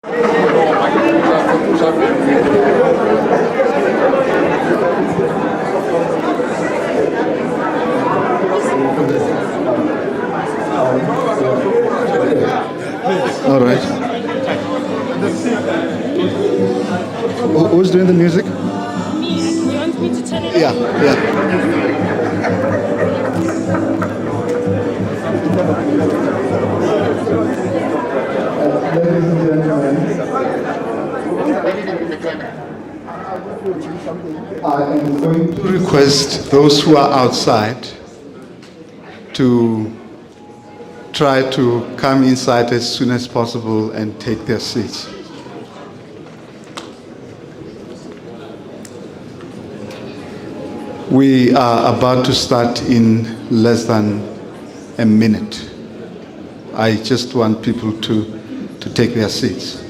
All right. Who's doing the music? Me. You want me to turn it on? Yeah. Ladies and gentlemen, I am going to request those who are outside to try to come inside as soon as possible and take their seats. We are about to start in less than a minute. I just want people to take their seats.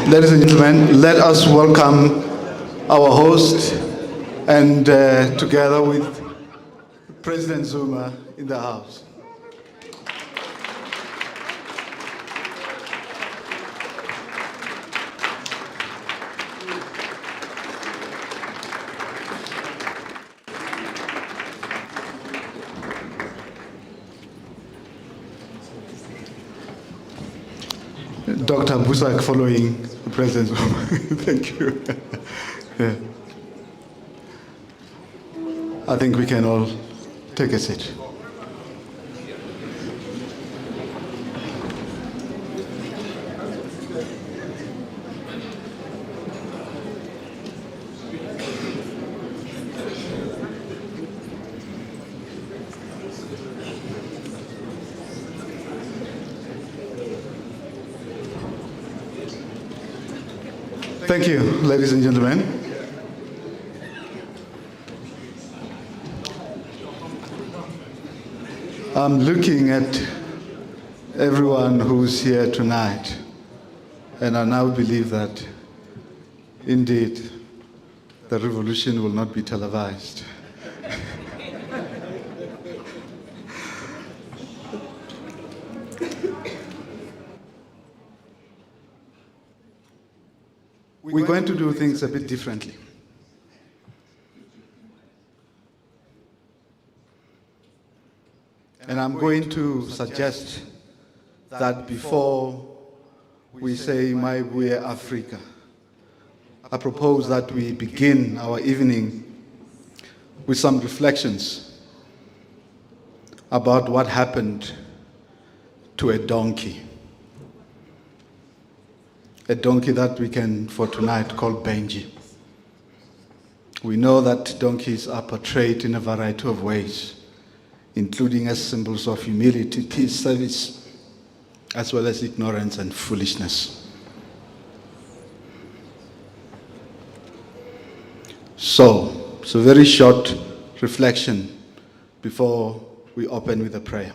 Ladies and gentlemen, let us welcome our host and together with President Zuma in the house. Dr. Boesak following the President. Thank you. Yeah. I think we can all take a seat. Thank you, ladies and gentlemen. I'm looking at everyone who's here tonight, and I now believe that, indeed, the revolution will not be televised. we're going to do things a bit differently. And I'm going to suggest that before we say My Buye Africa, I propose that we begin our evening with some reflections about what happened to a donkey. A donkey that we can, for tonight, call Benji. We know that donkeys are portrayed in a variety of ways, including as symbols of humility, peace, service, as well as ignorance and foolishness. So, it's a very short reflection before we open with a prayer.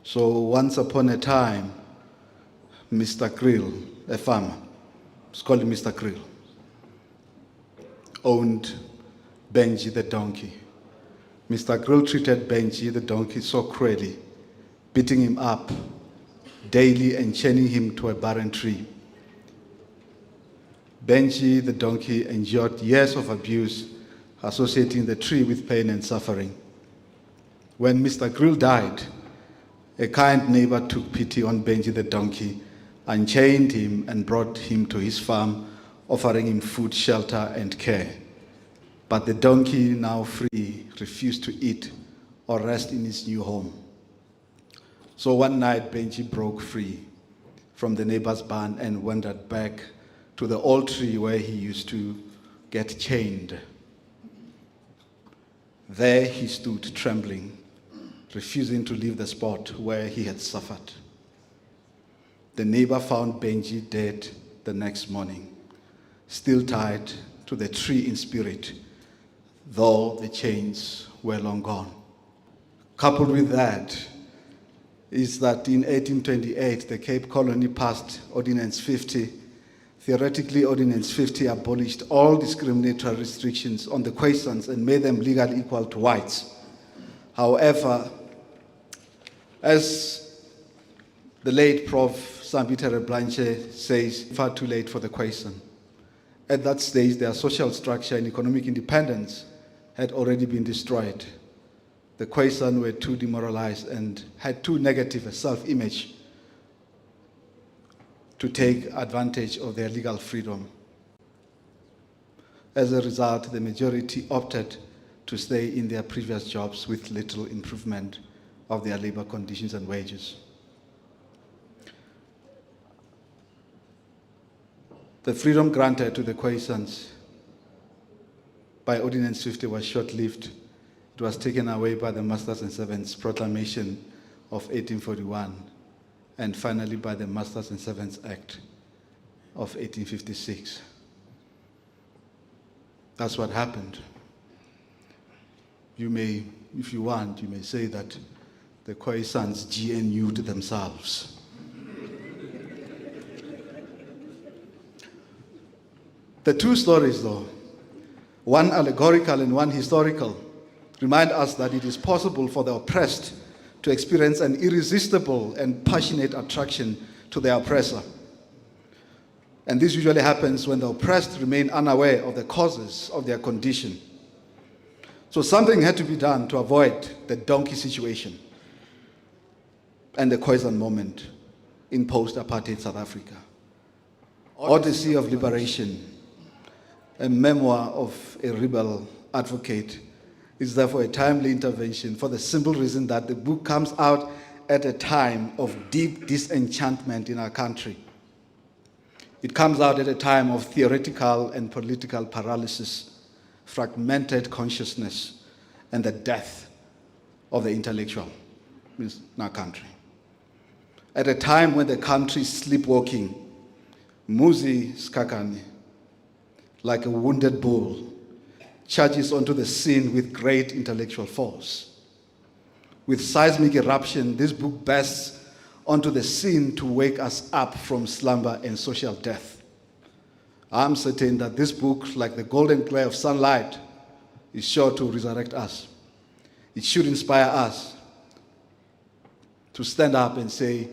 So, once upon a time, Mr. Krill, a farmer, it's called Mr. Krill, owned Benji the donkey. Mr. Krill treated Benji the donkey so cruelly, beating him up daily and chaining him to a barren tree. Benji the donkey endured years of abuse, associating the tree with pain and suffering. When Mr. Krill died, a kind neighbor took pity on Benji the donkey, unchained him and brought him to his farm, offering him food, shelter, and care. But the donkey, now free, refused to eat or rest in his new home. So one night, Benji broke free from the neighbor's barn and wandered back to the old tree where he used to get chained. There he stood trembling, refusing to leave the spot where he had suffered. The neighbor found Benji dead the next morning, still tied to the tree in spirit, though the chains were long gone. Coupled with that is that in 1828, the Cape Colony passed Ordinance 50. Theoretically, Ordinance 50 abolished all discriminatory restrictions on the Khoisans and made them legally equal to whites. However, as the late Prof. Sambitere Blanche says, far too late for the Khoisan. At that stage, their social structure and economic independence had already been destroyed. The Khoisan were too demoralized and had too negative a self-image to take advantage of their legal freedom. As a result, the majority opted to stay in their previous jobs with little improvement of their labor conditions and wages. The freedom granted to the Khoisans by Ordinance 50 was short-lived. It was taken away by the Masters and Servants Proclamation of 1841 and finally by the Masters and Servants Act of 1856. That's what happened. You may, if you want, you may say that the Khoisans GNU'd themselves. The two stories, though, one allegorical and one historical, remind us that it is possible for the oppressed to experience an irresistible and passionate attraction to their oppressor. And this usually happens when the oppressed remain unaware of the causes of their condition. So something had to be done to avoid the donkey situation and the Khoisan moment in post-apartheid South Africa. Odyssey of Liberation, a memoir of a rebel advocate, is therefore a timely intervention for the simple reason that the book comes out at a time of deep disenchantment in our country. It comes out at a time of theoretical and political paralysis, fragmented consciousness, and the death of the intellectual in our country. At a time when the country is sleepwalking, Muzi Sikhakhane, like a wounded bull, charges onto the scene with great intellectual force. With seismic eruption, this book bursts onto the scene to wake us up from slumber and social death. I'm certain that this book, like the golden glare of sunlight, is sure to resurrect us. It should inspire us to stand up and say,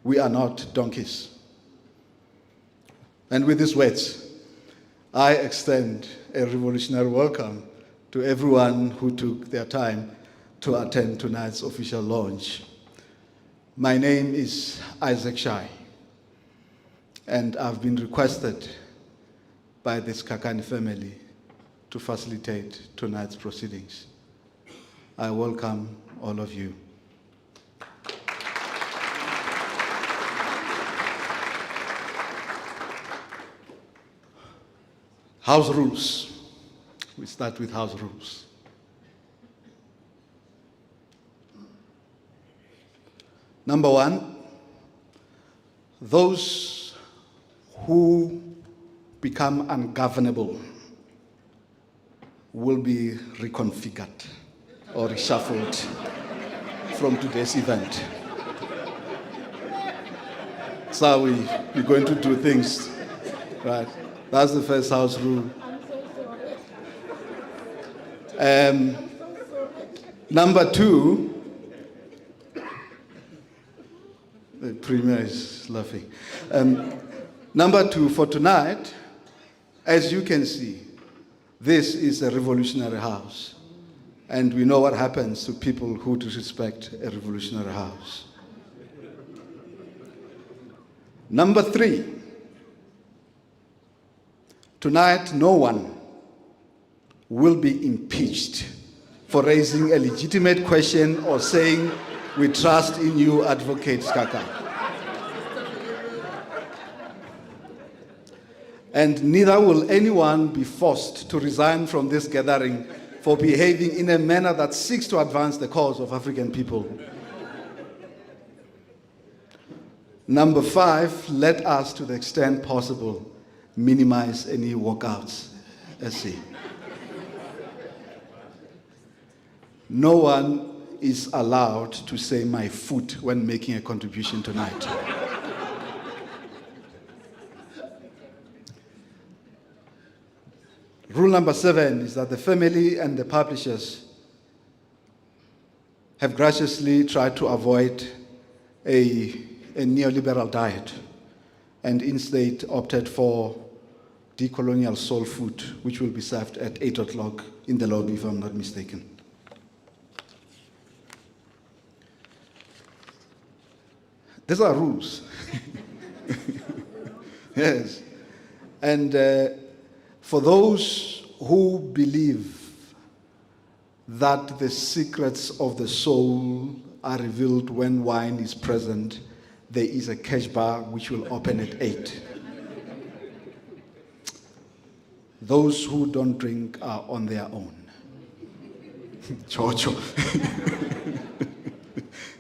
we are not donkeys. And with these words, I extend a revolutionary welcome to everyone who took their time to attend tonight's official launch. My name is Isaac Shai, and I've been requested by the Sikhakhane family to facilitate tonight's proceedings. I welcome all of you. House rules. We start with house rules. Number one, those who become ungovernable will be reconfigured or reshuffled from today's event. That's how we're going to do things, right? That's the first house rule. Number two, the premier is laughing. Number two, for tonight, as you can see, this is a revolutionary house. And we know what happens to people who disrespect a revolutionary house. Number three, tonight no one will be impeached for raising a legitimate question or saying, "We trust in you, Advocate Sikhakhane." And neither will anyone be forced to resign from this gathering for behaving in a manner that seeks to advance the cause of African people. Number five, let us, to the extent possible, minimize any walkouts. Let's see. No one is allowed to say "my foot" when making a contribution tonight. Rule number 7 is that the family and the publishers have graciously tried to avoid a neoliberal diet and instead opted for decolonial soul food, which will be served at 8 o'clock in the lobby, if I'm not mistaken. These are rules. Yes. And for those who believe that the secrets of the soul are revealed when wine is present, there is a cash bar which will open at 8. Those who don't drink are on their own. Chocho.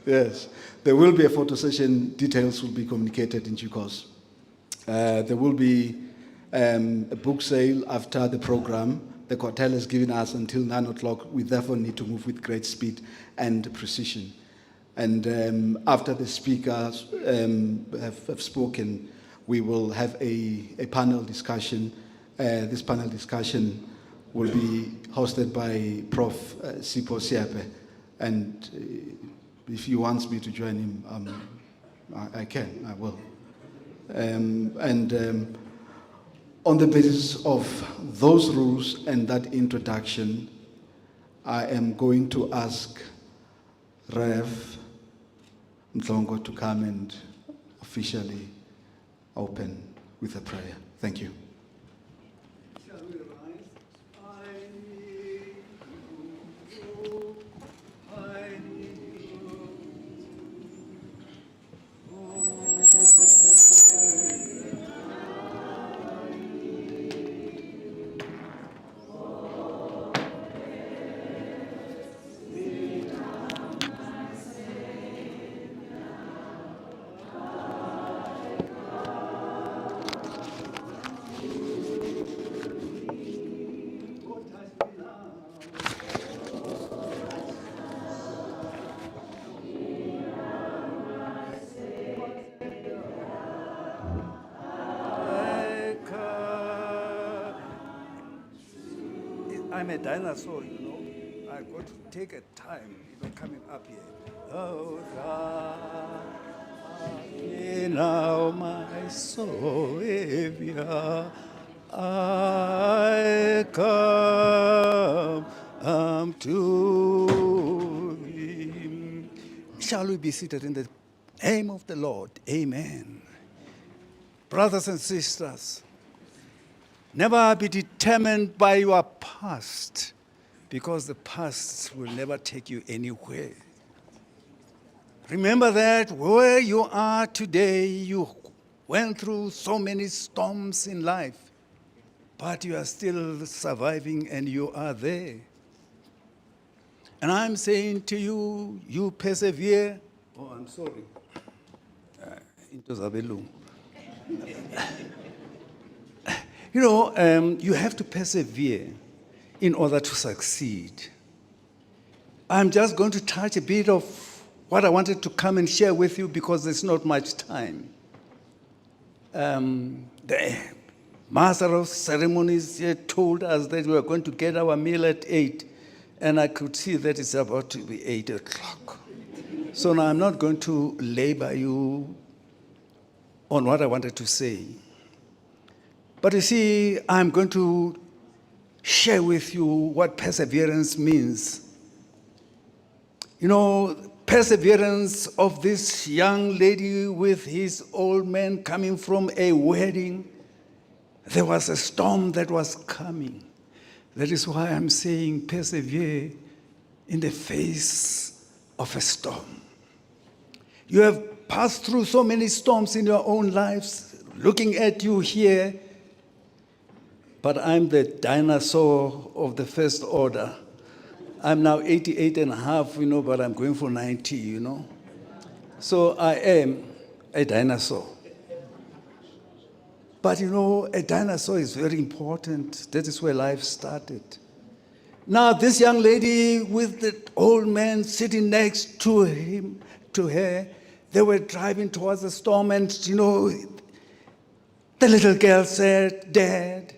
Yes. There will be a photo session. Details will be communicated in due course. There will be a book sale after the program. The hotel has given us until 9 o'clock. We therefore need to move with great speed and precision. And after the speakers have spoken, we will have a panel discussion. This panel discussion will be hosted by Prof. Sipho Siape. And if he wants me to join him, I can, I will. On the basis of those rules and that introduction, I am going to ask Rev Mhlongo to come and officially open with a prayer. Thank you. Shall we rise? I need I'm a dinosaur, you know. I got to take a time, coming up here. Oh, God. Now my Savior, I come to Him. Shall we be seated in the name of the Lord? Amen. Brothers and sisters, never be determined by your past, because the past will never take you anywhere. Remember that where you are today, you went through so many storms in life, but you are still surviving and you are there. And I'm saying to you, you persevere. Oh, I'm sorry. Into Zabelung. You know, you have to persevere in order to succeed. I'm just going to touch a bit of what I wanted to come and share with you because there's not much time. The master of ceremonies here told us that we were going to get our meal at 8, and I could see that it's about to be 8 o'clock. So now I'm not going to labor you on what I wanted to say. But you see, I'm going to share with you what perseverance means. You know, perseverance of this young lady with his old man coming from a wedding. There was a storm that was coming. That is why I'm saying persevere in the face of a storm. You have passed through so many storms in your own lives, looking at you here, but I'm the dinosaur of the first order. I'm now 88 and a half, you know, but I'm going for 90, you know. So I am a dinosaur. But you know, a dinosaur is very important. That is where life started. Now, this young lady with the old man sitting next to him, to her, they were driving towards the storm, and you know, the little girl said, "Dad,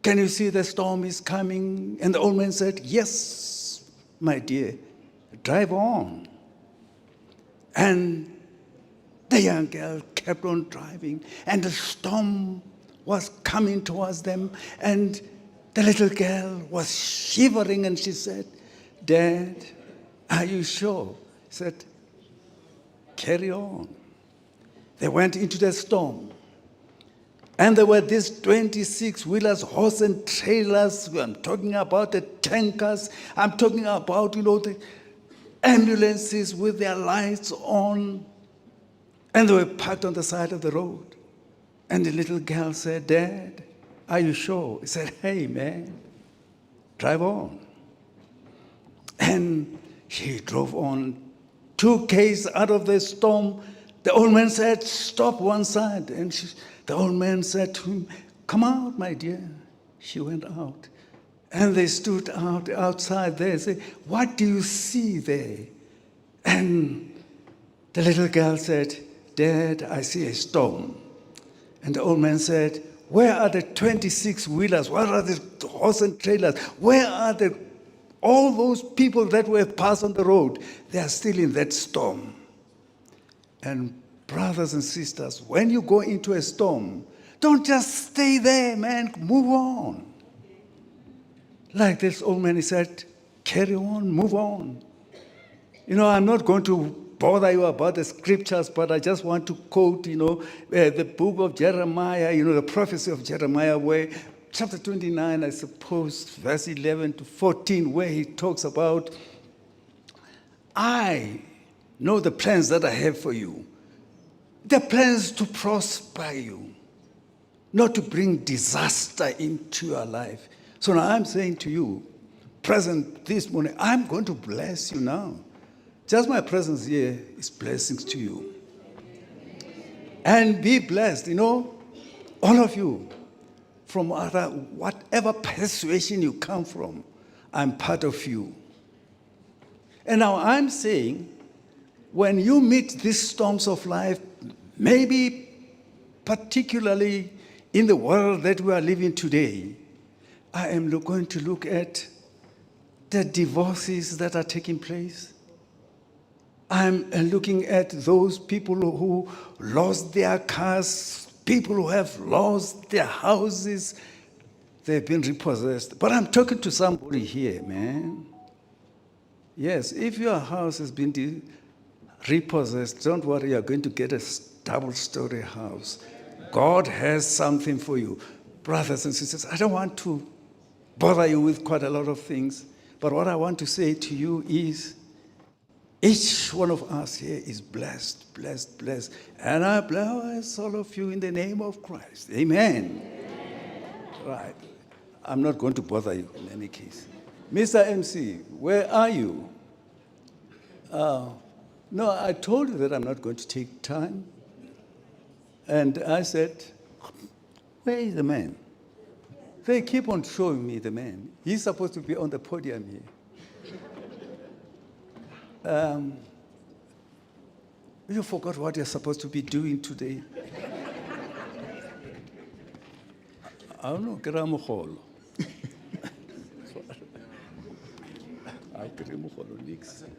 can you see the storm is coming?" And the old man said, "Yes, my dear, drive on." And the young girl kept on driving, and the storm was coming towards them, and the little girl was shivering, and she said, "Dad, are you sure?" He said, "Carry on." They went into the storm. And there were these 26-wheelers, horse and trailers. I'm talking about the tankers. I'm talking about, you know, the ambulances with their lights on. And they were parked on the side of the road. And the little girl said, "Dad, are you sure?" He said, "Hey, man, drive on." And he drove on 2 k's out of the storm. The old man said, "Stop one side." And the old man said to him, "Come out, my dear." She went out. And they stood outside there and said, "What do you see there?" And the little girl said, "Dad, I see a storm." And the old man said, "Where are the 26-wheelers? Where are the horse and trailers? Where are all those people that were passed on the road? They are still in that storm." And brothers and sisters, when you go into a storm, don't just stay there, man. Move on. Like this old man, he said, carry on, move on. You know, I'm not going to bother you about the scriptures, but I just want to quote, you know, the book of Jeremiah, you know, the prophecy of Jeremiah, where chapter 29, I suppose, verse 11 to 14, where he talks about, "I know the plans that I have for you. The plans to prosper you, not to bring disaster into your life." So now I'm saying to you, present this morning, I'm going to bless you now. Just my presence here is blessings to you. And be blessed, you know, all of you, from whatever persuasion you come from, I'm part of you. And now I'm saying, when you meet these storms of life, maybe particularly in the world that we are living today, I am going to look at the divorces that are taking place. I'm looking at those people who lost their cars, people who have lost their houses. They've been repossessed. But I'm talking to somebody here, man. Yes, if your house has been repossessed, don't worry, you're going to get a double-story house. God has something for you. Brothers and sisters, I don't want to bother you with quite a lot of things, but what I want to say to you is, each one of us here is blessed, blessed, blessed. And I bless all of you in the name of Christ. Amen. Right. I'm not going to bother you in any case. Mr. MC, where are you? No, I told you that I'm not going to take time. And I said, where is the man? They keep on showing me the man. He's supposed to be on the podium here. You forgot what you're supposed to be doing today. I don't know, Grammophone.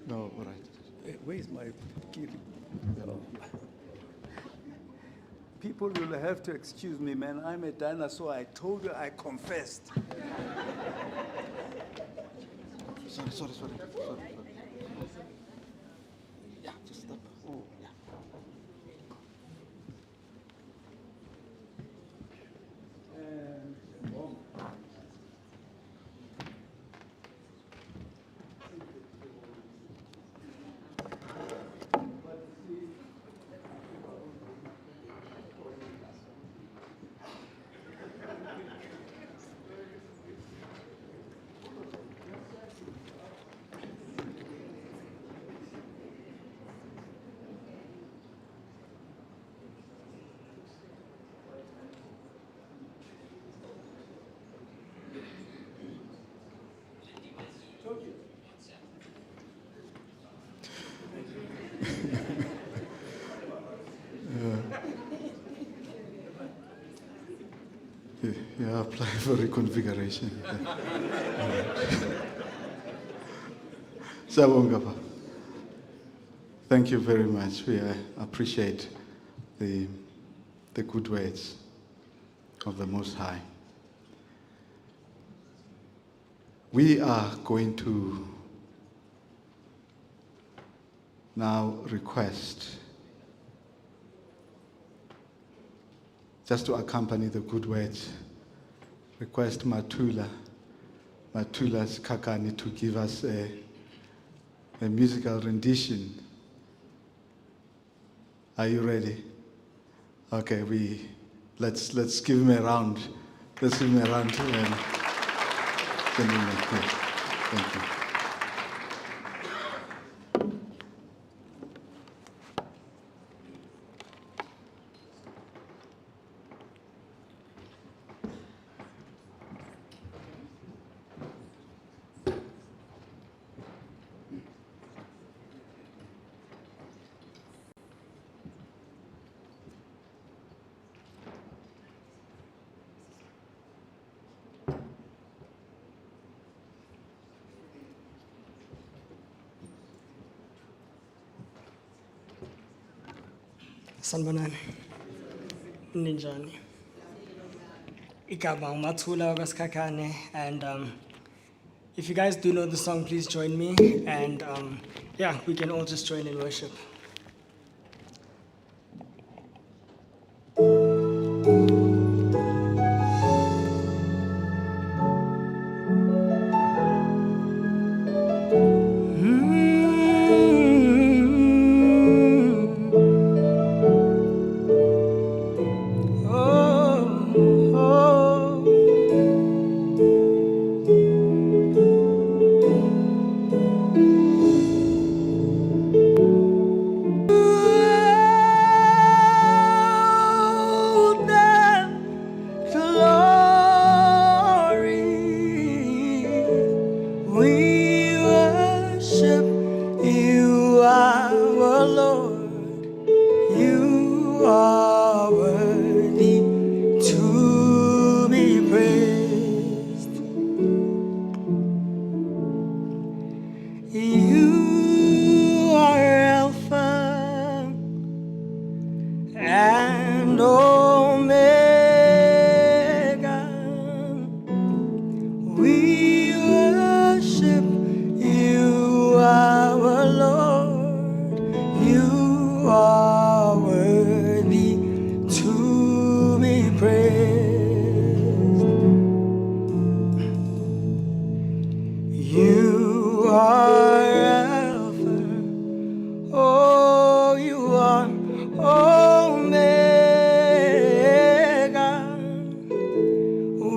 No, all right. Where is my key? People will have to excuse me, man. I'm a dinosaur. I told you, I confessed. Sorry. Yeah, just stop. Oh, yeah. Yeah, apply for reconfiguration. Sabongapa. Thank you very much. We appreciate the good words of the Most High. We are going to now request, just to accompany the good words, request Mpofu Sikhakhane to give us a musical rendition. Are you ready? Okay, let's give him a round. Let's give him a round. Thank you. Sanibonani. Ninjani. Igama uMathula Sikhakhane, and if you guys do know the song, please join me, and yeah, we can all just join in worship.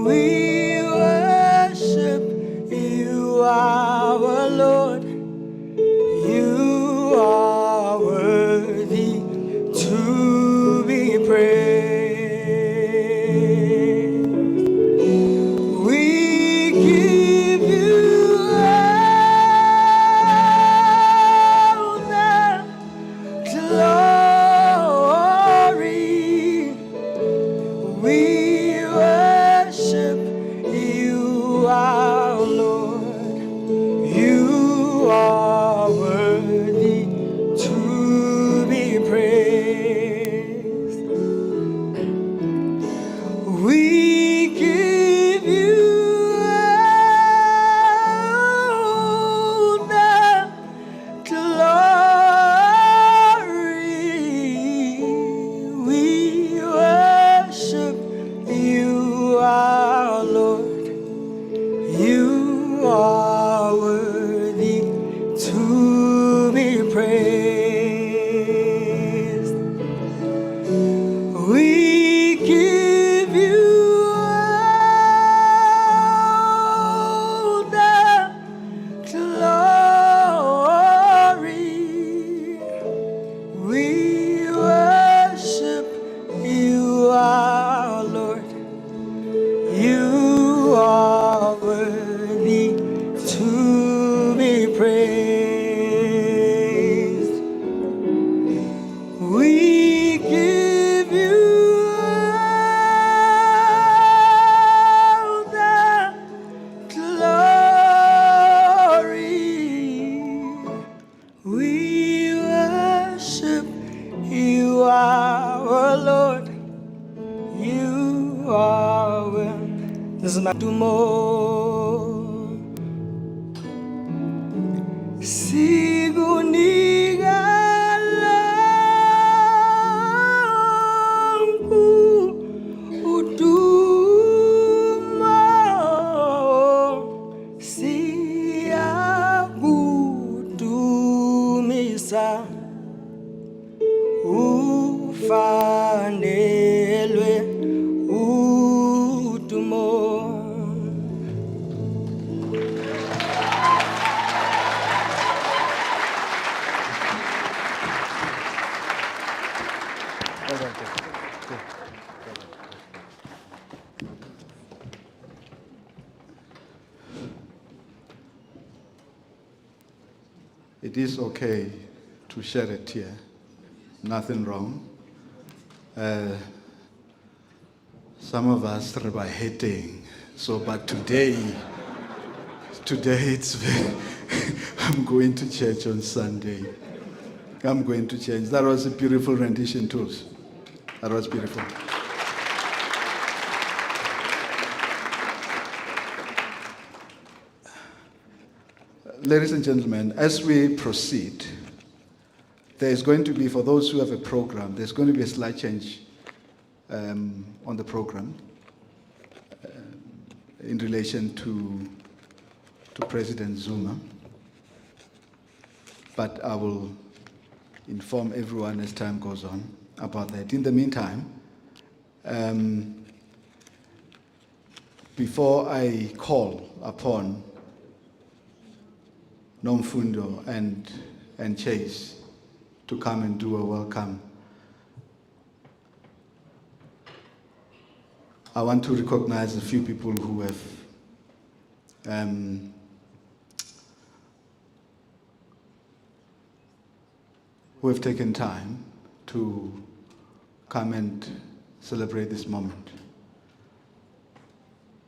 We worship you, our Lord. You are worthy to be praised. We give you all the glory. We worship you, our Lord. You are worthy to be praised. We give you all the glory. We worship you, our Lord. You are worthy to be praised. We give you all the glory. We worship you, our Lord. You are worthy to be praised. We give you all the glory. We worship you, our Lord. You are worthy. This is my Dumo. Sigunika lonku udumo. Siyakudumisa. Ufanelwe udumo. It is okay to shed a tear. Nothing wrong. Some of us are by hating. So, but today it's very, I'm going to church on Sunday. I'm going to church. That was a beautiful rendition too. That was beautiful. Ladies and gentlemen, as we proceed, there is going to be, for those who have a program, there's going to be a slight change on the program in relation to President Zuma. But I will inform everyone as time goes on about that. In the meantime, before I call upon Nomfundo and Chase to come and do a welcome, I want to recognize a few people who have taken time to come and celebrate this moment.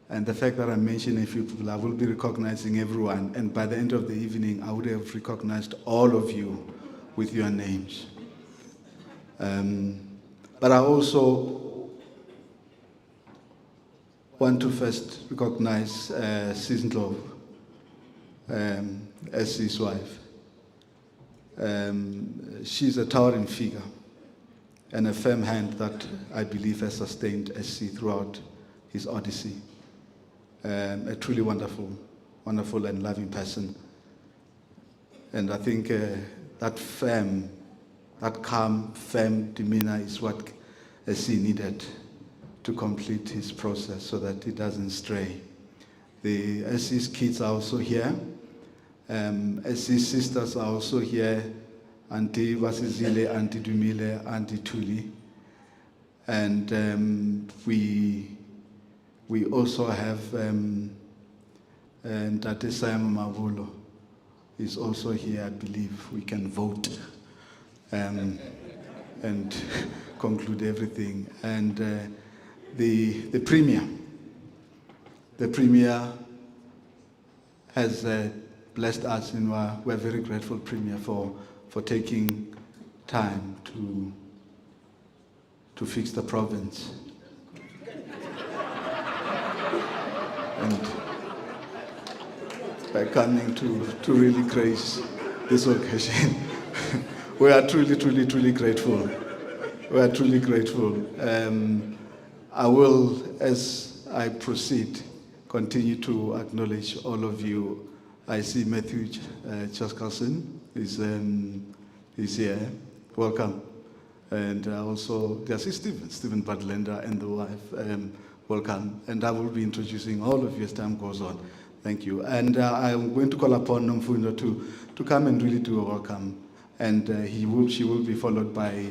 And the fact that I'm mentioning a few people, I will be recognizing everyone, and by the end of the evening, I would have recognized all of you with your names. But I also want to first recognize Ndlozi as his wife. She's a towering figure and a firm hand that I believe has sustained SC throughout his odyssey. A truly wonderful and loving person. And I think that calm, firm demeanor is what SC needed to complete his process so that he doesn't stray. The SC's kids are also here. SC's sisters are also here. Auntie Busisiwe, Auntie Dumile, Auntie Tuli. And we also have Ntate Simon Mavulo is also here. I believe we can vote and conclude everything. And the Premier has blessed us, and we're very grateful, Premier, for taking time to fix the province. And by coming to really grace this occasion. We are truly, truly, truly grateful. We are truly grateful. I will, as I proceed, continue to acknowledge all of you. I see Matthew Chaskalson is here. Welcome. And also, I see Stephen Badlender and the wife. Welcome. And I will be introducing all of you as time goes on. Thank you. And I'm going to call upon Nomfundo to come and really do a welcome. And she will be followed by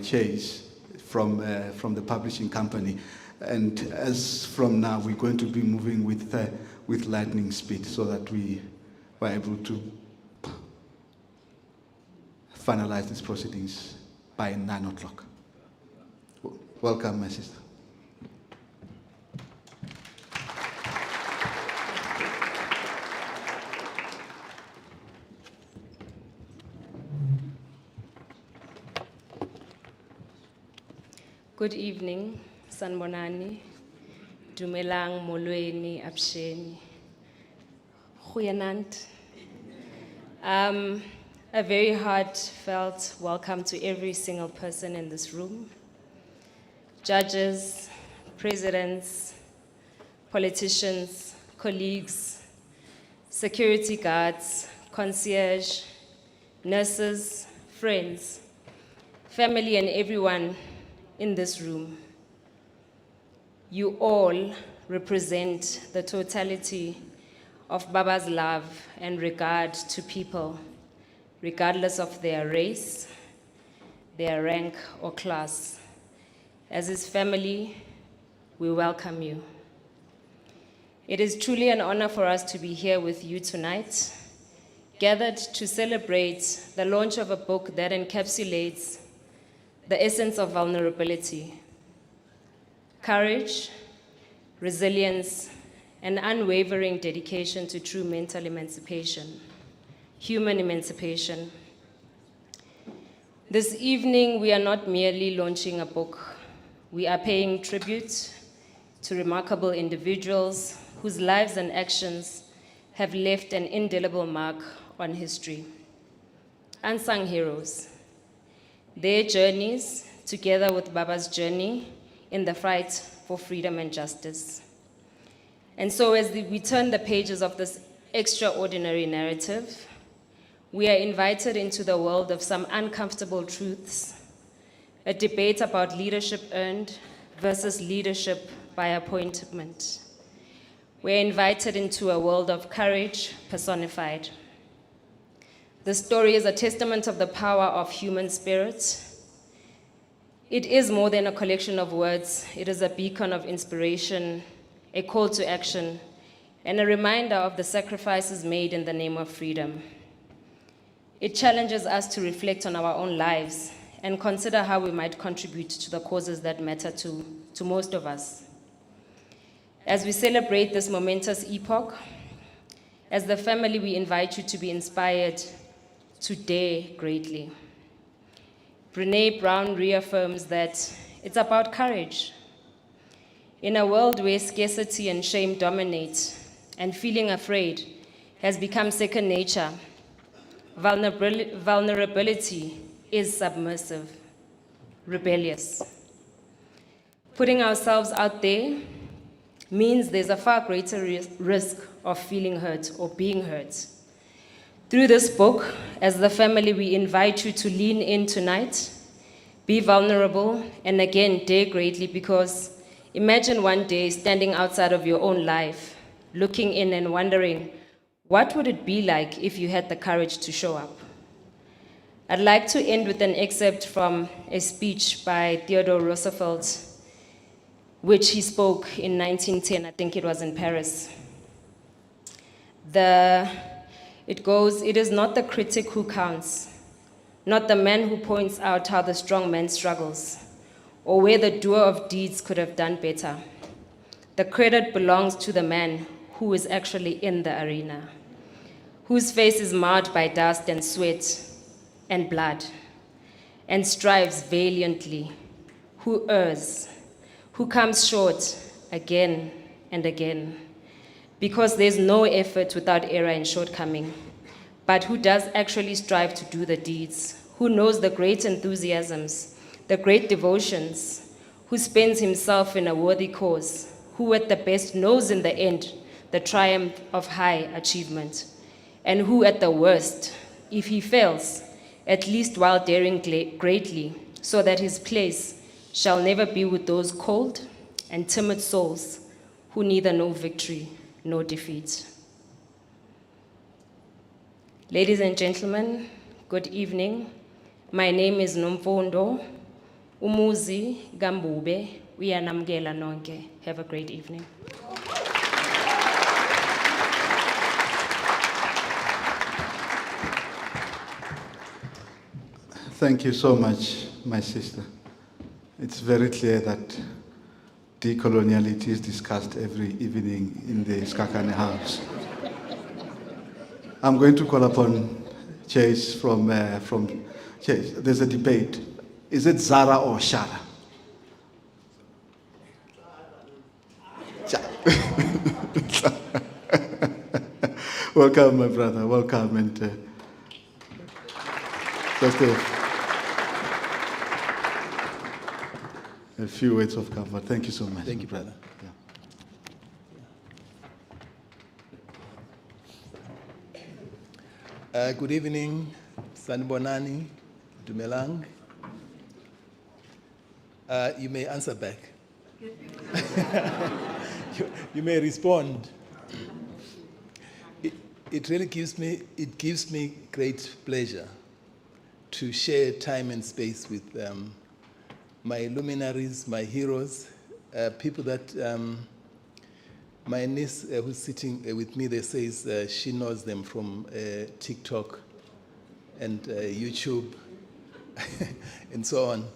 Chase from the publishing company. And as from now, we're going to be moving with lightning speed so that we were able to finalize these proceedings by 9 o'clock. Welcome, my sister. Good evening, Sanbonani, Dumelang, Molweni, Absheni, Goeienaand. A very heartfelt welcome to every single person in this room. Judges, presidents, politicians, colleagues, security guards, concierge, nurses, friends, family, and everyone in this room. You all represent the totality of Baba's love and regard to people, regardless of their race, their rank or class. As his family, we welcome you. It is truly an honor for us to be here with you tonight, gathered to celebrate the launch of a book that encapsulates the essence of vulnerability, courage, resilience, and unwavering dedication to true mental emancipation, human emancipation. This evening, we are not merely launching a book. We are paying tribute to remarkable individuals whose lives and actions have left an indelible mark on history. Unsung heroes. Their journeys, together with Baba's journey in the fight for freedom and justice. And so as we turn the pages of this extraordinary narrative, we are invited into the world of some uncomfortable truths, a debate about leadership earned versus leadership by appointment. We're invited into a world of courage personified. The story is a testament of the power of human spirit. It is more than a collection of words. It is a beacon of inspiration, a call to action, and a reminder of the sacrifices made in the name of freedom. It challenges us to reflect on our own lives and consider how we might contribute to the causes that matter to most of us. As we celebrate this momentous epoch, as the family, we invite you to be inspired to dare greatly. Brené Brown reaffirms that it's about courage. In a world where scarcity and shame dominate and feeling afraid has become second nature, vulnerability is submersive, rebellious. Putting ourselves out there means there's a far greater risk of feeling hurt or being hurt. Through this book, as the family, we invite you to lean in tonight, Be vulnerable, and again, dare greatly, because imagine one day standing outside of your own life, looking in and wondering, what would it be like if you had the courage to show up? I'd like to end with an excerpt from a speech by Theodore Roosevelt, which he spoke in 1910, I think it was in Paris. It goes, "It is not the critic who counts, not the man who points out how the strong man struggles, or where the doer of deeds could have done better. The credit belongs to the man who is actually in the arena, whose face is marred by dust and sweat and blood, and strives valiantly, who errs, who comes short again and again, because there's no effort without error and shortcoming, but who does actually strive to do the deeds, who knows the great enthusiasms, the great devotions, who spends himself in a worthy cause, who at the best knows in the end the triumph of high achievement, and who at the worst, if he fails, at least while daring greatly, so that his place shall never be with those cold and timid souls who neither know victory nor defeat." Ladies and gentlemen, good evening. My name is Nomfundo Umuzi Gambube. Uyanamkela nonke. Have a great evening. Thank you so much, my sister. It's very clear that decoloniality is discussed every evening in the Sikhakhane house. I'm going to call upon Chase from Chase. There's a debate. Is it Zara or Shara? Welcome, my brother. Welcome. And just a few words of comfort. Thank you so much. Thank you, brother. Good evening, Sanibonani, Dumelang. You may answer back. you may respond. It really gives me great pleasure to share time and space with my luminaries, my heroes, people that my niece who's sitting with me there says she knows them from TikTok and YouTube and so on.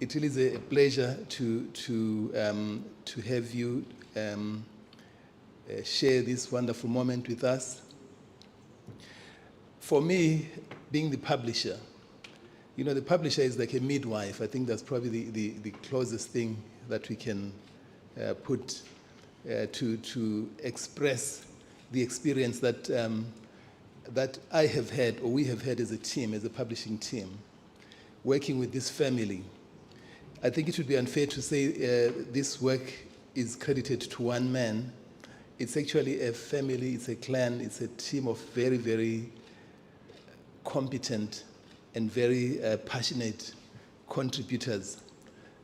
It really is a pleasure to have you share this wonderful moment with us. For me, being the publisher, you know, the publisher is like a midwife. I think that's probably the closest thing that we can put to express the experience that that I have had, or we have had as a team, as a publishing team, working with this family. I think it would be unfair to say this work is credited to one man. It's actually a family, it's a clan, it's a team of very, very competent and very passionate contributors,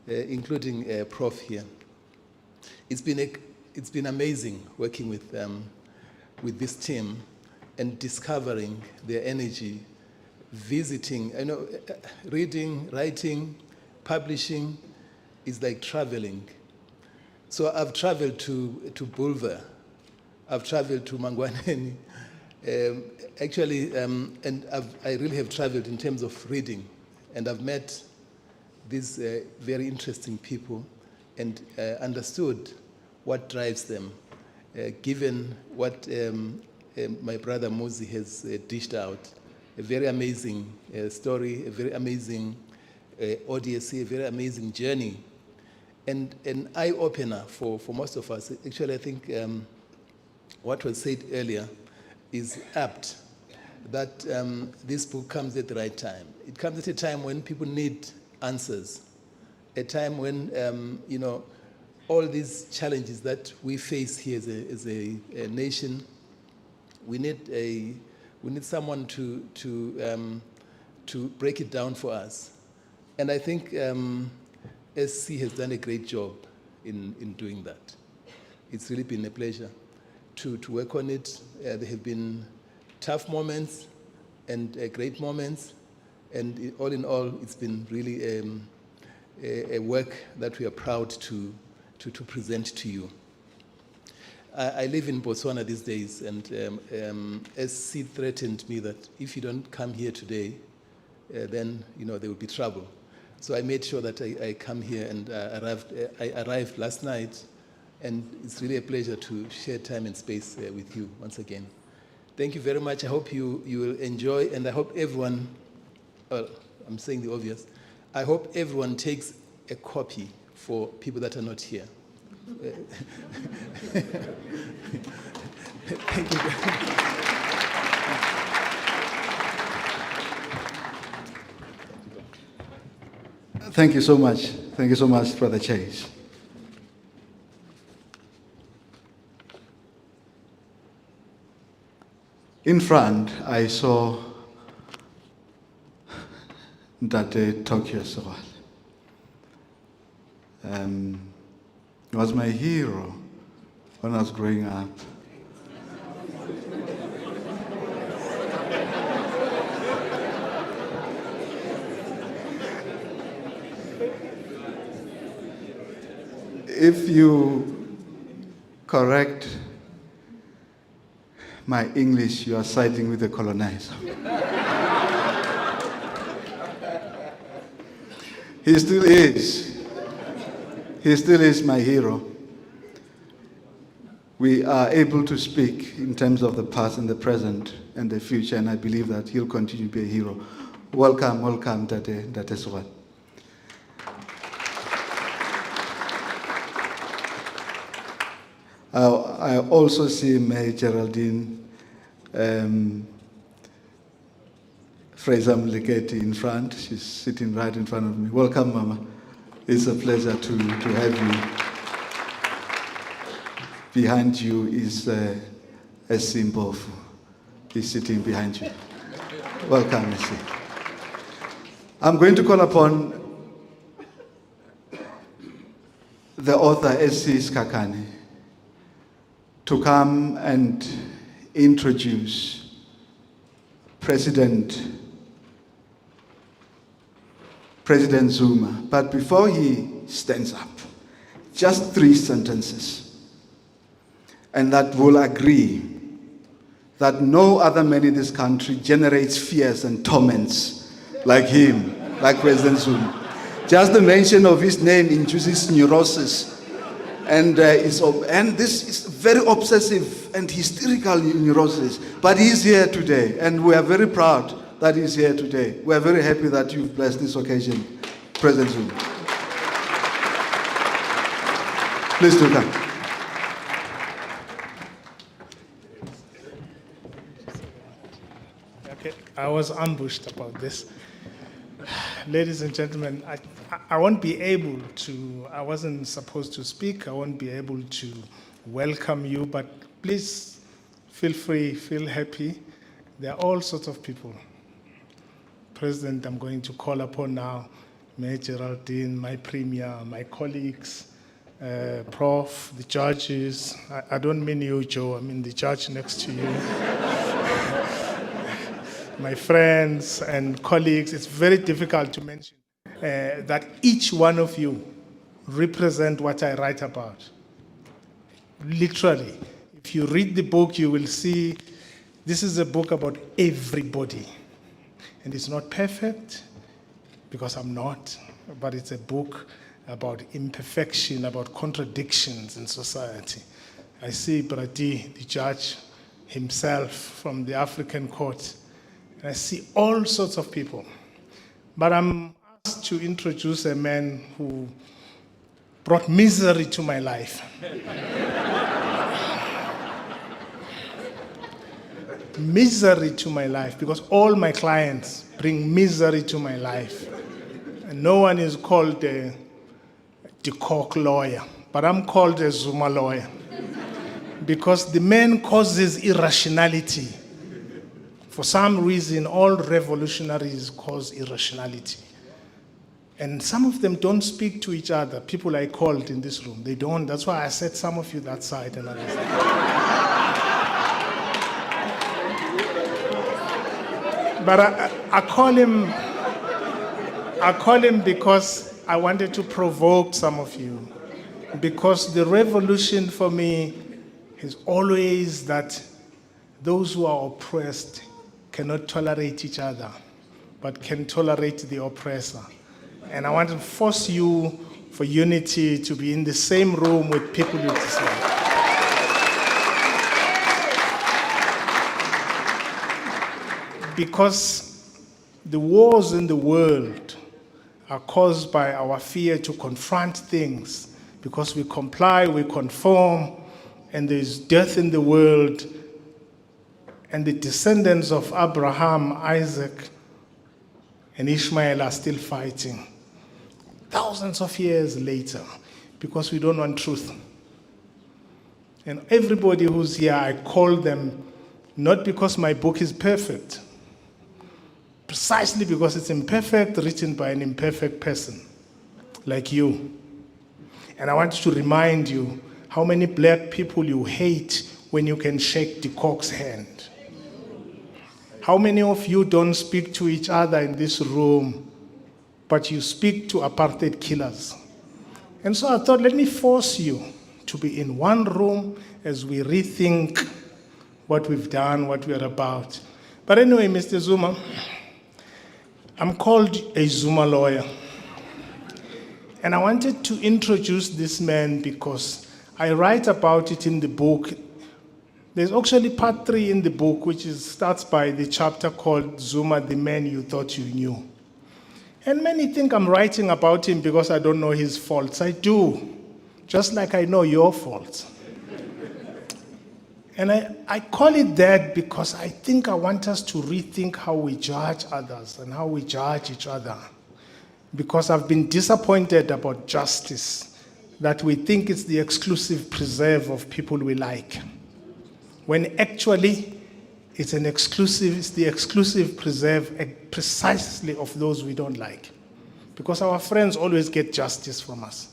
including Prof here. It's been amazing working with this team and discovering their energy, visiting. I know reading, writing, publishing is like traveling. So I've traveled to Bulwer, I've traveled to Mangwaneni, and I really have traveled in terms of reading, and I've met these very interesting people and understood what drives them, given what my brother Muzi has dished out. A very amazing story, a very amazing Odyssey, a very amazing journey, and an eye-opener for most of us. Actually, I think what was said earlier is apt, that this book comes at the right time. It comes at a time when people need answers, a time when, you know, all these challenges that we face here as a nation, we need someone to break it down for us. And I think SC has done a great job in doing that. It's really been a pleasure to work on it. There have been tough moments and great moments, and all in all, it's been really a work that we are proud to present to you. I live in Botswana these days, and SC threatened me that if you don't come here today, then there will be trouble. So I made sure that I come here, and I arrived last night, and it's really a pleasure to share time and space with you once again. Thank you very much. I hope you will enjoy, and I hope everyone, well, I'm saying the obvious, I hope everyone takes a copy for people that are not here. Thank you. Thank you so much. Thank you so much, Brother Chase. In front, I saw Ndate Tokyo Sewale. He was my hero when I was growing up. If you correct my English, you are siding with the colonizer. He still is. He still is my hero. We are able to speak in terms of the past and the present and the future, and I believe that he'll continue to be a hero. Welcome, welcome, Ndate Sewale. I also see May Geraldine Fraser in front. She's sitting right in front of me. Welcome, Mama. It's a pleasure to have you. Behind you is SC Mpofu. He's sitting behind you. Welcome, SC. I'm going to call upon the author, SC Sikhakhane, to come and introduce President Zuma. But before he stands up, just 3 sentences, and that will agree that no other man in this country generates fears and torments like him, like President Zuma. Just the mention of his name induces neurosis, and this is very obsessive and hysterical neurosis. But he's here today, and we are very proud that he's here today. We are very happy that you've blessed this occasion, President Zuma. Please do come. Okay, I was ambushed about this. Ladies and gentlemen, I won't be able to, I wasn't supposed to speak, I won't be able to welcome you, but please feel free, feel happy. There are all sorts of people. President, I'm going to call upon now, Mayor Geraldine, my Premier, my colleagues, Prof, the judges. I don't mean you, Joe, I mean the judge next to you. My friends and colleagues. It's very difficult to mention that each one of you represent what I write about. Literally, if you read the book, you will see this is a book about everybody. And it's not perfect, because I'm not, but it's a book about imperfection, about contradictions in society. I see Brati, the judge himself from the African court, and I see all sorts of people. But I'm asked to introduce a man who brought misery to my life. Misery to my life, because all my clients bring misery to my life. And no one is called the Cock lawyer, but I'm called a Zuma lawyer. Because the man causes irrationality. For some reason, all revolutionaries cause irrationality. And some of them don't speak to each other, people I called in this room. They don't. That's why I said some of you that side and others. But I call him because I wanted to provoke some of you. Because the revolution for me is always that those who are oppressed cannot tolerate each other, but can tolerate the oppressor. And I want to force you for unity to be in the same room with people you dislike. Because the wars in the world are caused by our fear to confront things. Because we comply, we conform, and there's death in the world. And the descendants of Abraham, Isaac, and Ishmael are still fighting. Thousands of years later, because we don't want truth. And everybody who's here, I call them not because my book is perfect, precisely because it's imperfect, written by an imperfect person, like you. And I want to remind you how many black people you hate when you can shake the cock's hand. How many of you don't speak to each other in this room, but you speak to apartheid killers? And so I thought, let me force you to be in one room as we rethink what we've done, what we're about. But anyway, Mr. Zuma, I'm called a Zuma lawyer. And I wanted to introduce this man because I write about it in the book. There's actually part 3 in the book, which starts by the chapter called Zuma, the Man You Thought You Knew. And many think I'm writing about him because I don't know his faults. I do, just like I know your faults. And I call it that because I think I want us to rethink how we judge others and how we judge each other. Because I've been disappointed about justice, that we think it's the exclusive preserve of people we like. When actually it's the exclusive preserve precisely of those we don't like. Because our friends always get justice from us.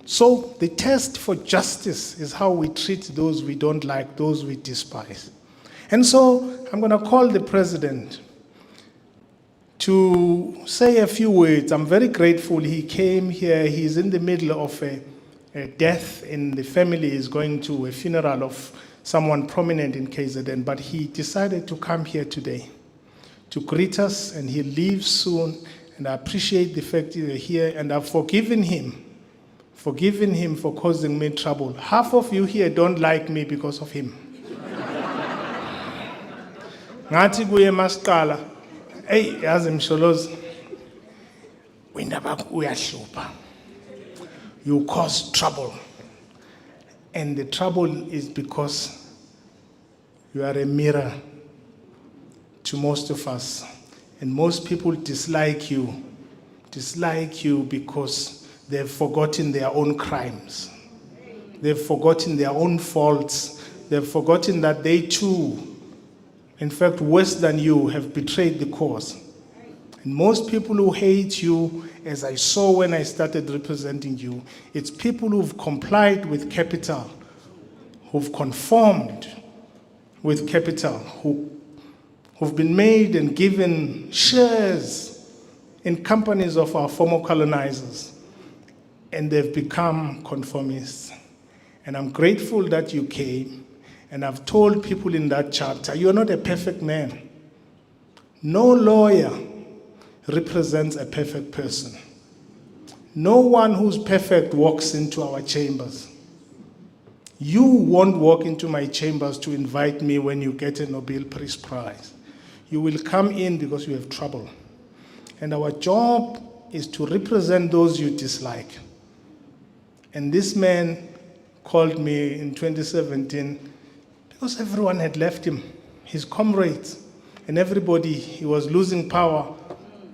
So the test for justice is how we treat those we don't like, those we despise. And so I'm going to call the president to say a few words. I'm very grateful he came here. He's in the middle of a death in the family. He's going to a funeral of someone prominent in KZN, but he decided to come here today to greet us, and he leaves soon, and I appreciate the fact that you're here, and I've forgiven him for causing me trouble. Half of you here don't like me because of him. Ngathi kuye masiqala, hey, yazi Msholozi, wena uyahlupha. You cause trouble. And the trouble is because you are a mirror to most of us. And most people dislike you because they've forgotten their own crimes. They've forgotten their own faults. They've forgotten that they too, in fact, worse than you, have betrayed the cause. And most people who hate you, as I saw when I started representing you, it's people who've complied with capital, who've conformed with capital, who've been made and given shares in companies of our former colonizers, and they've become conformists. And I'm grateful that you came, and I've told people in that chapter, you're not a perfect man. No lawyer represents a perfect person. No one who's perfect walks into our chambers. You won't walk into my chambers to invite me when you get a Nobel Peace Prize. You will come in because you have trouble. And our job is to represent those you dislike. And this man called me in 2017 because everyone had left him, his comrades, and everybody, he was losing power.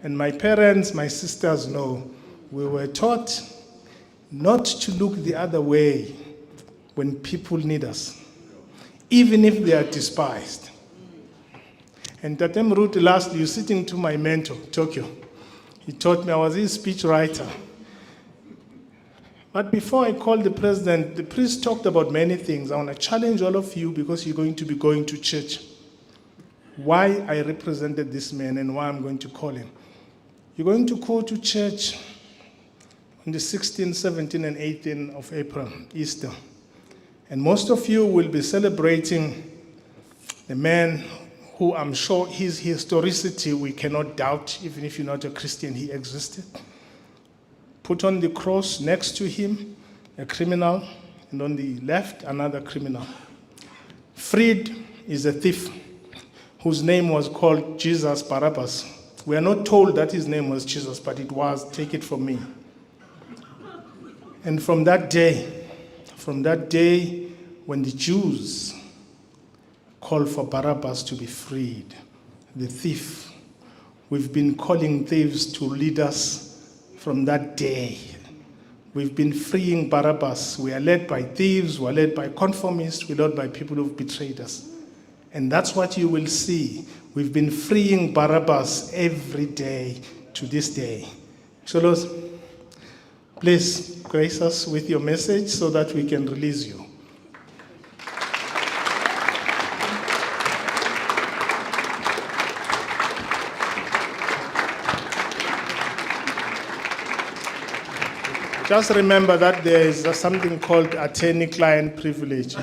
And my parents, my sisters know, we were taught not to look the other way when people need us, even if they are despised. And Tatem Ruth, lastly, you're sitting to my mentor, Tokyo. He taught me, I was his speech writer. But before I called the president, the priest talked about many things. I want to challenge all of you because you're going to be going to church. Why I represented this man and why I'm going to call him. You're going to go to church on the 16th, 17th, and 18th of April, Easter. And most of you will be celebrating the man who I'm sure his historicity we cannot doubt, even if you're not a Christian, he existed. Put on the cross next to him, a criminal, and on the left, another criminal. Freed is a thief whose name was called Jesus Barabbas. We are not told that his name was Jesus, but it was, take it from me. And from that day when the Jews called for Barabbas to be freed, the thief, we've been calling thieves to lead us from that day. We've been freeing Barabbas. We are led by thieves, we are led by conformists, we're led by people who've betrayed us. And that's what you will see. We've been freeing Barabbas every day to this day. So Lord, please grace us with your message so that we can release you. Just remember that there is something called attorney-client privilege.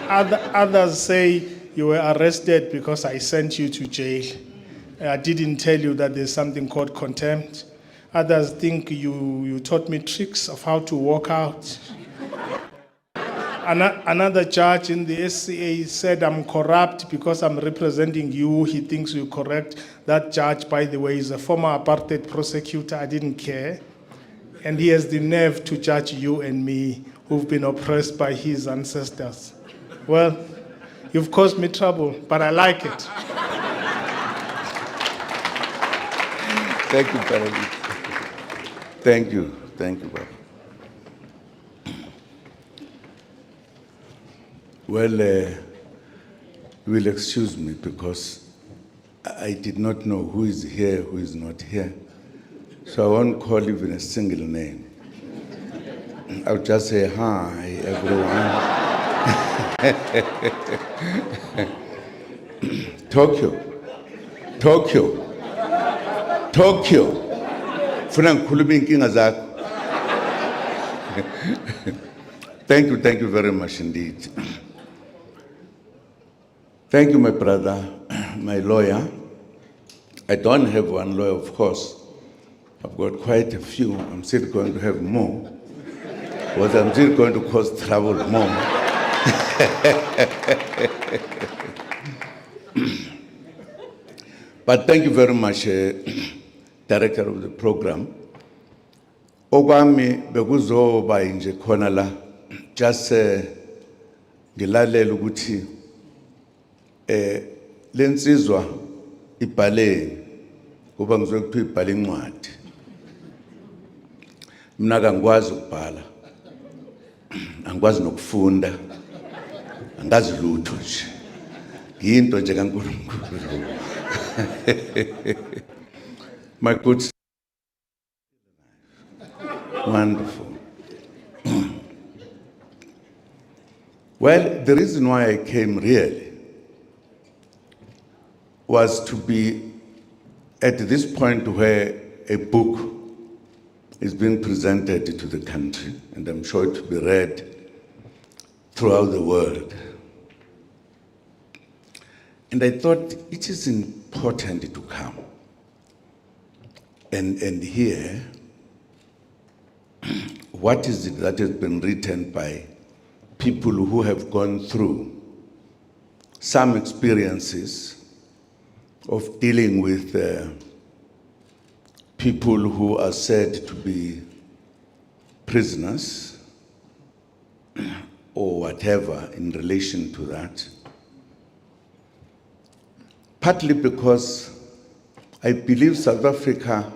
Others say you were arrested because I sent you to jail. I didn't tell you that there's something called contempt. Others think you taught me tricks of how to walk out. Another judge in the SCA said I'm corrupt because I'm representing you. He thinks you're correct. That judge, by the way, is a former apartheid prosecutor. I didn't care. And he has the nerve to judge you and me, who've been oppressed by his ancestors. Well, you've caused me trouble, but I like it. Thank you, Parali. Thank you, Baba. Well, you will excuse me because I did not know who is here, who is not here. So I won't call even a single name. I'll just say, hi, everyone. Tokyo. Funa ngikhuluma inkinga zakho. Thank you very much indeed. Thank you, my brother, my lawyer. I don't have one lawyer, of course. I've got quite a few. I'm still going to have more. But I'm still going to cause trouble more. But thank you very much, Director of the program. Okwami bekuzoba nje khona la just ngilalela ukuthi lensizwa ibhaleni kuba ngizwe kuthiwa ibhala incwadi. Mina kangikwazi ukubhala. Angikwazi nokufunda. Angazi lutho nje. Ngiyinto nje kaNkulunkulu. My good. Wonderful. Well, the reason why I came really was to be at this point where a book is being presented to the country, and I'm sure it will be read throughout the world. And I thought it is important to come and hear what is it that has been written by people who have gone through some experiences of dealing with people who are said to be prisoners or whatever in relation to that. Partly because I believe South Africa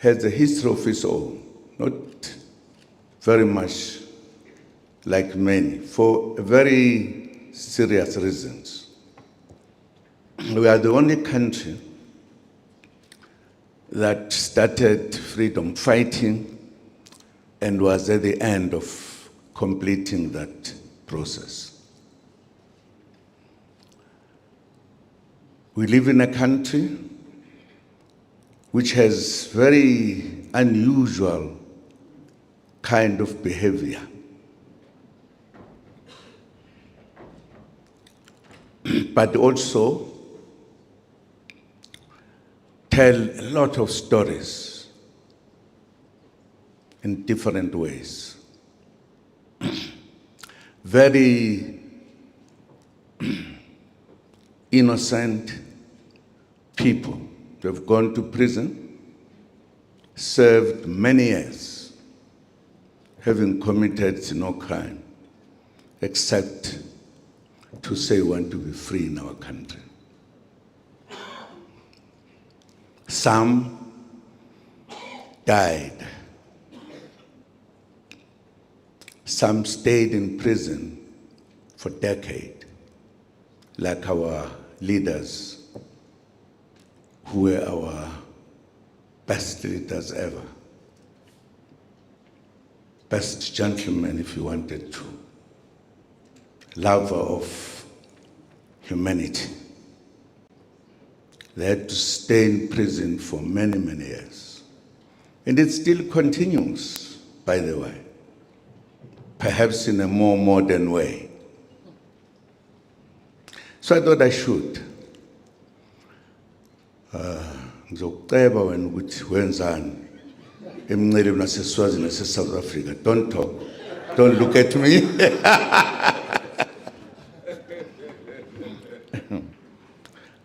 has a history of its own, not very much like many, for very serious reasons. We are the only country that started freedom fighting and was at the end of completing that process. We live in a country which has very unusual kind of behavior. But also tell a lot of stories in different ways. Very innocent people who have gone to prison, served many years, having committed no crime, except to say we want to be free in our country. Some died. Some stayed in prison for decades, like our leaders, who were our best leaders ever. Best gentlemen, if you wanted to. Lover of humanity. They had to stay in prison for many, many years. And it still continues, by the way, perhaps in a more modern way. So I thought I should. Ngizoceba wena ukuthi wenzani emnceleni naseSwazini naseSouth Africa. Don't talk. Don't look at me.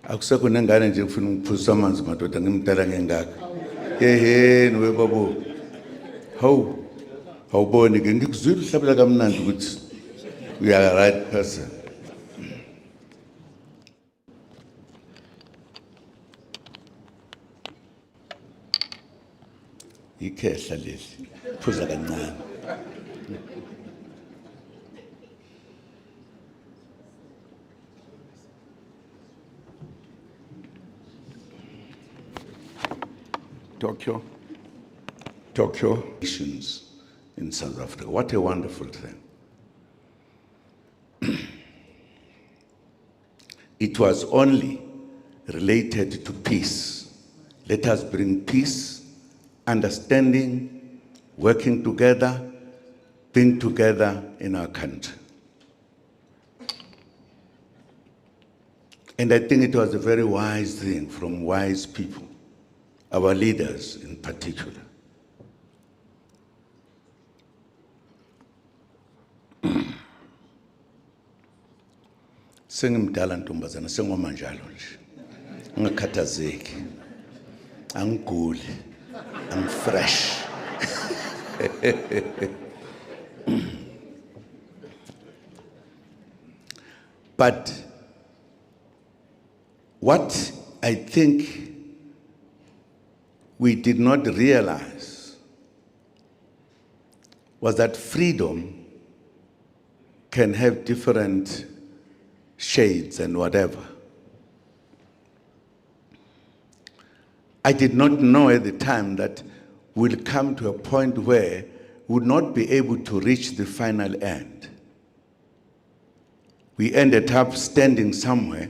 Akusekho nengane nje ufuna ukuphuza amanzi madoda ngimdala ngengaka. Yeheni webabo. Hawu. Awuboni ke ngikuzwile uhlabela kamnandi ukuthi you are the right person. Ikhehla leli. Phuza kancane. Tokyo nations in South Africa. What a wonderful thing. It was only related to peace. Let us bring peace, understanding, working together, being together in our country. And I think it was a very wise thing from wise people, our leaders in particular. Sengimdala ntombazana sengoma njalo nje. Ngakhathazeki. Angiguli. I'm fresh. But what I think we did not realize was that freedom can have different shades and whatever. I did not know at the time that we'll come to a point where we would not be able to reach the final end. We ended up standing somewhere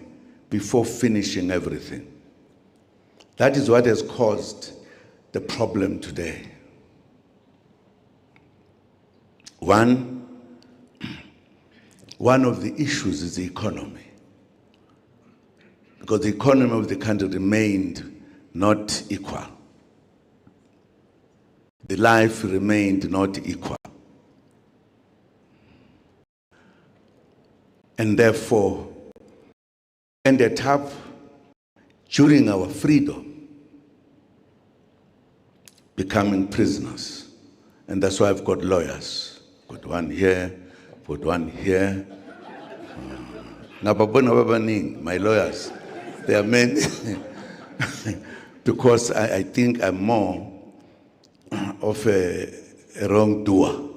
before finishing everything. That is what has caused the problem today. One of the issues is the economy, because the economy of the country remained not equal. The life remained not equal. And therefore, ended up during our freedom becoming prisoners. And that's why I've got lawyers. Got one here, got one here. My lawyers, they are many. Because I think I'm more of a wrongdoer.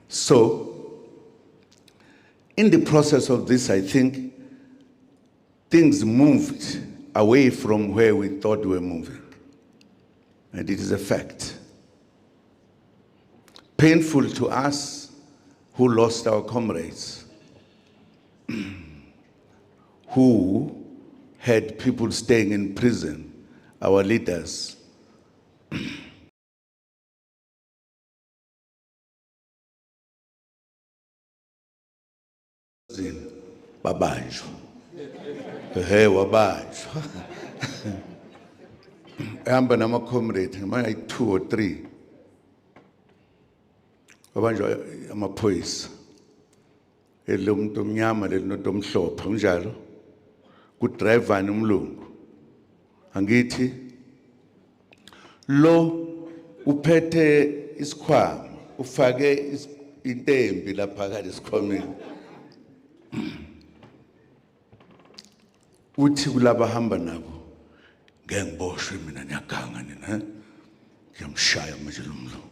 So, in the process of this, I think things moved away from where we thought we were moving. And it is a fact. Painful to us who lost our comrades, who had people staying in prison, our leaders. Babanjwa. Hey, wabanjwa. Ehamba nama comrade, manje 2 or 3. Babanjwa amaphoyisa. Lo muntu omnyama lento omhlophe unjalo. Ku driver umlungu. Angithi lo uphethe isikhwama, ufake intembi lapha ka lesikhwameni. Uthi kulaba hamba nabo ngeke ngiboshwe mina ngiyaganga nina ngiyamshaya manje lo mlungu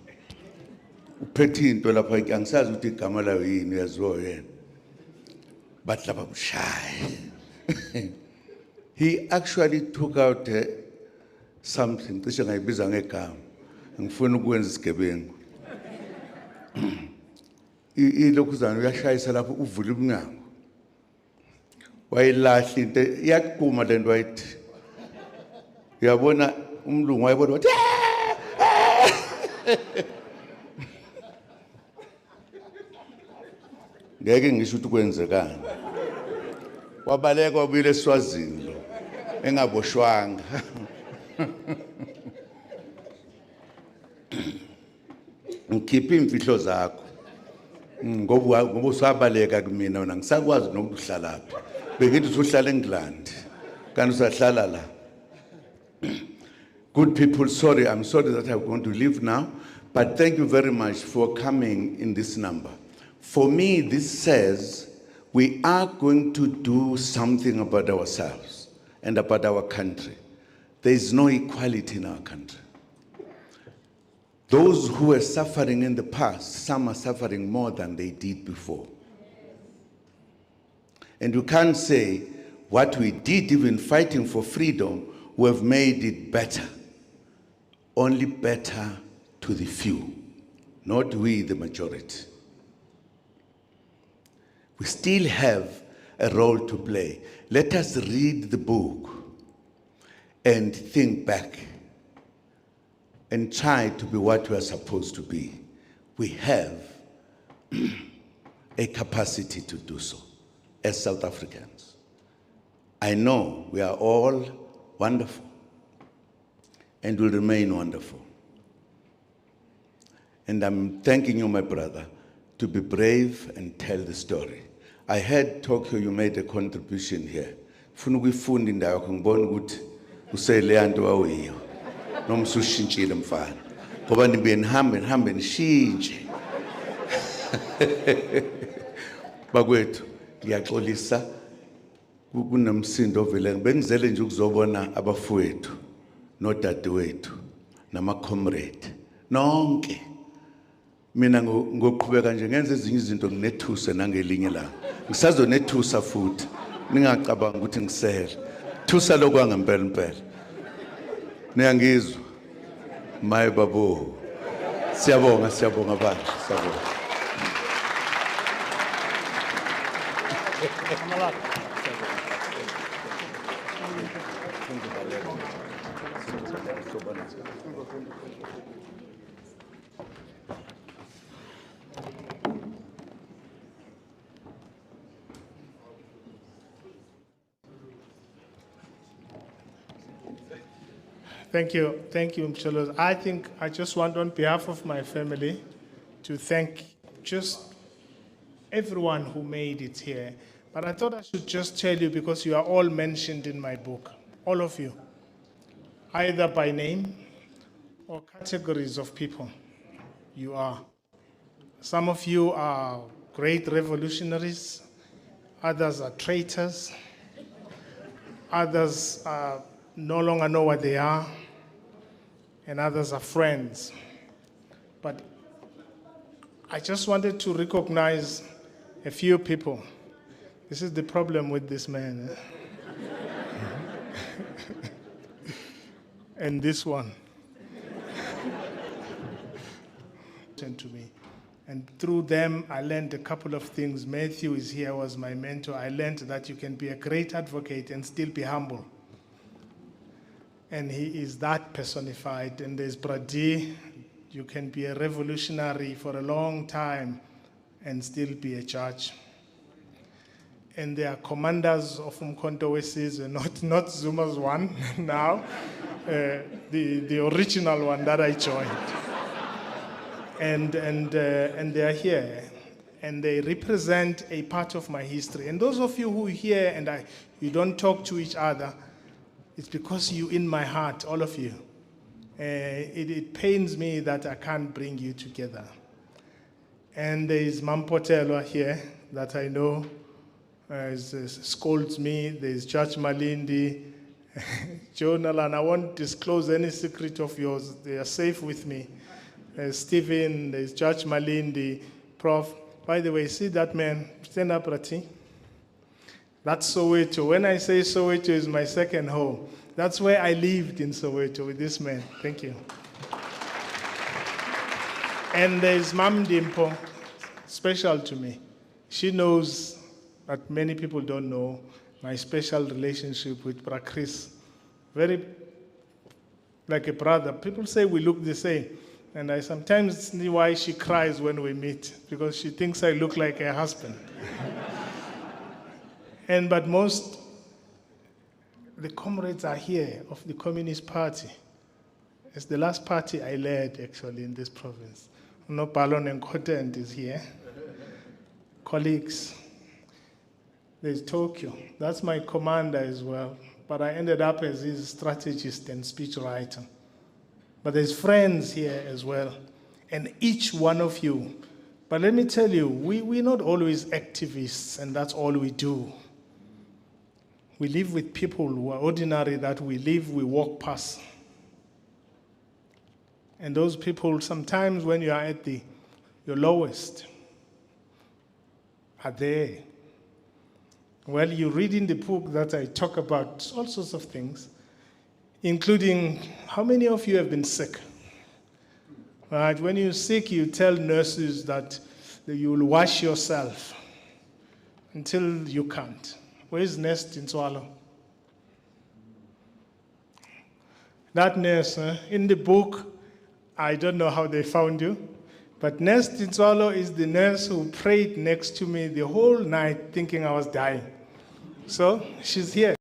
uphethe into lapha angisazi ukuthi igama layo yini yaziwa yena bathi lapha mshaye. He actually took out something cishe ngayibiza ngegama ngifuna ukwenza isigebengu ilokhuzana uyashayisa lapho uvula umnyango wayilahla into yaqhuma lento wayithi uyabona umlungu wayebona wathi ngeke ngisho ukuthi kwenzekani wabaleka wabuyela eSwazini lo engaboshwanga. Ngikhipha imfihlo zakho ngoba usabaleka kumina wena ngisakwazi nokuhlala lapha bengithi usuhlala eNgland kanti usahlala la. Good people, sorry, I'm sorry that I'm going to leave now, but thank you very much for coming in this number. For me, this says we are going to do something about ourselves and about our country. There is no equality in our country. Those who were suffering in the past, some are suffering more than they did before. And you can't say what we did, even fighting for freedom, we have made it better. Only better to the few, not we, the majority. We still have a role to play. Let us read the book and think back and try to be what we are supposed to be. We have a capacity to do so as South Africans. I know we are all wonderful and will remain wonderful. And I'm thanking you, my brother, to be brave and tell the story. I heard Tokyo, you made a contribution here. Funa ukuyifunda indawo yakho ngibona ukuthi usele nto wawiyo. Noma usushintshile mfana. Ngoba nibe nihambe nishintshe. Bakwethu ngiyaxolisa kunomsindo ovele bengizele nje ukuzobona abafowethu nodadewethu nama comrade nonke. Mina ngoqhubeka nje ngenze ezinye izinto nginethuse nangelinye la. Ngisazonethusa futhi. Ningacabanga ukuthi ngisele. Thusa lokwangempela impela. Niyangizwa? My babo. Siyabonga bandla. Siyabonga. Thank you, Mcholos. I just want on behalf of my family to thank just everyone who made it here. But I thought I should just tell you because you are all mentioned in my book, all of you, either by name or categories of people. You are. Some of you are great revolutionaries, others are traitors, others no longer know what they are, and others are friends. But I just wanted to recognize a few people. This is the problem with this man. and this one. To me. And through them, I learned a couple of things. Matthew is here, was my mentor. I learned that you can be a great advocate and still be humble. And he is that personified. And there's Brady. You can be a revolutionary for a long time and still be a judge. And there are commanders of Umkhonto weSizwe, not Zuma's one now, the original one that I joined. And they are here, and they represent a part of my history. And those of you who are here and you don't talk to each other, it's because you're in my heart, all of you. It pains me that I can't bring you together. And there is Mampotelwa here that I know scolds me. There's Judge Malindi, Jonalan. I won't disclose any secret of yours. They are safe with me. There's Stephen, there's Judge Malindi, Prof. By the way, see that man? Stand up, Rati. That's Soweto. When I say Soweto is my second home, that's where I lived in Soweto with this man. Thank you. And there's Mam Limpho, special to me. She knows that many people don't know my special relationship with Bra Chris. Very like a brother. People say we look the same. And I sometimes see why she cries when we meet, because she thinks I look like her husband. But most, the comrades are here of the Communist Party. It's the last party I led, actually, in this province. No Palon and Kotent is here. Colleagues. There's Tokyo. That's my commander as well. But I ended up as his strategist and speechwriter. But there's friends here as well, and each one of you. But let me tell you, we're not always activists, and that's all we do. We live with people who are ordinary, that we live, we walk past. And those people, sometimes when you are at your lowest, are there. Well, you read in the book that I talk about all sorts of things, including how many of you have been sick? Right? When you're sick, you tell nurses that you will wash yourself until you can't. Where's Nest in Swallow? That nurse, in the book, I don't know how they found you, but Nest in Swallow is the nurse who prayed next to me the whole night thinking I was dying. So she's here.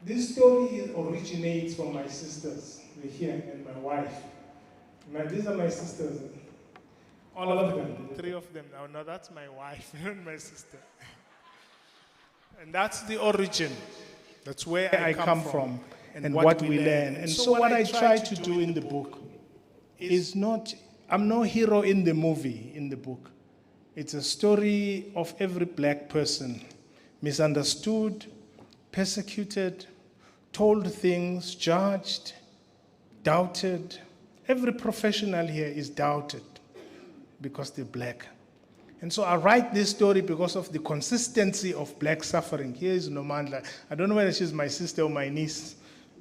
This story originates from my sisters. They're here, and my wife. These are my sisters. All of them, the three of them. No, that's my wife, not my sister. And that's the origin. That's where I come from and what we learn. And so what I try to do in the book is not, I'm no hero in the movie, in the book. It's a story of every black person, misunderstood, persecuted, told things, judged, doubted, Every professional here is doubted because they're black. And so I write this story because of the consistency of black suffering. Here is Nomaan. I don't know whether she's my sister or my niece,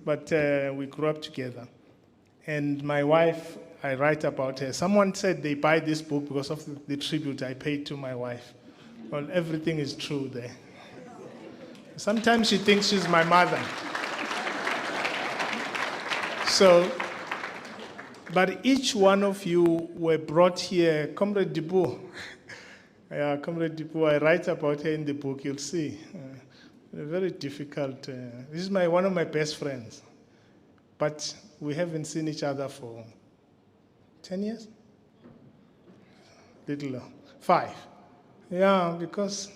but we grew up together. And my wife, I write about her. Someone said they buy this book because of the tribute I paid to my wife. Well, everything is true there. Sometimes she thinks she's my mother. So, but each one of you were brought here. Comrade Dibu, yeah, Comrade Dibu, I write about her in the book, you'll see. Very difficult. This is one of my best friends. But we haven't seen each other for 10 years? Little, 5. Yeah, because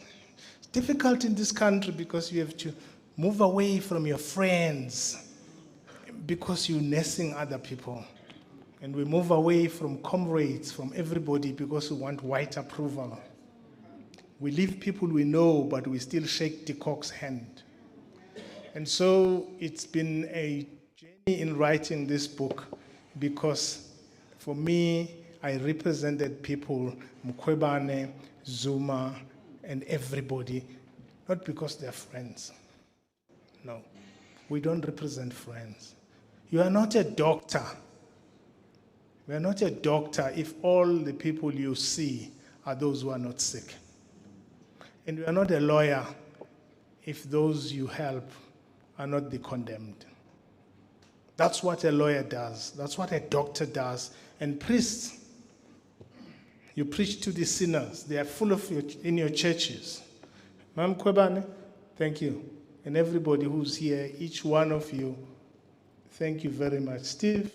it's difficult in this country because you have to move away from your friends because you're nursing other people. And we move away from comrades, from everybody because we want white approval. We leave people we know, but we still shake de Kock's hand. And so it's been a journey in writing this book because for me, I represented people, Mkhwebane, Zuma, and everybody, not because they're friends. No, we don't represent friends. You are not a doctor. We are not a doctor if all the people you see are those who are not sick. And we are not a lawyer if those you help are not the condemned. That's what a lawyer does. That's what a doctor does. And priests, you preach to the sinners. They are full of you in your churches. Ma'am Mkhwebane, thank you. And everybody who's here, each one of you, thank you very much. Steve,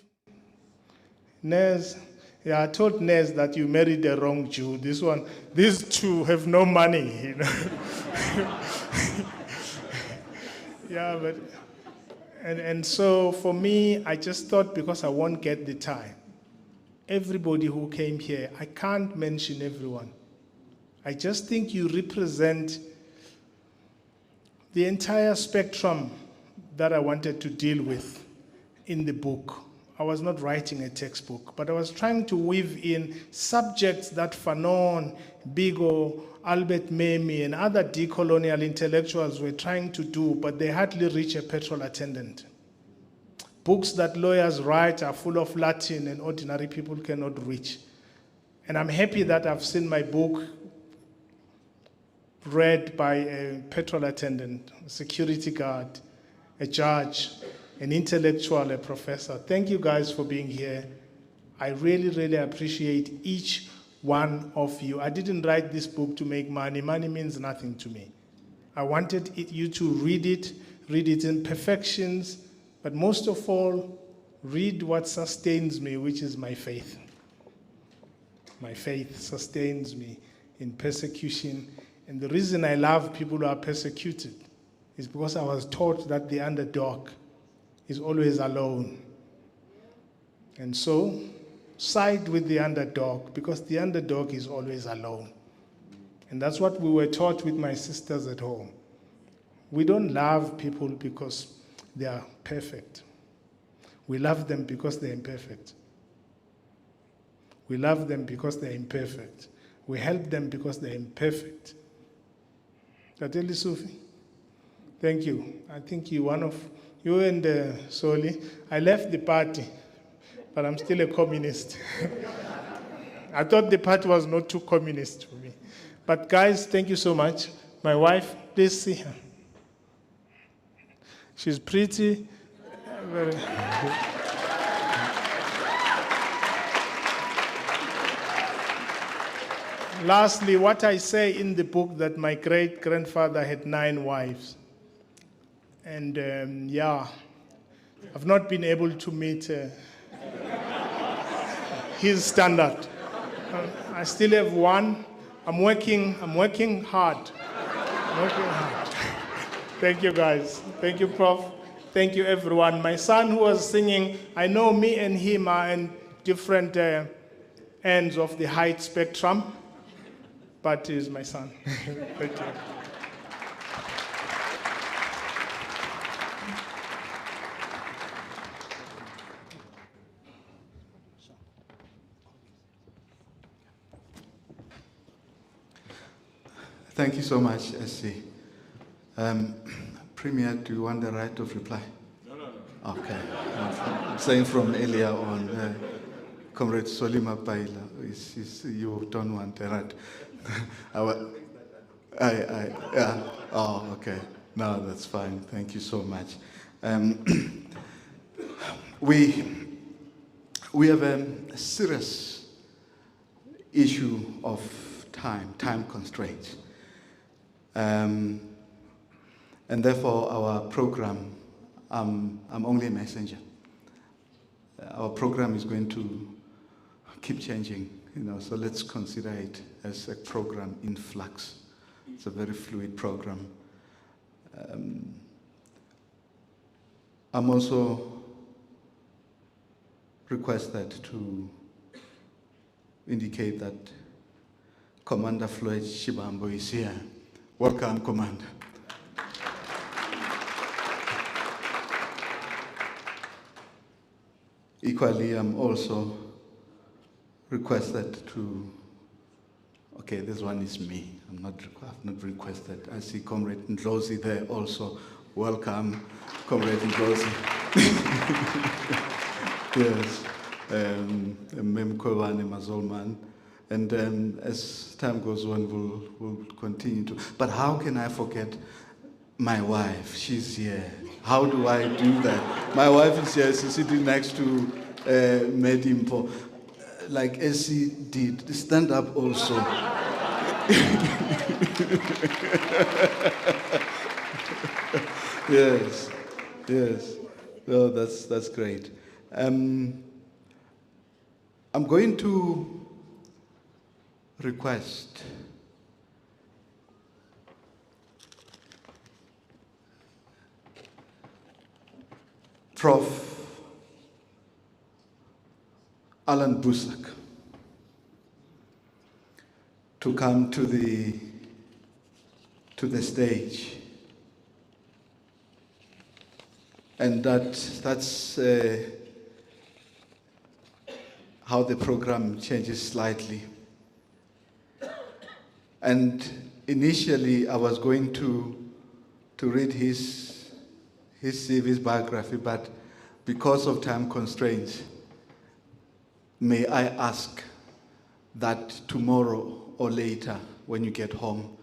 Nez, yeah, I told Nez that you married the wrong Jew. These two have no money, you know. Yeah, but, and so for me, I just thought because I won't get the time, everybody who came here, I can't mention everyone. I just think you represent the entire spectrum that I wanted to deal with in the book. I was not writing a textbook, but I was trying to weave in subjects that Fanon, Bigo, Albert Memmi, and other decolonial intellectuals were trying to do, but they hardly reach a petrol attendant. Books that lawyers write are full of Latin and ordinary people cannot reach. And I'm happy that I've seen my book read by a petrol attendant, a security guard, a judge, an intellectual, a professor. Thank you guys for being here. I really, really appreciate each one of you. I didn't write this book to make money. Money means nothing to me. I wanted you to read it in perfections, but most of all, read what sustains me, which is my faith. My faith sustains me in persecution. And the reason I love people who are persecuted is because I was taught that the underdog is always alone. And so, side with the underdog, because the underdog is always alone. And that's what we were taught with my sisters at home. We don't love people because they are perfect. We love them because they're imperfect. We love them because they're imperfect. We help them because they're imperfect. Dali Sufi, thank you. I think you and Soli, I left the party, but I'm still a communist. I thought the party was not too communist for me. But guys, thank you so much. My wife, please see her. She's pretty. Very Lastly, what I say in the book that my great-grandfather had 9 wives. And yeah, I've not been able to meet his standard. I still have 1. I'm working hard. Thank you guys. Thank you, Prof. Thank you, everyone. My son who was singing, I know me and him are in different ends of the height spectrum, but he's my son. Thank you. Thank you so much, SC. Premier, do you want the right of reply? No. Okay. I'm saying from earlier on, Comrade Solima Paila, you don't want the right. Yeah. Oh, okay. No, that's fine. Thank you so much. We have a serious issue of time constraints. And therefore our program, I'm only a messenger. Our program is going to keep changing, so let's consider it as a program in flux. It's a very fluid program. I'm also requested to indicate that Commander Floyd Shivambu is here. Welcome, Commander. Equally, I'm also requested to, okay, this one is me. I've not requested. I see Comrade Ndlozi there also. Welcome, Comrade Ndlozi. Yes, Mkhwebane Mazolman. And as time goes on, we'll continue to. But how can I forget my wife? She's here. How do I do that? My wife is here, she's sitting next to Limpho, like SC did. Stand up also. Yes. No, that's great. I'm going to request Prof. Allan Boesak to come to the stage, and that's how the program changes slightly. And initially, I was going to read his CV's biography, but because of time constraints, may I ask that tomorrow or later, when you get home,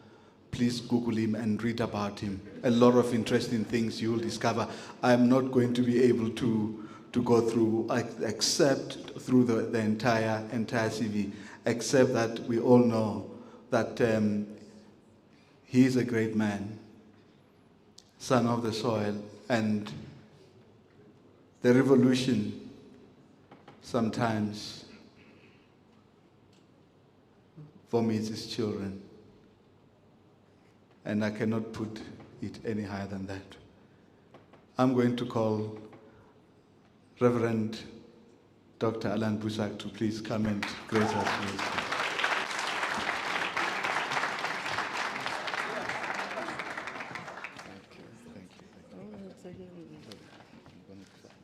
please Google him and read about him. A lot of interesting things you will discover. I'm not going to be able to go through, except through the entire CV, except that we all know that he is a great man, son of the soil, and the revolution sometimes vomits its children, and I cannot put it any higher than that. I'm going to call Reverend Dr. Allan Boesak to please come and grace us.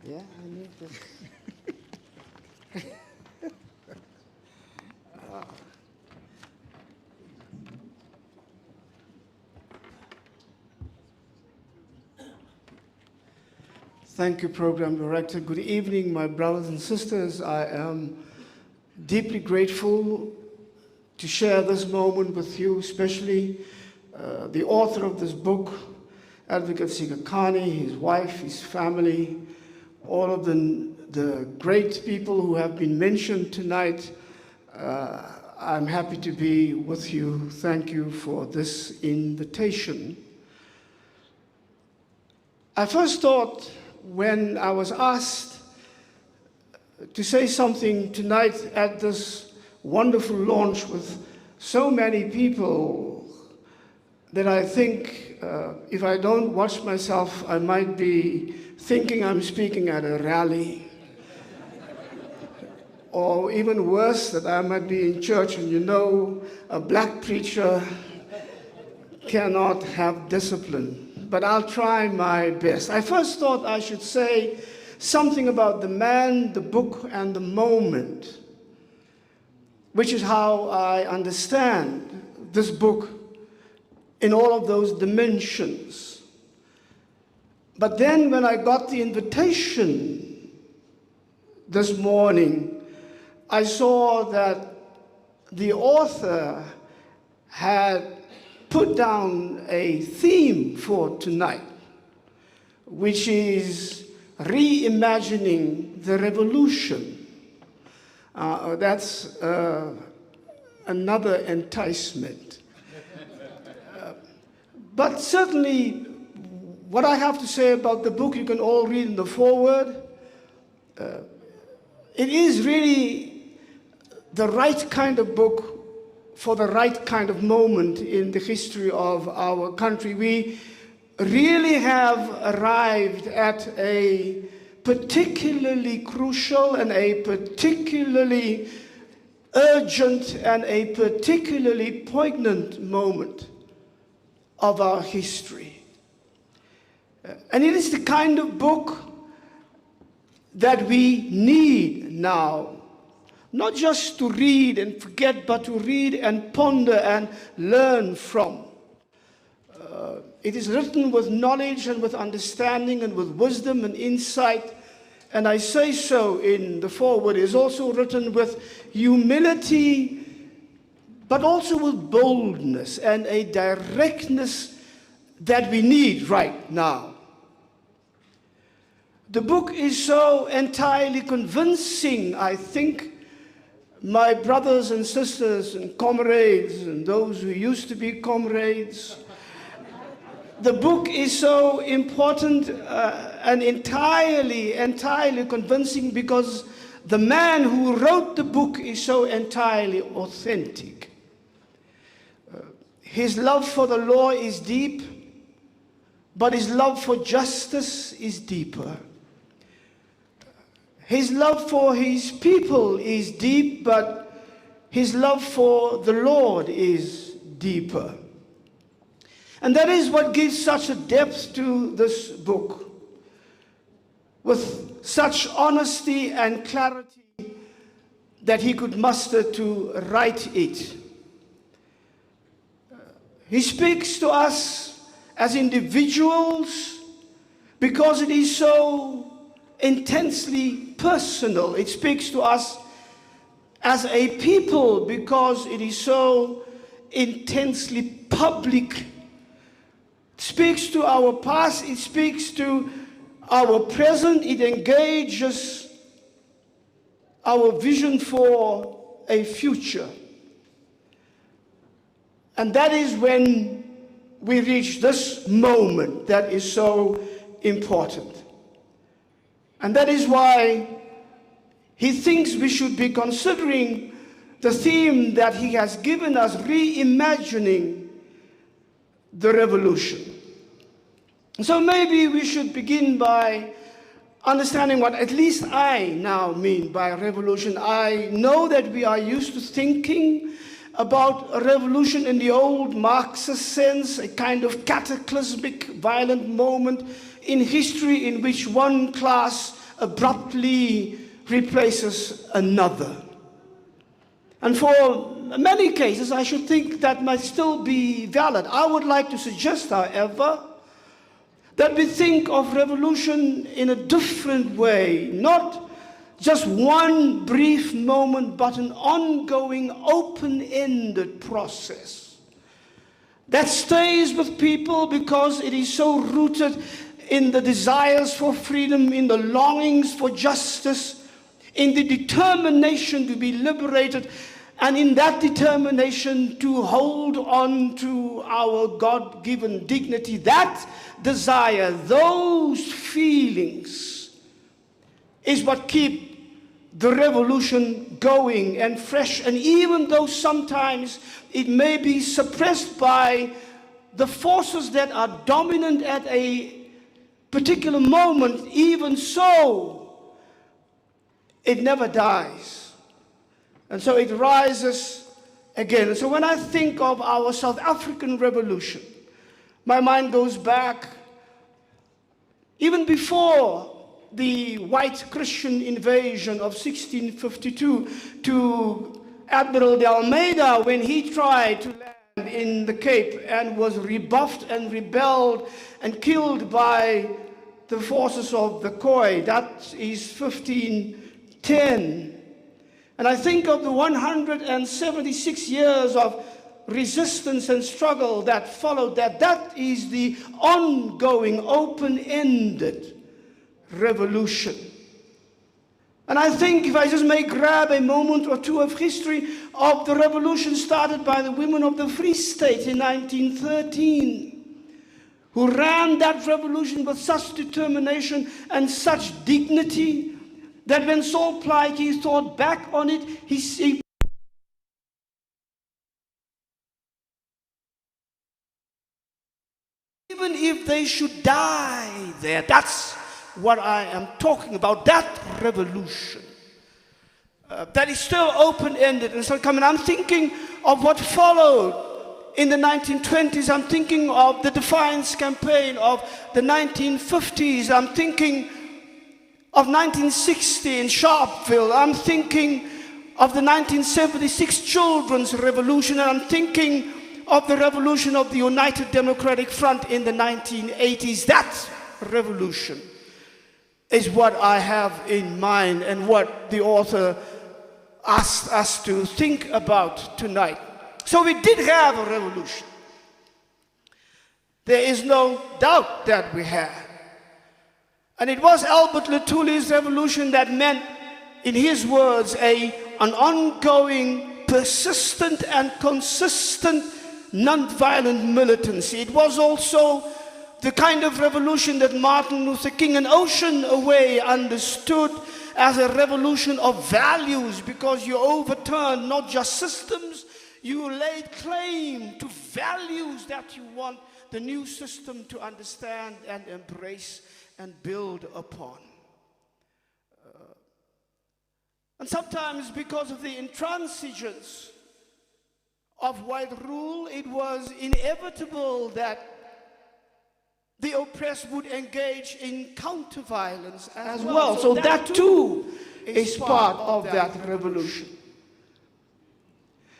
Yeah, I need this. Thank you, Program Director. Good evening, my brothers and sisters. I am deeply grateful to share this moment with you, especially the author of this book, Advocate Sikhakhane, his wife, his family, all of the great people who have been mentioned tonight. I'm happy to be with you. Thank you for this invitation. I first thought, when I was asked to say something tonight at this wonderful launch with so many people, that I think if I don't watch myself, I might be thinking I'm speaking at a rally. Or even worse, that I might be in church, and you know, a black preacher cannot have discipline. But I'll try my best. I first thought I should say something about the man, the book, and the moment, which is how I understand this book in all of those dimensions. But then when I got the invitation this morning, I saw that the author had put down a theme for tonight, which is reimagining the revolution. That's another enticement. But certainly, what I have to say about the book, you can all read in the foreword. It is really the right kind of book for the right kind of moment in the history of our country. We really have arrived at a particularly crucial and a particularly urgent and a particularly poignant moment of our history. And it is the kind of book that we need now. Not just to read and forget, but to read and ponder and learn from. It is written with knowledge and with understanding and with wisdom and insight. And I say so in the foreword. It is also written with humility, but also with boldness and a directness that we need right now. The book is so entirely convincing, I think, my brothers and sisters and comrades and those who used to be comrades. The book is so important and entirely convincing because the man who wrote the book is so entirely authentic. His love for the law is deep, but his love for justice is deeper. His love for his people is deep, but his love for the Lord is deeper. And that is what gives such a depth to this book, with such honesty and clarity that he could muster to write it. He speaks to us as individuals because it is so intensely personal. It speaks to us as a people because it is so intensely public. It speaks to our past, it speaks to our present, it engages our vision for a future. And that is when we reach this moment that is so important. And that is why he thinks we should be considering the theme that he has given us, reimagining the revolution. So maybe we should begin by understanding what at least I now mean by revolution. I know that we are used to thinking about a revolution in the old Marxist sense, a kind of cataclysmic, violent moment in history in which one class abruptly replaces another. And for many cases, I should think that might still be valid. I would like to suggest, however, that we think of revolution in a different way, not just one brief moment, but an ongoing, open-ended process that stays with people because it is so rooted in the desires for freedom, in the longings for justice, in the determination to be liberated, and in that determination to hold on to our God-given dignity. That desire, those feelings, is what keep the revolution going and fresh. And even though sometimes it may be suppressed by the forces that are dominant at a particular moment, even so, it never dies. And so it rises again. And so when I think of our South African revolution, my mind goes back even before the white Christian invasion of 1652 to Admiral de Almeida when he tried to land in the Cape and was rebuffed and rebelled and killed by the forces of the Khoi. That is 1510. And I think of the 176 years of resistance and struggle that followed that. That is the ongoing, open-ended revolution. And I think if I just may grab a moment or two of history of the revolution started by the women of the Free State in 1913, who ran that revolution with such determination and such dignity that when Saul Plaatje thought back on it, he even if they should die there, that's what I am talking about, that revolution. That is still open-ended and still coming. I'm thinking of what followed in the 1920s. I'm thinking of the Defiance campaign of the 1950s. I'm thinking of 1960 in Sharpeville. I'm thinking of the 1976 Children's Revolution, and I'm thinking of the revolution of the United Democratic Front in the 1980s. That revolution is what I have in mind and what the author asked us to think about tonight. So we did have a revolution. There is no doubt that we had. And it was Albert Luthulu's revolution that meant, in his words, an ongoing, persistent and consistent non-violent militancy. It was also the kind of revolution that Martin Luther King an ocean away understood as a revolution of values, because you overturned not just systems, you laid claim to values that you want the new system to understand and embrace and build upon. And sometimes because of the intransigence of white rule, it was inevitable that the oppressed would engage in counter-violence as well. So that too is part of that revolution.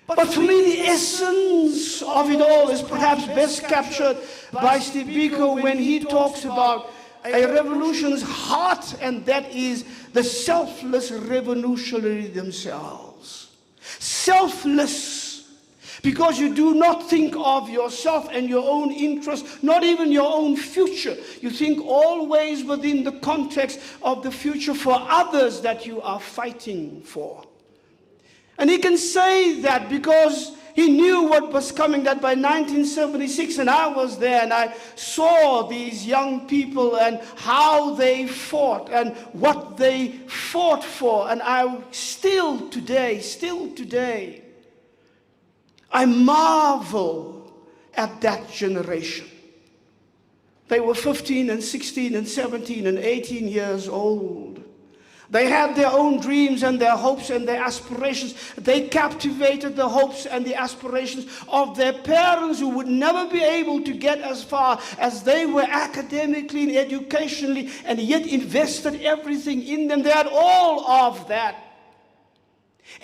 But for me, the essence of it all is perhaps best captured by Steve Biko when he talks about a revolution's heart, and that is the selfless revolutionary themselves. Selfless, because you do not think of yourself and your own interests, not even your own future. You think always within the context of the future for others that you are fighting for. And he can say that because he knew what was coming, that by 1976, and I was there, and I saw these young people and how they fought and what they fought for. And I still today, I marvel at that generation. They were 15 and 16 and 17 and 18 years old. They had their own dreams and their hopes and their aspirations. They captivated the hopes and the aspirations of their parents, who would never be able to get as far as they were academically and educationally, and yet invested everything in them. They had all of that.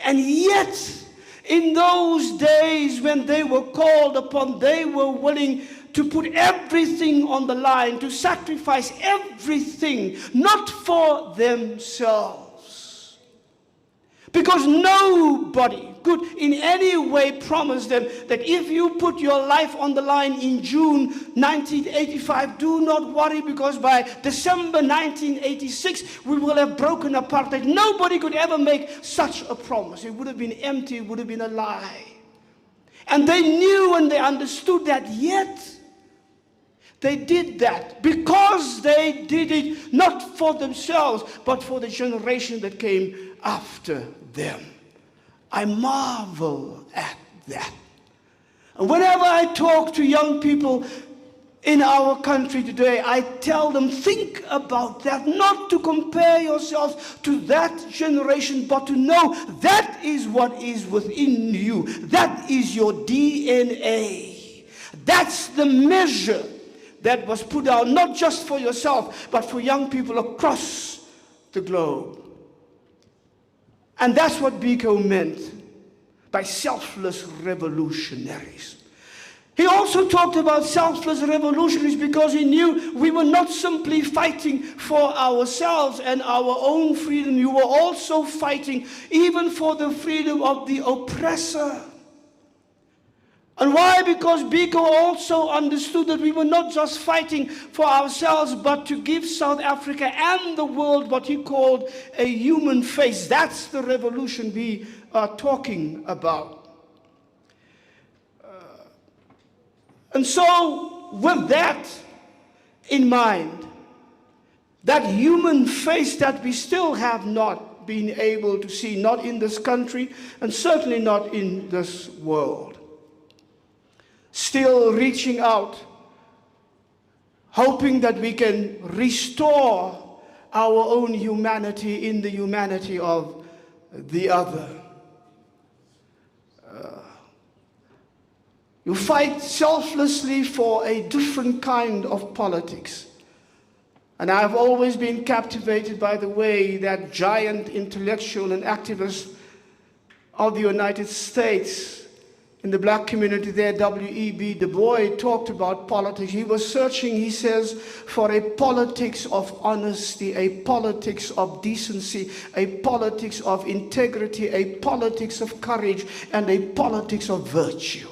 And yet, in those days when they were called upon, they were willing to put everything on the line, to sacrifice everything, not for themselves. Because nobody could in any way promise them that if you put your life on the line in June 1985, do not worry, because by December 1986, we will have broken apartheid. Nobody could ever make such a promise. It would have been empty, it would have been a lie. And they knew and they understood that, yet they did that because they did it not for themselves, but for the generation that came after them. I marvel at that. And whenever I talk to young people in our country today, I tell them, think about that, not to compare yourselves to that generation, but to know that is what is within you. That is your DNA. That's the measure that was put out, not just for yourself, but for young people across the globe. And that's what Biko meant by selfless revolutionaries. He also talked about selfless revolutionaries because he knew we were not simply fighting for ourselves and our own freedom. You were also fighting even for the freedom of the oppressor. And why? Because Biko also understood that we were not just fighting for ourselves, but to give South Africa and the world what he called a human face. That's the revolution we are talking about. And so, with that in mind, that human face that we still have not been able to see, not in this country, and certainly not in this world, still reaching out, hoping that we can restore our own humanity in the humanity of the other. You fight selflessly for a different kind of politics. And I've always been captivated by the way that giant intellectual and activist of the United States in the black community there, W.E.B. Du Bois, talked about politics. He was searching, he says, for a politics of honesty, a politics of decency, a politics of integrity, a politics of courage, and a politics of virtue.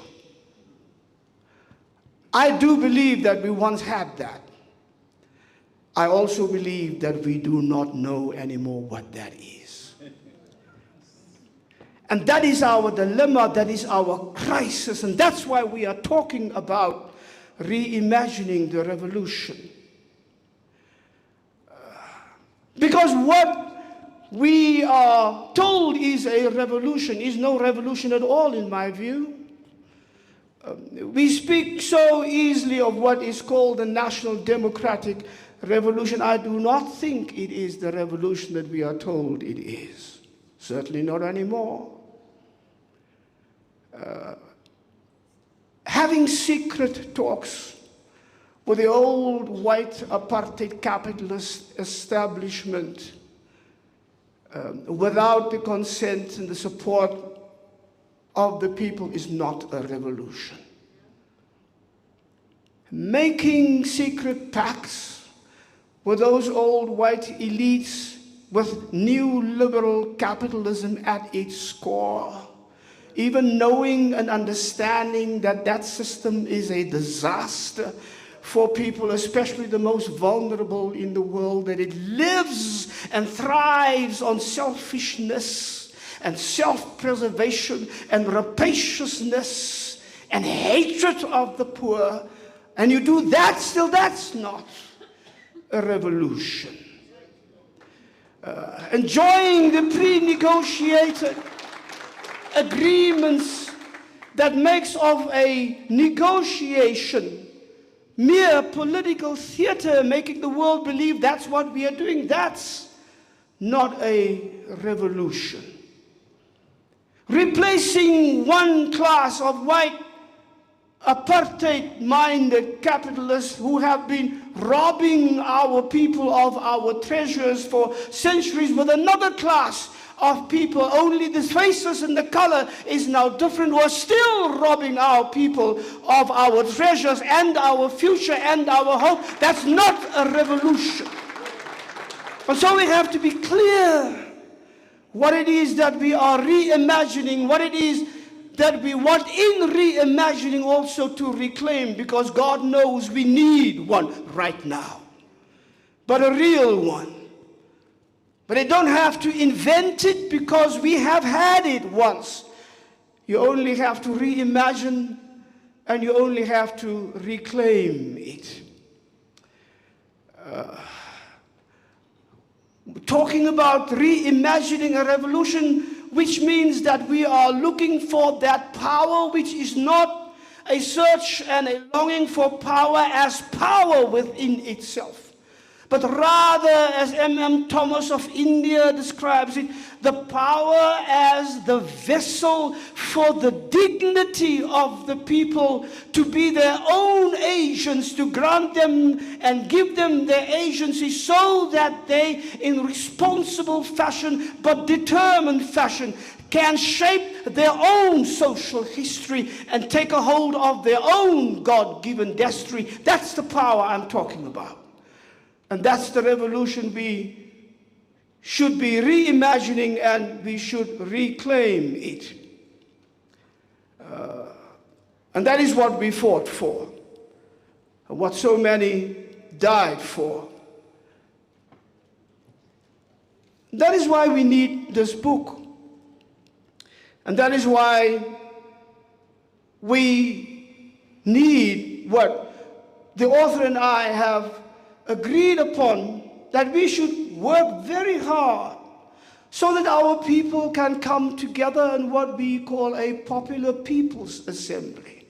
I do believe that we once had that. I also believe that we do not know anymore what that is. And that is our dilemma, that is our crisis, and that's why we are talking about reimagining the revolution. Because what we are told is a revolution is no revolution at all, in my view. We speak so easily of what is called the National Democratic Revolution. I do not think it is the revolution that we are told it is. Certainly not anymore. Having secret talks with the old white apartheid capitalist establishment without the consent and the support of the people is not a revolution. Making secret pacts with those old white elites with new liberal capitalism at its core, even knowing and understanding that that system is a disaster for people, especially the most vulnerable in the world, that it lives and thrives on selfishness and self-preservation and rapaciousness and hatred of the poor, and you do that, still that's not a revolution. Enjoying the pre-negotiated agreements that makes of a negotiation mere political theater, making the world believe that's what we are doing, that's not a revolution. Replacing one class of white apartheid-minded capitalists who have been robbing our people of our treasures for centuries with another class of people, only the faces and the color is now different, who are still robbing our people of our treasures and our future and our hope. That's not a revolution. And so we have to be clear what it is that we are reimagining, what it is that we want in reimagining also to reclaim, because God knows we need one right now, but a real one. But you don't have to invent it because we have had it once. You only have to reimagine and you only have to reclaim it. Talking about reimagining a revolution, which means that we are looking for that power which is not a search and a longing for power as power within itself, but rather, as M.M. Thomas of India describes it, the power as the vessel for the dignity of the people to be their own agents, to grant them and give them their agency so that they, in responsible fashion but determined fashion, can shape their own social history and take a hold of their own God-given destiny. That's the power I'm talking about. And that's the revolution we should be reimagining, and we should reclaim it. And that is what we fought for, what so many died for. That is why we need this book. And that is why we need what the author and I have agreed upon, that we should work very hard so that our people can come together in what we call a popular people's assembly.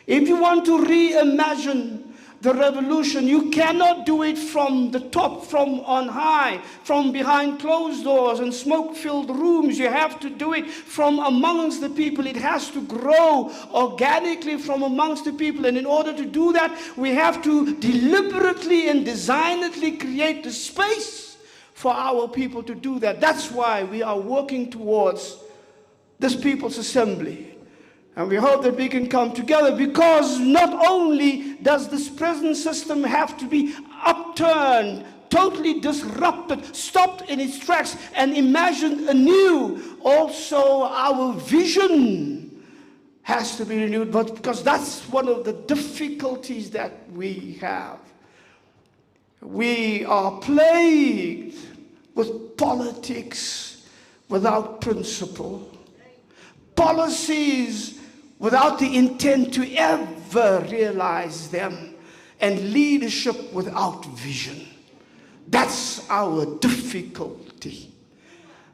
If you want to reimagine the revolution, you cannot do it from the top, from on high, from behind closed doors and smoke-filled rooms. You have to do it from amongst the people. It has to grow organically from amongst the people. And in order to do that, we have to deliberately and designedly create the space for our people to do that. That's why we are working towards this People's Assembly. And we hope that we can come together, because not only does this present system have to be upturned, totally disrupted, stopped in its tracks, and imagined anew, also our vision has to be renewed, but because that's one of the difficulties that we have. We are plagued with politics without principle, policies without the intent to ever realize them, and leadership without vision. That's our difficulty.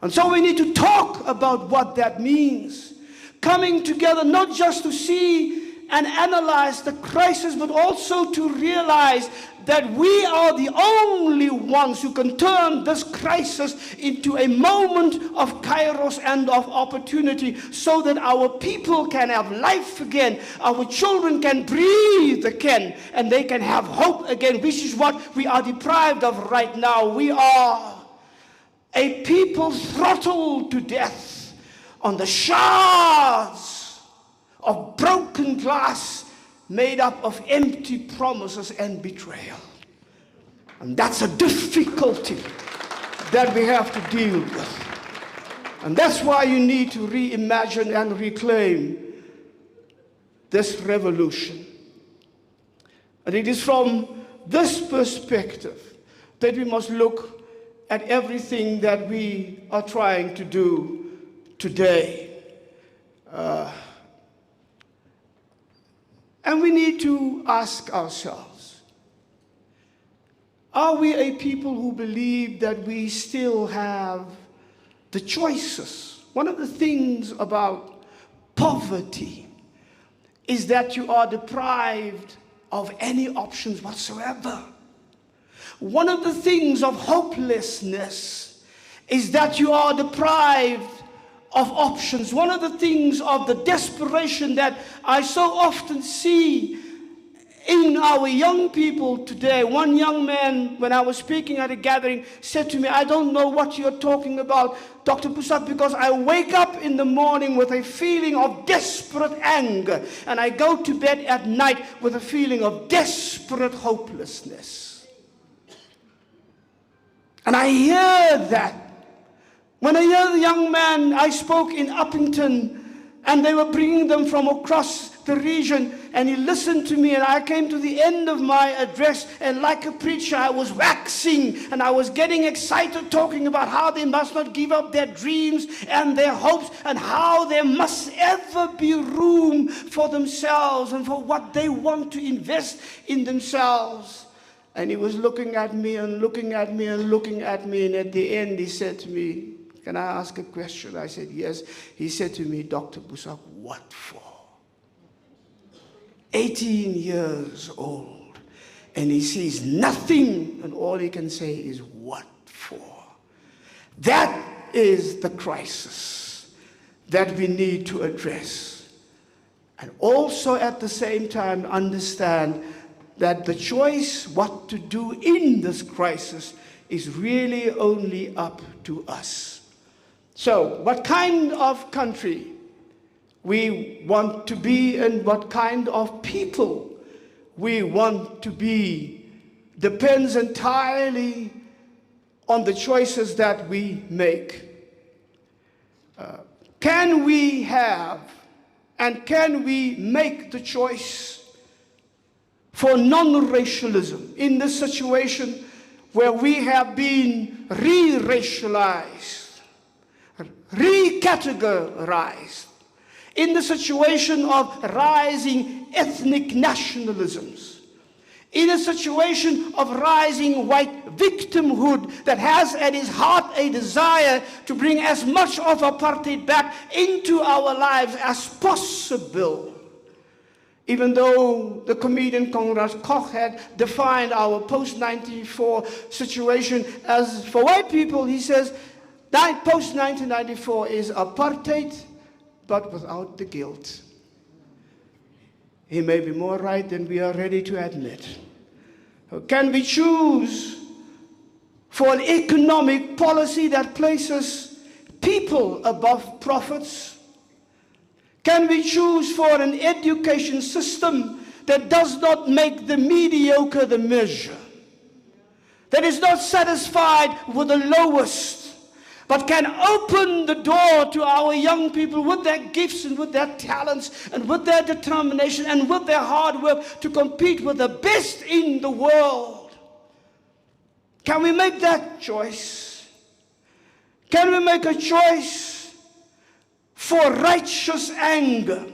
And so we need to talk about what that means. Coming together not just to see and analyze the crisis, but also to realize that we are the only ones who can turn this crisis into a moment of kairos and of opportunity, so that our people can have life again, our children can breathe again, and they can have hope again, which is what we are deprived of right now. We are a people throttled to death on the shards of broken glass made up of empty promises and betrayal. And that's a difficulty that we have to deal with. And that's why you need to reimagine and reclaim this revolution. And it is from this perspective that we must look at everything that we are trying to do today. And we need to ask ourselves, are we a people who believe that we still have the choices? One of the things about poverty is that you are deprived of any options whatsoever. One of the things of hopelessness is that you are deprived of options. One of the things of the desperation that I so often see in our young people today. One young man, when I was speaking at a gathering, said to me, "I don't know what you're talking about, Dr. Boesak, because I wake up in the morning with a feeling of desperate anger, and I go to bed at night with a feeling of desperate hopelessness." And I hear that. When I hear the young man, I spoke in Uppington, and they were bringing them from across the region, and he listened to me, and I came to the end of my address, and like a preacher, I was waxing, and I was getting excited, talking about how they must not give up their dreams and their hopes, and how there must ever be room for themselves and for what they want to invest in themselves. And he was looking at me and looking at me and looking at me, and at the end he said to me, "Can I ask a question?" I said, "Yes." He said to me, "Dr. Boesak, what for?" 18 years old, and he sees nothing, and all he can say is, "What for?" That is the crisis that we need to address. And also at the same time understand that the choice what to do in this crisis is really only up to us. So, what kind of country we want to be and what kind of people we want to be depends entirely on the choices that we make. Can we have and can we make the choice for non-racialism in this situation where we have been re-racialized, recategorized, in the situation of rising ethnic nationalisms, in a situation of rising white victimhood that has at its heart a desire to bring as much of apartheid back into our lives as possible. Even though the comedian Konrad Koch had defined our post-94 situation as, for white people, he says, post-1994 is apartheid, but without the guilt. He may be more right than we are ready to admit. Can we choose for an economic policy that places people above profits? Can we choose for an education system that does not make the mediocre the measure, that is not satisfied with the lowest, but can open the door to our young people with their gifts and with their talents and with their determination and with their hard work to compete with the best in the world? Can we make that choice? Can we make a choice for righteous anger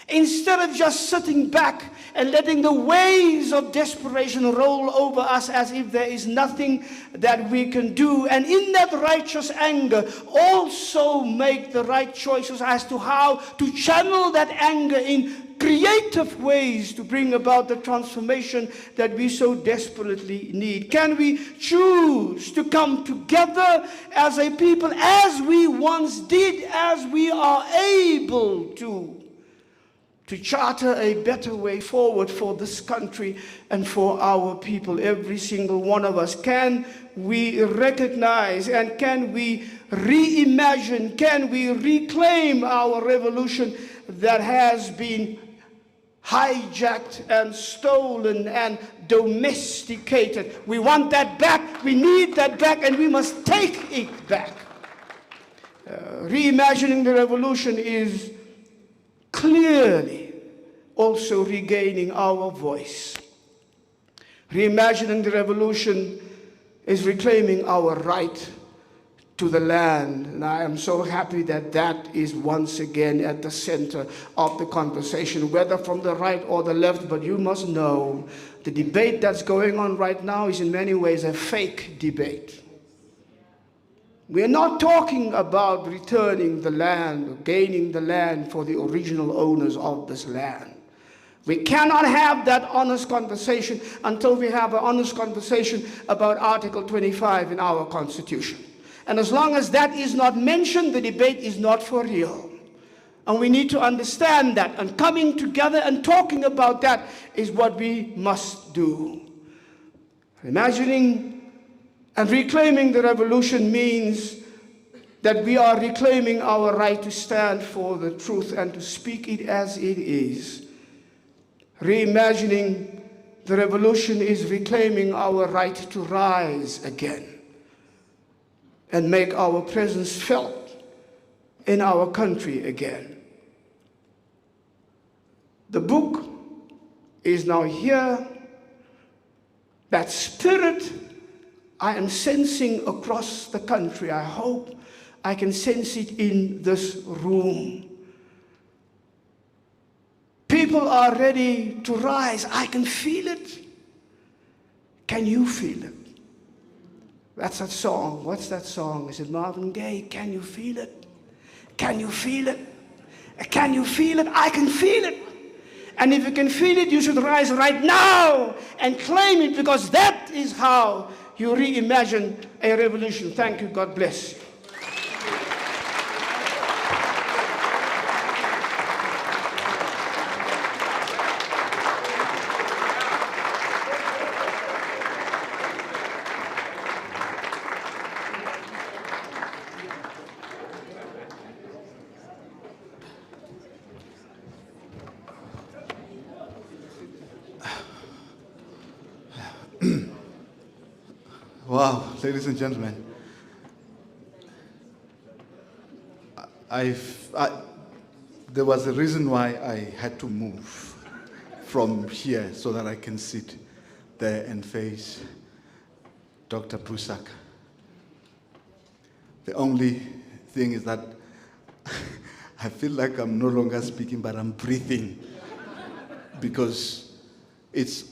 instead of just sitting back and letting the waves of desperation roll over us as if there is nothing that we can do, and in that righteous anger also make the right choices as to how to channel that anger in creative ways to bring about the transformation that we so desperately need? Can we choose to come together as a people as we once did, as we are able to charter a better way forward for this country and for our people, every single one of us? Can we recognize and can we reimagine, can we reclaim our revolution that has been hijacked and stolen and domesticated? We want that back, we need that back, and we must take it back. Reimagining the revolution is clearly also regaining our voice. Reimagining the revolution is reclaiming our right to the land. And I am so happy that that is once again at the center of the conversation, whether from the right or the left. But you must know the debate that's going on right now is in many ways a fake debate. We are not talking about returning the land or gaining the land for the original owners of this land. We cannot have that honest conversation until we have an honest conversation about Article 25 in our Constitution. And as long as that is not mentioned, the debate is not for real. And we need to understand that. And coming together and talking about that is what we must do. Imagining and reclaiming the revolution means that we are reclaiming our right to stand for the truth and to speak it as it is. Reimagining the revolution is reclaiming our right to rise again and make our presence felt in our country again. The book is now here. That spirit I am sensing across the country. I hope I can sense it in this room. People are ready to rise. I can feel it. Can you feel it? That's that song. What's that song? Is it Marvin Gaye? Can you feel it? Can you feel it? Can you feel it? I can feel it. And if you can feel it, you should rise right now and claim it, because that is how you reimagine a revolution. Thank you. God bless you. Wow, ladies and gentlemen, there was a reason why I had to move from here so that I can sit there and face Dr. Boesak. The only thing is that I feel like I'm no longer speaking, but I'm breathing because it's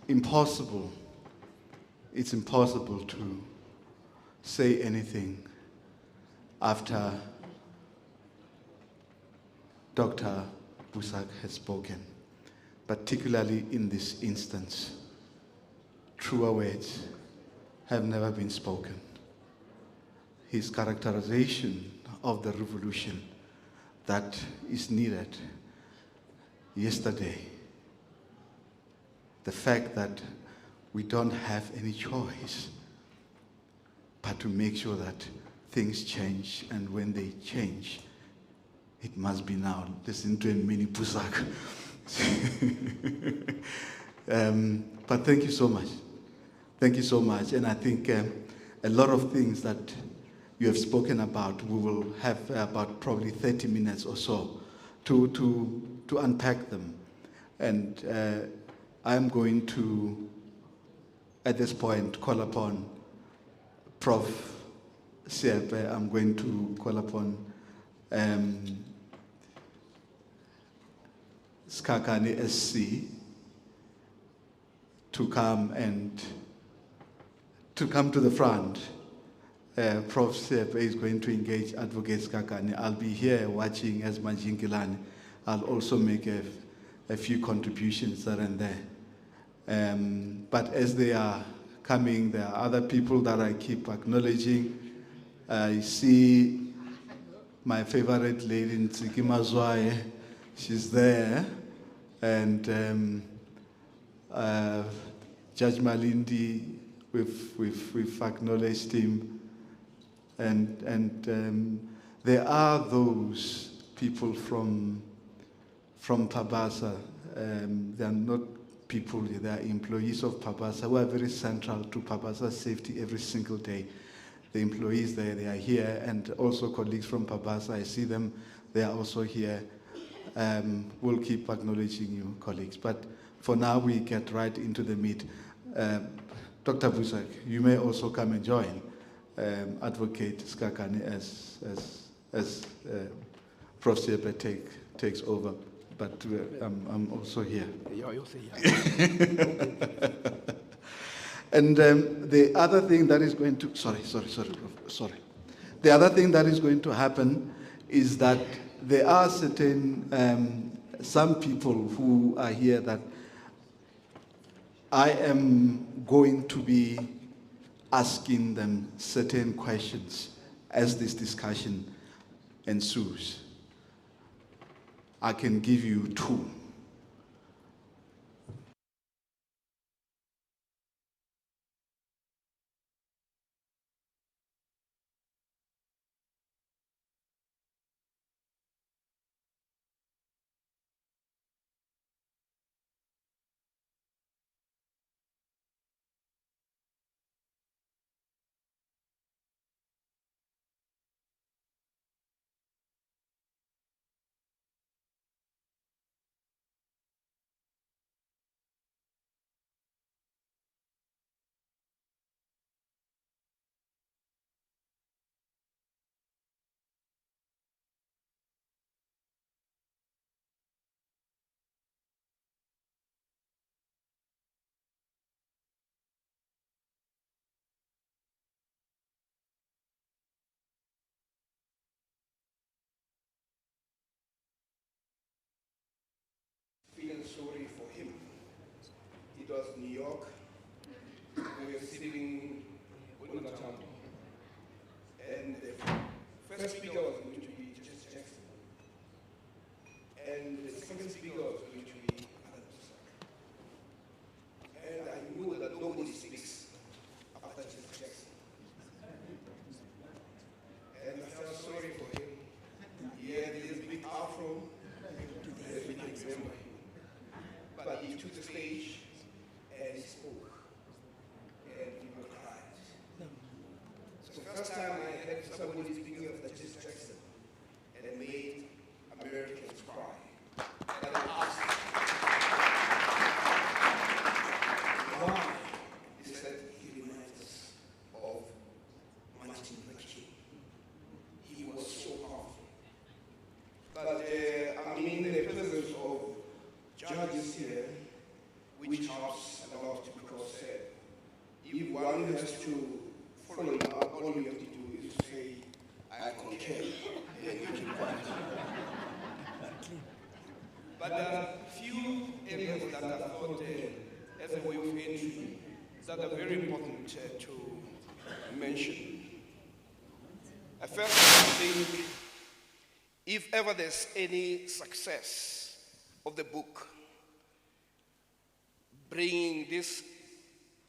impossible. It's impossible to say anything after Dr. Boesak has spoken, particularly in this instance. Truer words have never been spoken. His characterization of the revolution that is needed yesterday, the fact that we don't have any choice but to make sure that things change, and when they change, it must be now. Listen to a mini Boesak. But thank you so much. Thank you so much. And I think a lot of things that you have spoken about, we will have about probably 30 minutes or so to unpack them. And I'm going to, at this point, call upon Prof. Siepe. I'm going to call upon Sikhakhane SC to come to the front. Prof. Siepe is going to engage Advocate Sikhakhane. I'll be here watching as Majingilani. I'll also make a few contributions there and there. But as they are coming, there are other people that I keep acknowledging. I see my favorite lady, Ntsiki Mazwaye. She's there. And Judge Malindi, we've acknowledged him. And there are those people from Pabasa. They are not people, they are employees of Pabasa who are very central to Pabasa's safety every single day. The employees there, they are here, and also colleagues from Pabasa, I see them, they are also here. We'll keep acknowledging you, colleagues. But for now, we get right into the meat. Dr. Boesak, you may also come and join Advocate Sikhakhane as Prof. Siepe takes over. But I'm also here. And the other thing that is going to, sorry. The other thing that is going to happen is that there are certain, some people who are here that I am going to be asking them certain questions as this discussion ensues. I can give you two. Feeling sorry for him. It was New York. We were sitting on the town. And the first speaker was going to be Justice Jackson. And the second speaker was going to be Allan Boesak. And I knew that nobody speaks after Justice Jackson. And I felt sorry for him. He had this big afro, as we can remember him. But he took the stage and he spoke. And people cried. helps a lot because if one has to follow it up, all you have to do is to say, I concur, and you keep quiet. But there are few areas that I thought, as a way of entry, that are very important to mention. First, I think if ever there's any success of the book, bringing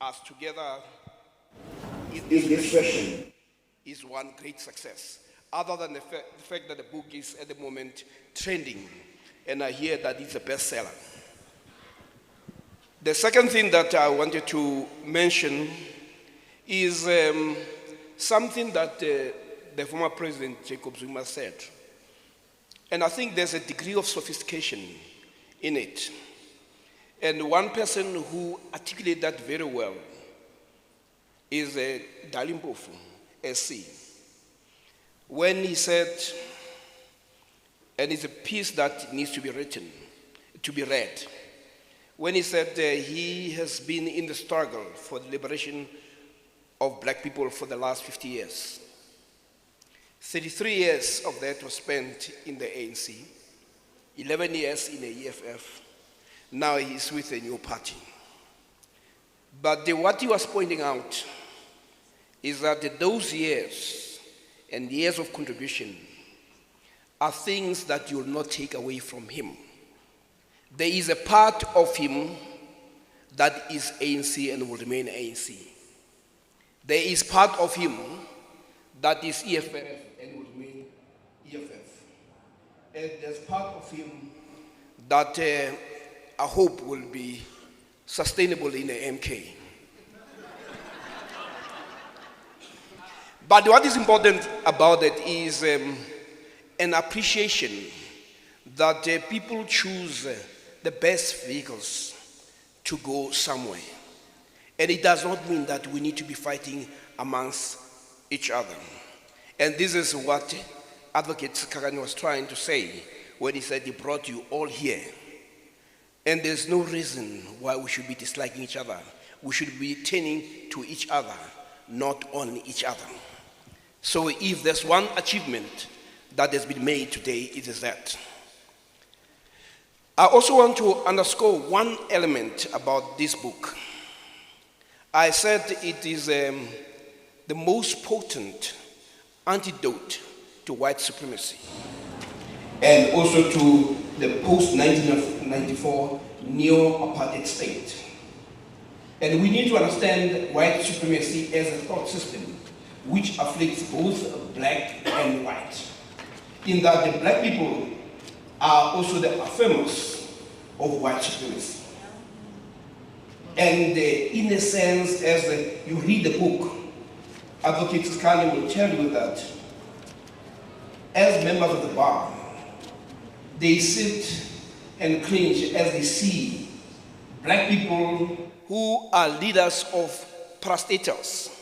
us together in this fashion is one great success, other than the fact that the book is at the moment trending, and I hear that it's a bestseller. The second thing that I wanted to mention is something that the former President Jacob Zuma said. And I think there's a degree of sophistication in it. And one person who articulated that very well is Dali Mpofu, SC. When he said, and it's a piece that needs to be written, to be read, when he said he has been in the struggle for the liberation of black people for the last 50 years. 33 years of that was spent in the ANC, 11 years in the EFF. Now he's with a new party. But what he was pointing out is that those years and years of contribution are things that you will not take away from him. There is a part of him that is ANC and will remain ANC. There is part of him that is EFF and will remain EFF. And there's part of him that I hope will be sustainable in the MK. But what is important about it is an appreciation that people choose the best vehicles to go somewhere. And it does not mean that we need to be fighting amongst each other. And this is what Advocate Sikhakhane was trying to say when he said he brought you all here. And there's no reason why we should be disliking each other. We should be turning to each other, not on each other. So if there's one achievement that has been made today, it is that. I also want to underscore one element about this book. I said it is the most potent antidote to white supremacy and also to the post-1994 neo-apartheid state. And we need to understand white supremacy as a thought system which afflicts both black and white, in that the black people are also the affirmers of white supremacy. And in a sense, as you read the book, Advocate Sikhakhane will tell you that as members of the bar, they sit and cringe as they see black people who are leaders of parastatals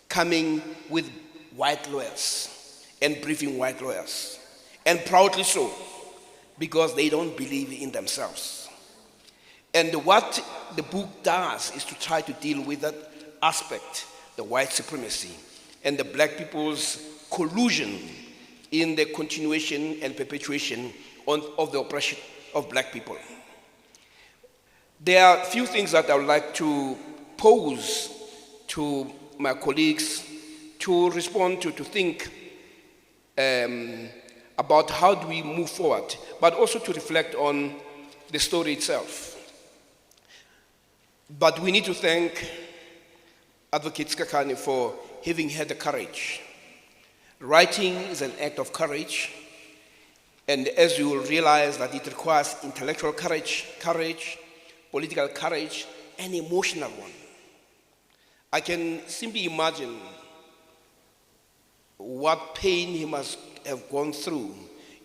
coming with white lawyers and briefing white lawyers, and proudly so, because they don't believe in themselves. And what the book does is to try to deal with that aspect, the white supremacy, and the black people's collusion in the continuation and perpetuation of the oppression of black people. There are a few things that I would like to pose to my colleagues to respond to think about how do we move forward, but also to reflect on the story itself. But we need to thank Advocate Sikhakhane for having had the courage. Writing is an act of courage, and as you will realize that it requires intellectual courage, political courage, and emotional one. I can simply imagine what pain he must have gone through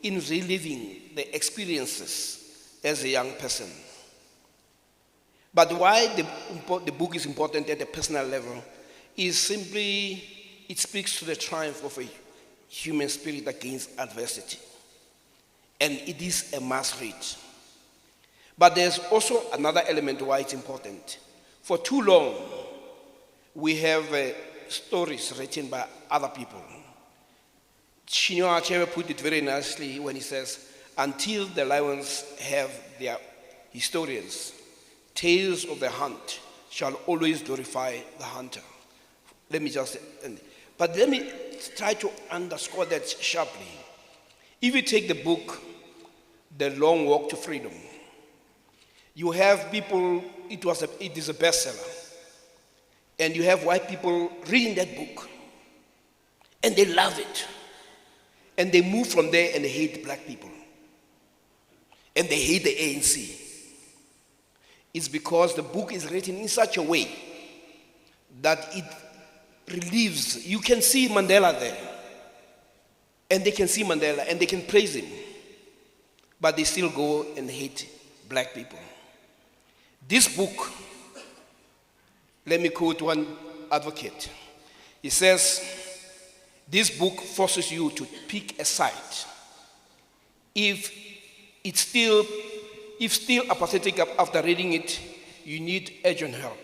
in reliving the experiences as a young person. But why the book is important at a personal level is simply, it speaks to the triumph of a human spirit against adversity. And it is a must read. But there's also another element why it's important. For too long, we have stories written by other people. Chinua Achebe put it very nicely when he says, until the lions have their historians, tales of the hunt shall always glorify the hunter. Let me just end. But let me try to underscore that sharply. If you take the book, The Long Walk to Freedom, you have people, it is a bestseller. And you have white people reading that book. And they love it. And they move from there and they hate black people. And they hate the ANC. It's because the book is written in such a way that it relieves. You can see Mandela there. And they can see Mandela and they can praise him. But they still go and hate black people. This book, let me quote one advocate. He says, this book forces you to pick a side. If still apathetic after reading it, you need urgent help.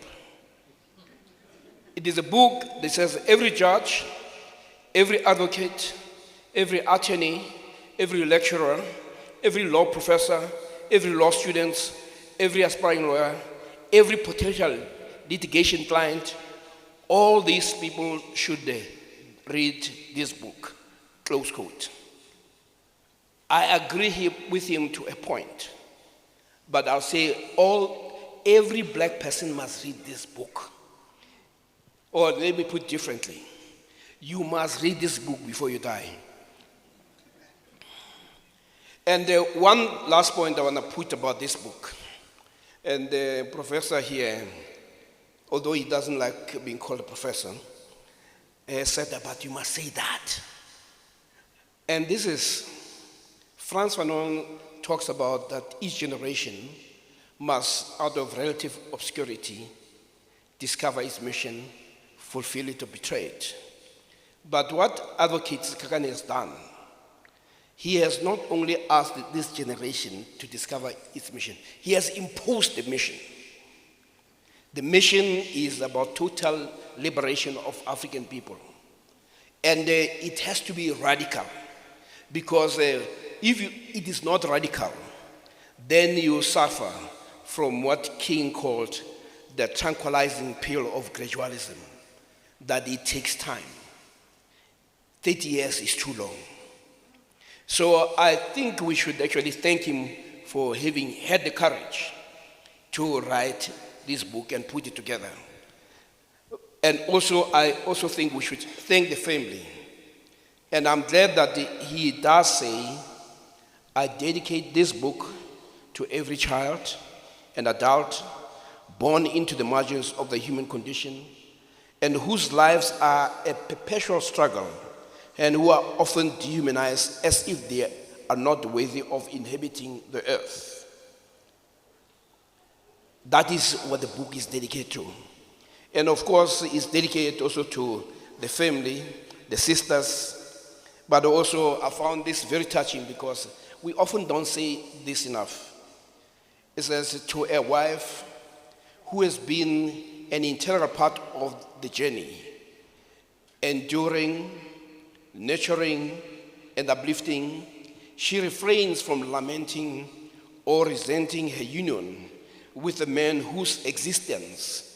It is a book that says every judge, every advocate, every attorney, every lecturer, every law professor, every law student, every aspiring lawyer, every potential litigation client, all these people should read this book, close quote. I agree with him to a point, but I'll say every black person must read this book. Or let me put differently, you must read this book before you die. And one last point I want to put about this book, and the professor here, although he doesn't like being called a professor, said but you must say that. And this is, Frantz Fanon talks about that each generation must, out of relative obscurity, discover its mission, fulfill it or betray it. But what Advocate Sikhakhane has done, he has not only asked this generation to discover its mission, he has imposed the mission. The mission is about total liberation of African people. And it has to be radical, because if it is not radical, then you suffer from what King called the tranquilizing pill of gradualism, that it takes time. 30 years is too long. So I think we should actually thank him for having had the courage to write this book and put it together. And also, I also think we should thank the family. And I'm glad that he does say, I dedicate this book to every child and adult born into the margins of the human condition and whose lives are a perpetual struggle and who are often dehumanized as if they are not worthy of inhabiting the earth. That is what the book is dedicated to. And of course, it's dedicated also to the family, the sisters, but also I found this very touching because we often don't say this enough. It says, to a wife who has been an integral part of the journey, enduring, nurturing, and uplifting, she refrains from lamenting or resenting her union with a man whose existence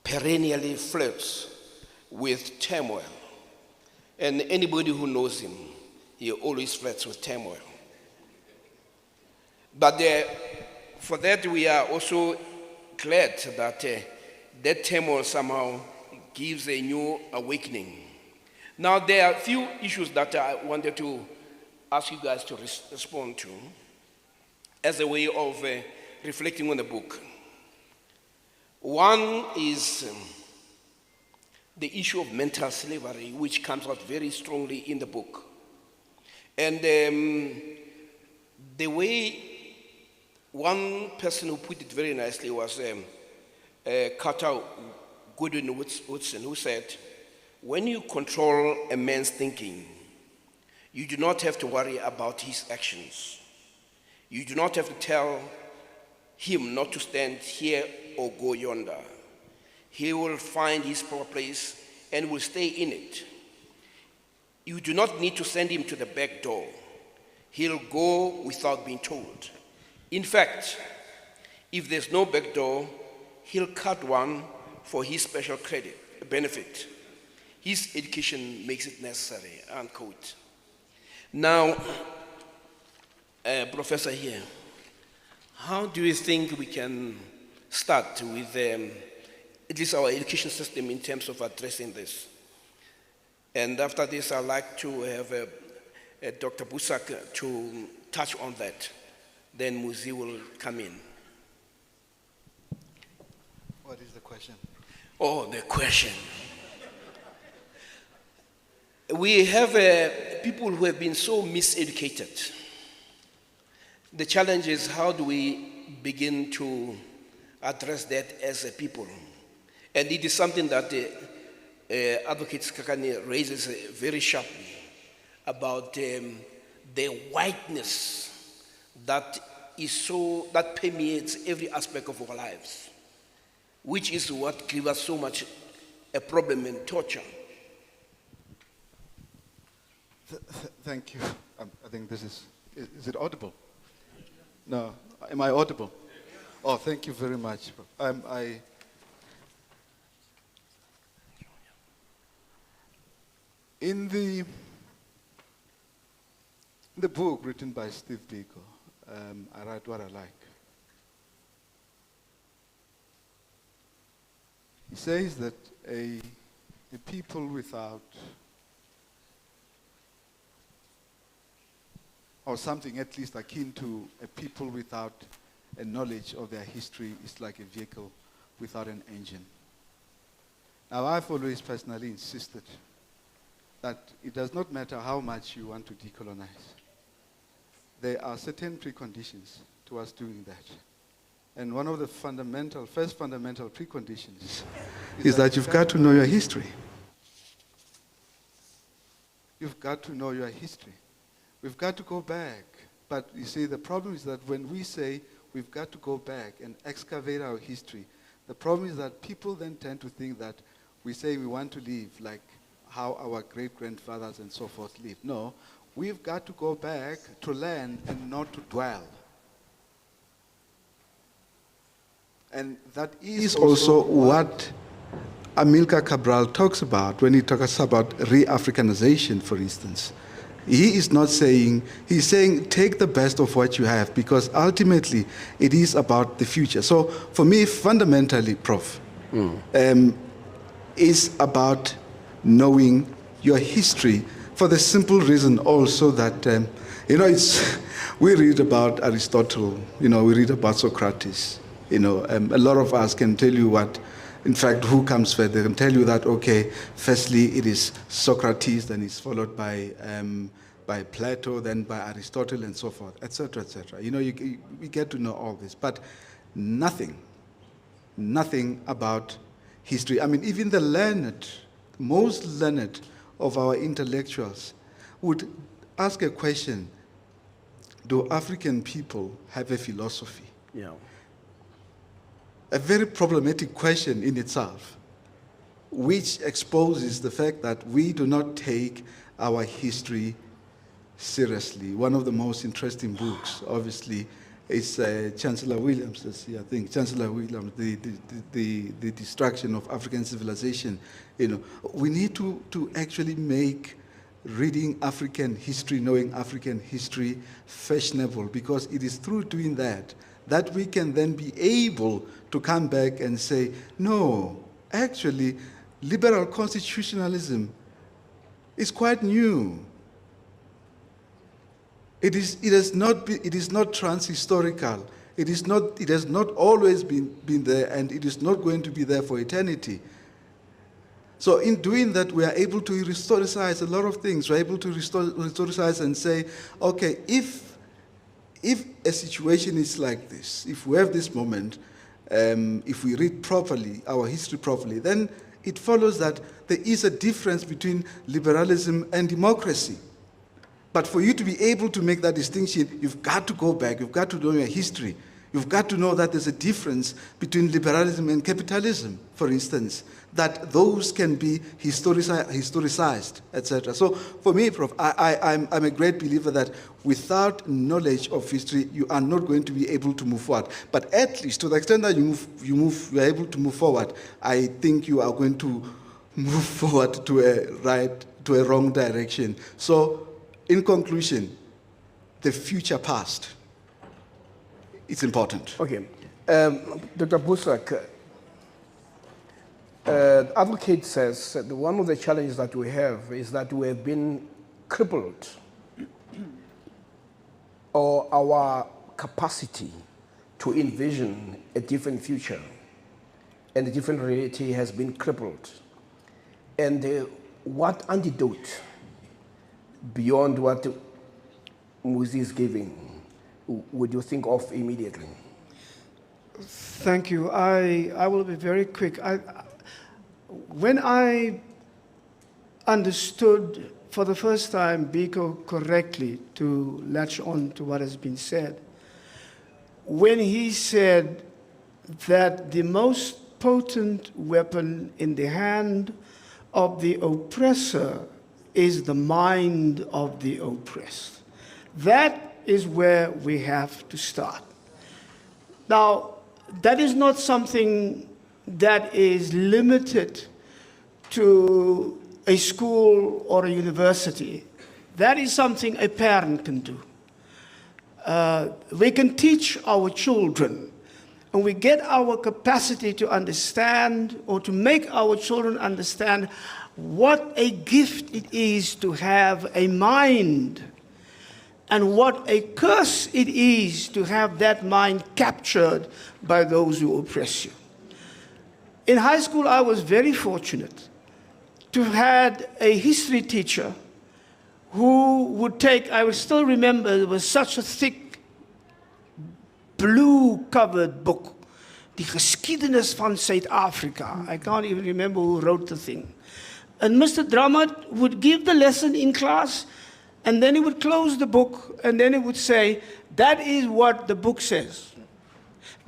perennially flirts with turmoil. And anybody who knows him, he always flirts with turmoil. But for that, we are also glad that that turmoil somehow gives a new awakening. Now, there are a few issues that I wanted to ask you guys to respond to as a way of reflecting on the book. One is the issue of mental slavery, which comes out very strongly in the book. And the way one person who put it very nicely was Carter Goodwin Woodson, who said, when you control a man's thinking, you do not have to worry about his actions. You do not have to tell him not to stand here or go yonder. He will find his proper place and will stay in it. You do not need to send him to the back door. He'll go without being told. In fact, if there's no back door, he'll cut one for his special benefit. His education makes it necessary, unquote. Now, Professor here, how do you think we can start with at least our education system in terms of addressing this? And after this, I'd like to have Dr. Boesak to touch on that. Then Muzi will come in. What is the question? Oh, the question. We have people who have been so miseducated. The challenge is, how do we begin to address that as a people? And it is something that Advocate Sikhakhane raises very sharply about the whiteness that permeates every aspect of our lives, which is what gives us so much a problem and torture. Thank you. I think this is it audible? No, am I audible? Oh, thank you very much. In the book written by Steve Biko, I write what I like. He says that a people without, or something at least akin to a people without a knowledge of their history, is like a vehicle without an engine. Now, I've always personally insisted that it does not matter how much you want to decolonize. There are certain preconditions to us doing that. And one of the first fundamental preconditions is that you've got to know your history. You've got to know your history. We've got to go back. But you see, the problem is that when we say we've got to go back and excavate our history, the problem is that people then tend to think that we say we want to live like how our great-grandfathers and so forth lived. No, we've got to go back to learn and not to dwell. And that is also what Amilcar Cabral talks about when he talks about re-Africanization, for instance. He is not saying, he's saying take the best of what you have, because ultimately it is about the future. So for me, fundamentally, Prof, is about knowing your history, for the simple reason also that, we read about Aristotle, we read about Socrates, a lot of us can tell you what, in fact, who comes first. They can tell you that, okay, firstly it is Socrates, then it's followed by Plato, then by Aristotle, and so forth, etc., etc. We get to know all this, but nothing about history. I mean, even the learned, most learned of our intellectuals would ask a question: do African people have a philosophy? Yeah. A very problematic question in itself, which exposes the fact that we do not take our history seriously. One of the most interesting books, obviously, is Chancellor Williams', I think, Chancellor Williams, the destruction of African civilization. We need to actually make reading African history, knowing African history fashionable, because it is through doing that we can then be able to come back and say, no, actually, liberal constitutionalism is quite new. It is not trans-historical. It has not always been there, and it is not going to be there for eternity. So in doing that, we are able to historicize a lot of things. We're able to historicize and say, okay, if a situation is like this, if we have this moment, if we read properly, our history properly, then it follows that there is a difference between liberalism and democracy. But for you to be able to make that distinction, you've got to go back, you've got to know your history. You've got to know that there's a difference between liberalism and capitalism, for instance, that those can be historicized, etc. So for me, Prof, I'm a great believer that without knowledge of history, you are not going to be able to move forward. But at least to the extent that you are able to move forward, I think you are going to move forward to a wrong direction. So in conclusion, the future past, it's important. Okay. Dr. Boesak, the advocate says that one of the challenges that we have is that we have been crippled, or our capacity to envision a different future and a different reality has been crippled. And what antidote beyond what Muzi is giving would you think of immediately? Thank you. I will be very quick. When I understood for the first time Biko correctly, to latch on to what has been said, when he said that the most potent weapon in the hand of the oppressor is the mind of the oppressed. That is where we have to start. Now, that is not something that is limited to a school or a university. That is something a parent can do. We can teach our children, and we get our capacity to understand, or to make our children understand what a gift it is to have a mind, and what a curse it is to have that mind captured by those who oppress you. In high school, I was very fortunate to have had a history teacher who would take, I will still remember, it was such a thick, blue-covered book, Die Geskiedenis van Suid-Afrika. I can't even remember who wrote the thing. And Mr. Drummond would give the lesson in class, and then he would close the book, and then he would say, that is what the book says.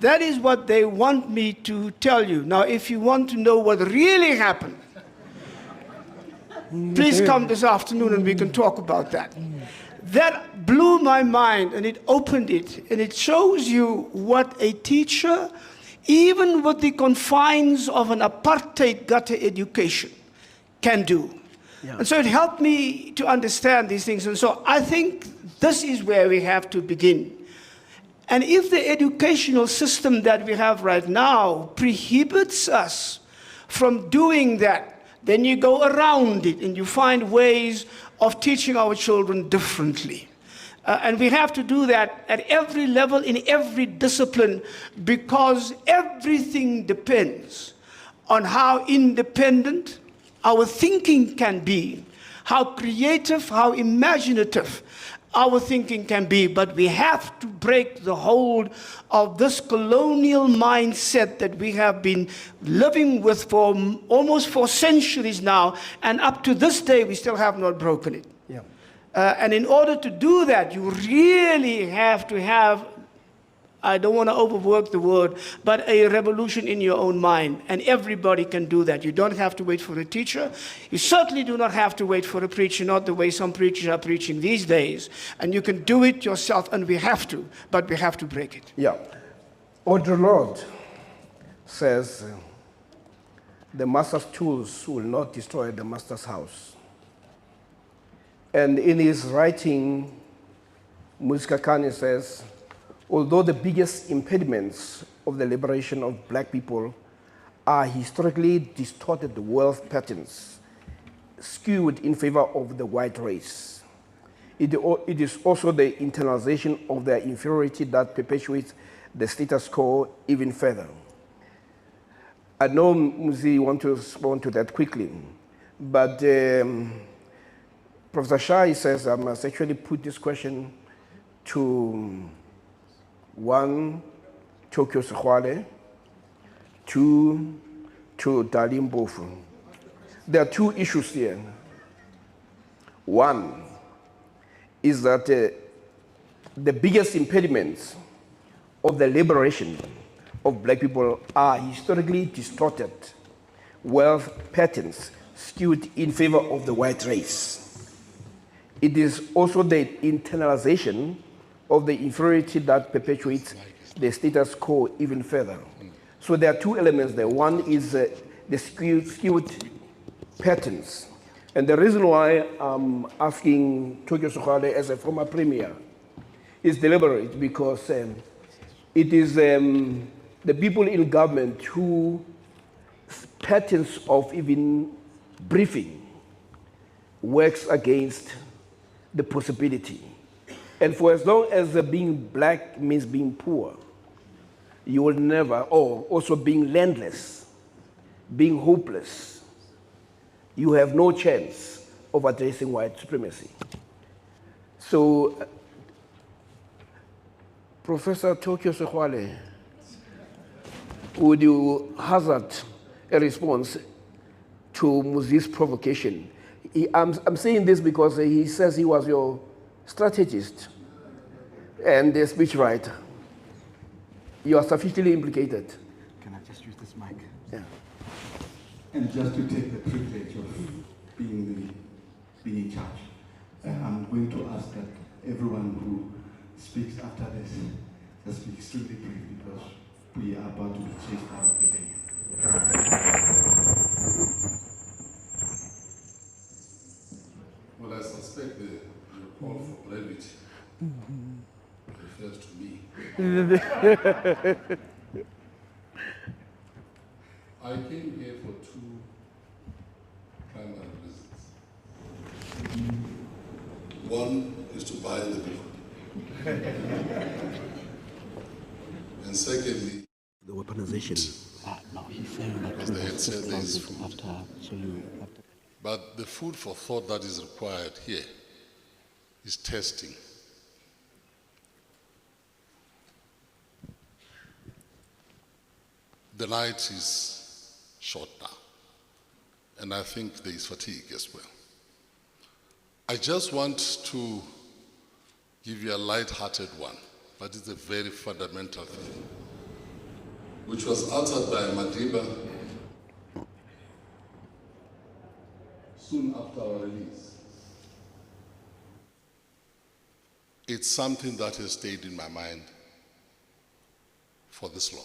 That is what they want me to tell you. Now, if you want to know what really happened, please come this afternoon and we can talk about that. That blew my mind, and it opened it, and it shows you what a teacher, even with the confines of an apartheid gutter education, can do. Yeah. And so it helped me to understand these things. And so I think this is where we have to begin. And if the educational system that we have right now prohibits us from doing that, then you go around it and you find ways of teaching our children differently. And we have to do that at every level, in every discipline, because everything depends on how independent our thinking can be, how creative, how imaginative our thinking can be. But we have to break the hold of this colonial mindset that we have been living with for almost 4 centuries now, and up to this day we still have not broken it. Yeah. And in order to do that, you really have to have, I don't want to overwork the word, but a revolution in your own mind. And everybody can do that. You don't have to wait for a teacher. You certainly do not have to wait for a preacher, not the way some preachers are preaching these days. And you can do it yourself, and we have to, but we have to break it. Yeah. Lord says, the master's tools will not destroy the master's house. And in his writing, Muzi Sikhakhane says, although the biggest impediments of the liberation of black people are historically distorted wealth patterns skewed in favor of the white race, it is also the internalization of their inferiority that perpetuates the status quo even further. I know Muzi want to respond to that quickly, but Professor Shai says I must actually put this question to 1, Tokyo Sexwale, 2, to Dali Mpofu. There are 2 issues here. One is that the biggest impediments of the liberation of black people are historically distorted, wealth patterns skewed in favor of the white race. It is also the internalization of the inferiority that perpetuates the status quo even further. So there are two elements there. One is the skewed patterns. And the reason why I'm asking Tokyo Sexwale as a former premier is deliberate, because it is the people in government who patterns of even briefing works against the possibility. And for as long as being black means being poor, you will never, or also being landless, being hopeless, you have no chance of addressing white supremacy. So, Professor Tokyo Sexwale, would you hazard a response to Muzi's provocation? I'm saying this because he says he was your strategist and a speechwriter. You are sufficiently implicated. Can I just use this mic? Yeah. And just to take the privilege of being in charge, I'm going to ask that everyone who speaks after this just be extremely brief, because we are about to be chased out of the venue. Well, I suspect the call for brevity refers to me. I came here for two primary reasons. One is to buy the book. And secondly, The weaponization. No, he's saying that as they had said, there is food. after. But the food for thought that is required here is testing. The night is short now, and I think there is fatigue as well. I just want to give you a light-hearted one, but it's a very fundamental thing, which was uttered by Madiba soon after our release. It's something that has stayed in my mind for this long.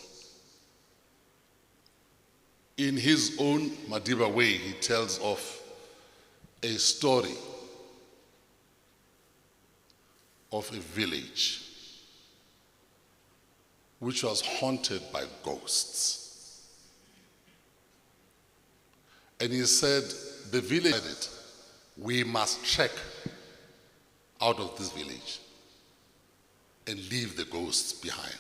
In his own Madiba way, he tells of a story of a village which was haunted by ghosts. And he said, the village said it, we must trek out of this village and leave the ghosts behind.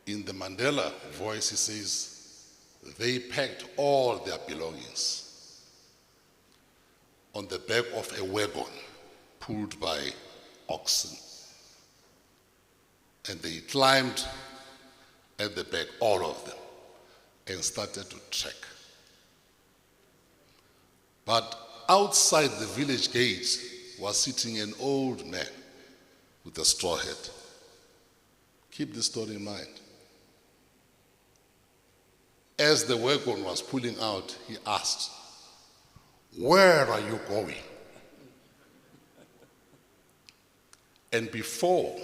In the Mandela voice, he says, they packed all their belongings on the back of a wagon pulled by oxen. And they climbed at the back, all of them, and started to trek. But outside the village gate was sitting an old man with a straw hat. Keep this story in mind. As the wagon was pulling out, he asked, where are you going? And before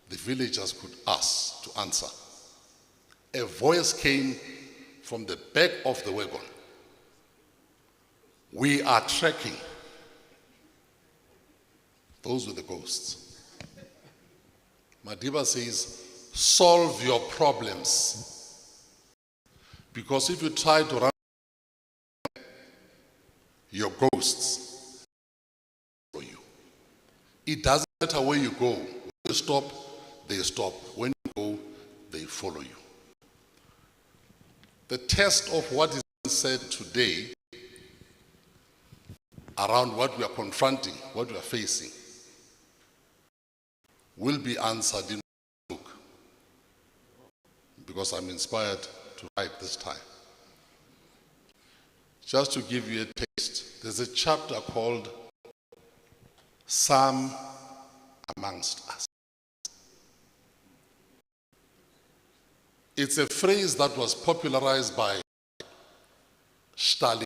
the villagers could ask to answer, a voice came from the back of the wagon. We are trekking. Those were the ghosts. Madiba says, solve your problems. Because if you try to run your ghosts for you, it doesn't matter where you go. When you stop, they stop. When you go, they follow you. The test of what is said today around what we are confronting, what we are facing, will be answered in the book, because I'm inspired to write this time. Just to give you a taste, there's a chapter called Some amongst us. It's a phrase that was popularized by Stalin,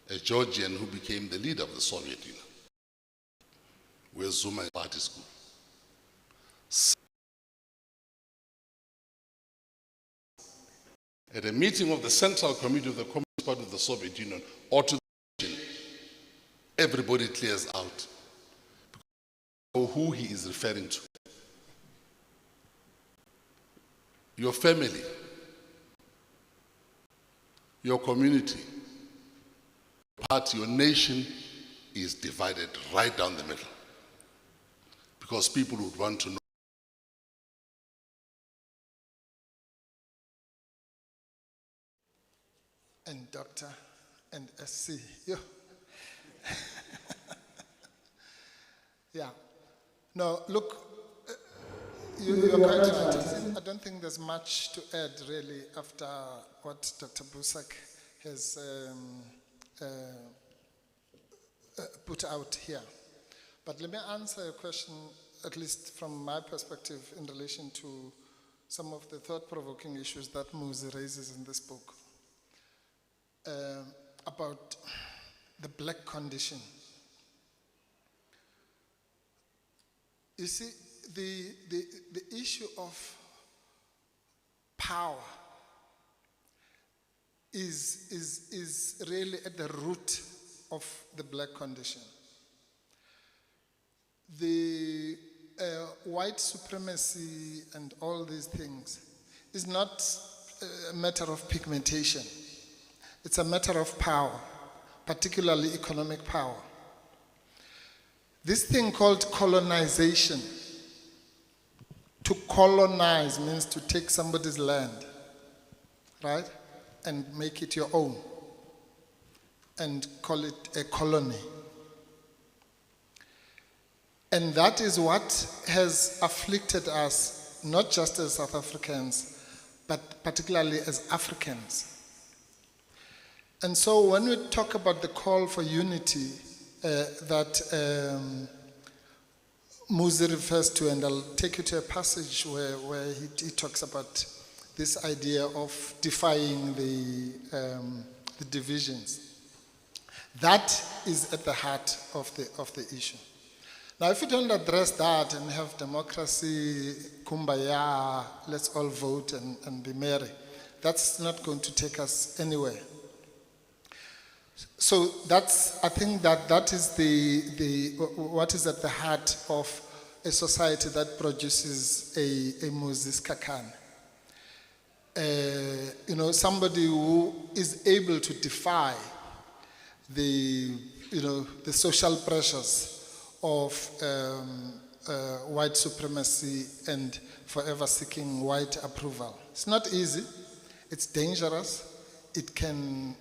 a Georgian who became the leader of the Soviet Union, where Zuma is party school. At a meeting of the Central Committee of the Communist Party of the Soviet Union, or to the region, everybody clears out who he is referring to. Your family, your community, your party, your nation is divided right down the middle. Because people would want to know. And Doctor and SC. Yeah. Yeah. No, look, you're quite right. I don't think there's much to add really after what Dr. Boesak has put out here. But let me answer your question, at least from my perspective, in relation to some of the thought-provoking issues that Muzi raises in this book about the black condition. You see, the issue of power is really at the root of the black condition. The white supremacy and all these things is not a matter of pigmentation. It's a matter of power, particularly economic power. This thing called colonization. To colonize means to take somebody's land, right? And make it your own. And call it a colony. And that is what has afflicted us, not just as South Africans, but particularly as Africans. And so when we talk about the call for unity that Muzi refers to, and I'll take you to a passage where he talks about this idea of defying the divisions. That is at the heart of the issue. Now, if you don't address that and have democracy, kumbaya, let's all vote and be merry, that's not going to take us anywhere. So I think that is what is at the heart of a society that produces a Muzi Sikhakhane. Somebody who is able to defy the social pressures of white supremacy and forever seeking white approval. It's not easy. It's dangerous. It can,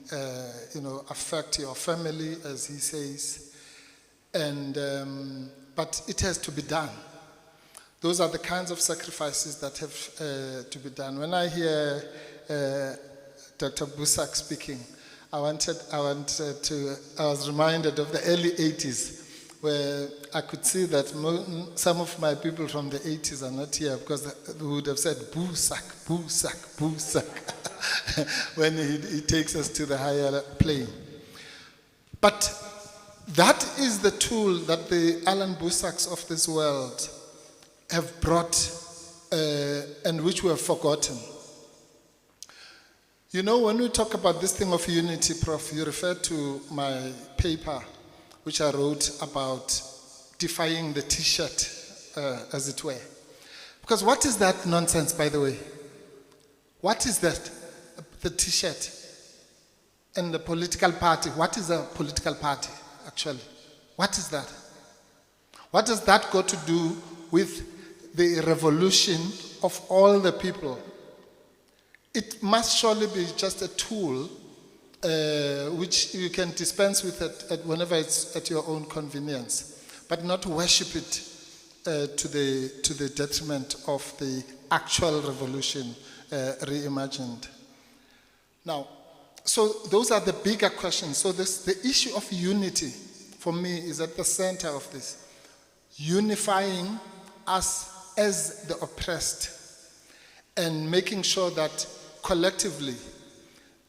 affect your family, as he says, but it has to be done. Those are the kinds of sacrifices that have to be done. When I hear Dr. Boesak speaking, I was reminded of the early 80s, where I could see that some of my people from the 80s are not here because they would have said, Boesak, Boesak, Boesak, when he takes us to the higher plane. But that is the tool that the Allan Boesaks of this world have brought and which we have forgotten. When we talk about this thing of unity, Prof, you referred to my paper, which I wrote about defying the T-shirt, as it were. Because what is that nonsense, by the way? What is that? The T-shirt and the political party. What is a political party, actually? What is that? What does that got to do with the revolution of all the people? It must surely be just a tool which you can dispense with it whenever it's at your own convenience, but not worship it to the detriment of the actual revolution reimagined. Now, so those are the bigger questions. So the issue of unity, for me, is at the center of this. unifying us as the oppressed and making sure that collectively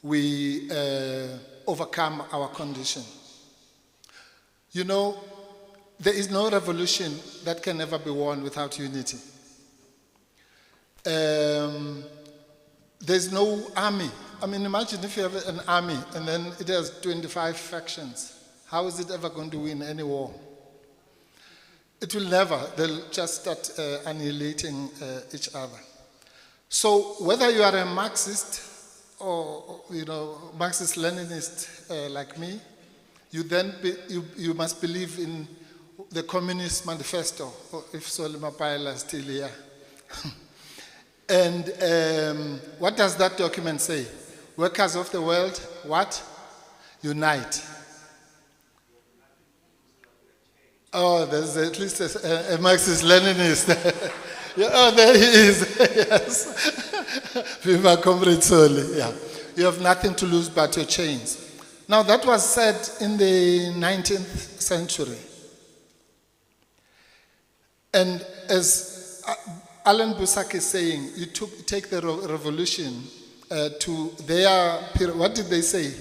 we overcome our condition. You know, there is no revolution that can ever be won without unity. There's no army. I mean, imagine if you have an army and then it has 25 factions. How is it ever going to win any war? It will never. They'll just start annihilating each other. So whether you are a Marxist or Marxist-Leninist like me, you must believe in the Communist Manifesto, or if Solomon Paila is still here. And what does that document say? Workers of the world, what? Unite. Oh, there's at least a Marxist-Leninist. Yeah, oh, there he is. Yes. Viva Comrade Soli. Yeah. You have nothing to lose but your chains. Now, that was said in the 19th century. And as Allan Boesak is saying, you take the revolution to their period. What did they say?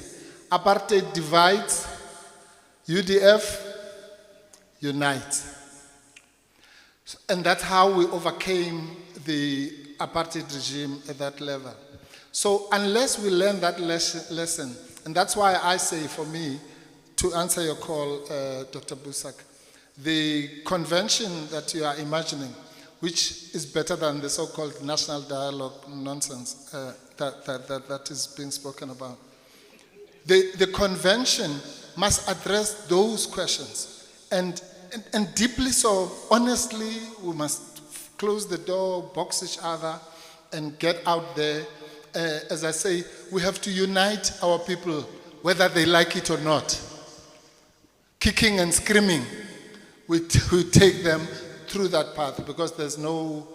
Apartheid divides, UDF unite. And that's how we overcame the apartheid regime at that level. So unless we learn that lesson, and that's why I say, for me, to answer your call, Dr. Boesak, the convention that you are imagining, which is better than the so-called national dialogue nonsense that is being spoken about. The convention must address those questions, and deeply so. Honestly, we must close the door, box each other, and get out there. As I say, we have to unite our people, whether they like it or not. Kicking and screaming, we take them through that path, because there's no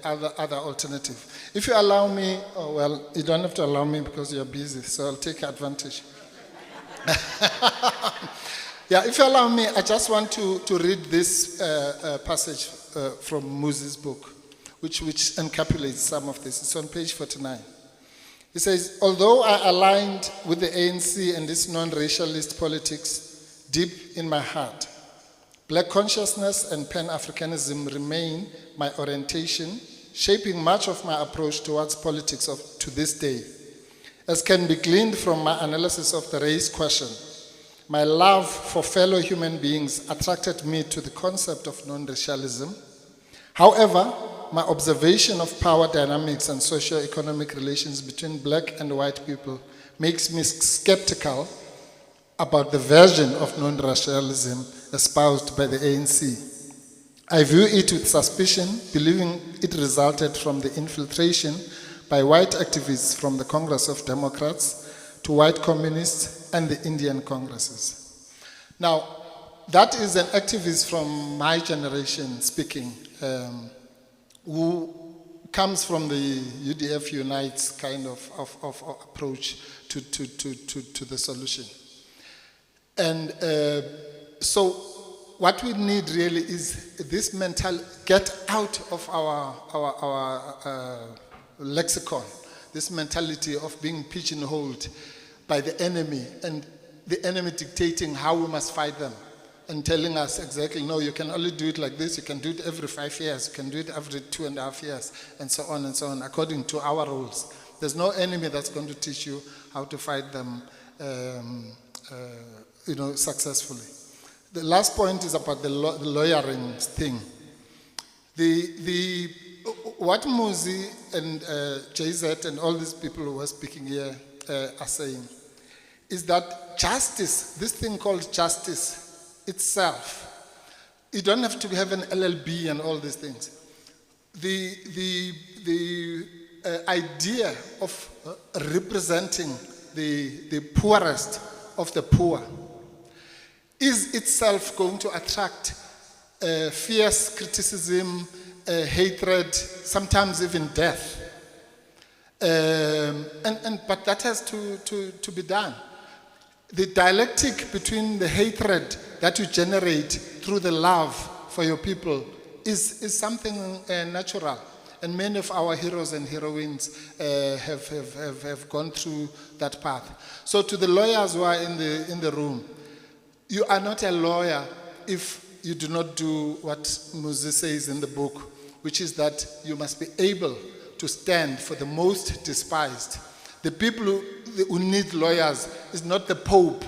other alternative. If you allow me, oh, well, you don't have to allow me because you're busy, so I'll take advantage. Yeah, if you allow me, I just want to read this passage from Muzi's book, which encapsulates some of this. It's on page 49. He says, although I aligned with the ANC and its non-racialist politics deep in my heart, Black consciousness and Pan-Africanism remain my orientation, shaping much of my approach towards politics to this day. As can be gleaned from my analysis of the race question, my love for fellow human beings attracted me to the concept of non-racialism. However, my observation of power dynamics and socio-economic relations between Black and white people makes me skeptical about the version of non-racialism espoused by the ANC. I view it with suspicion, believing it resulted from the infiltration by white activists from the Congress of Democrats to white communists and the Indian Congresses. Now, that is an activist from my generation speaking, who comes from the UDF Unites kind of approach to the solution. And so what we need really is this mental, get out of our lexicon, this mentality of being pigeonholed by the enemy, and the enemy dictating how we must fight them and telling us exactly, no, you can only do it like this, you can do it every 5 years, you can do it every 2.5 years, and so on, according to our rules. There's no enemy that's going to teach you how to fight them successfully. The last point is about the lawyering thing. What Muzi and JZ and all these people who are speaking here are saying is that justice, this thing called justice itself, you don't have to have an LLB and all these things. The idea of representing the poorest of the poor is itself going to attract fierce criticism, hatred, sometimes even death. But that has to be done. The dialectic between the hatred that you generate through the love for your people is something natural. And many of our heroes and heroines have gone through that path. So to the lawyers who are in the room, you are not a lawyer if you do not do what Muzi says in the book, which is that you must be able to stand for the most despised. The people who need lawyers is not the Pope,